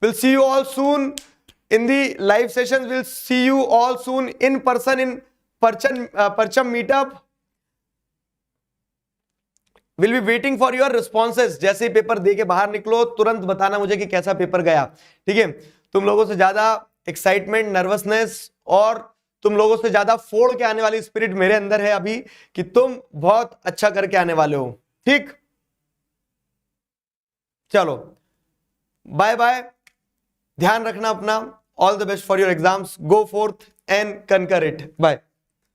We'll see you all soon in the live sessions. We'll see you all soon in person in Parcham meetup. We'll be waiting for your responses. जैसे ही paper दे के बाहर निकलो तुरंत बताना मुझे कि कैसा पेपर गया, ठीक है। तुम लोगों से ज्यादा एक्साइटमेंट, नर्वसनेस और तुम लोगों से ज्यादा फोड़ के आने वाली स्पिरिट मेरे अंदर है अभी कि तुम बहुत अच्छा करके आने वाले हो, ठीक। चलो बाय बाय, ध्यान रखना अपना, all the best for your exams, go forth and conquer it, bye.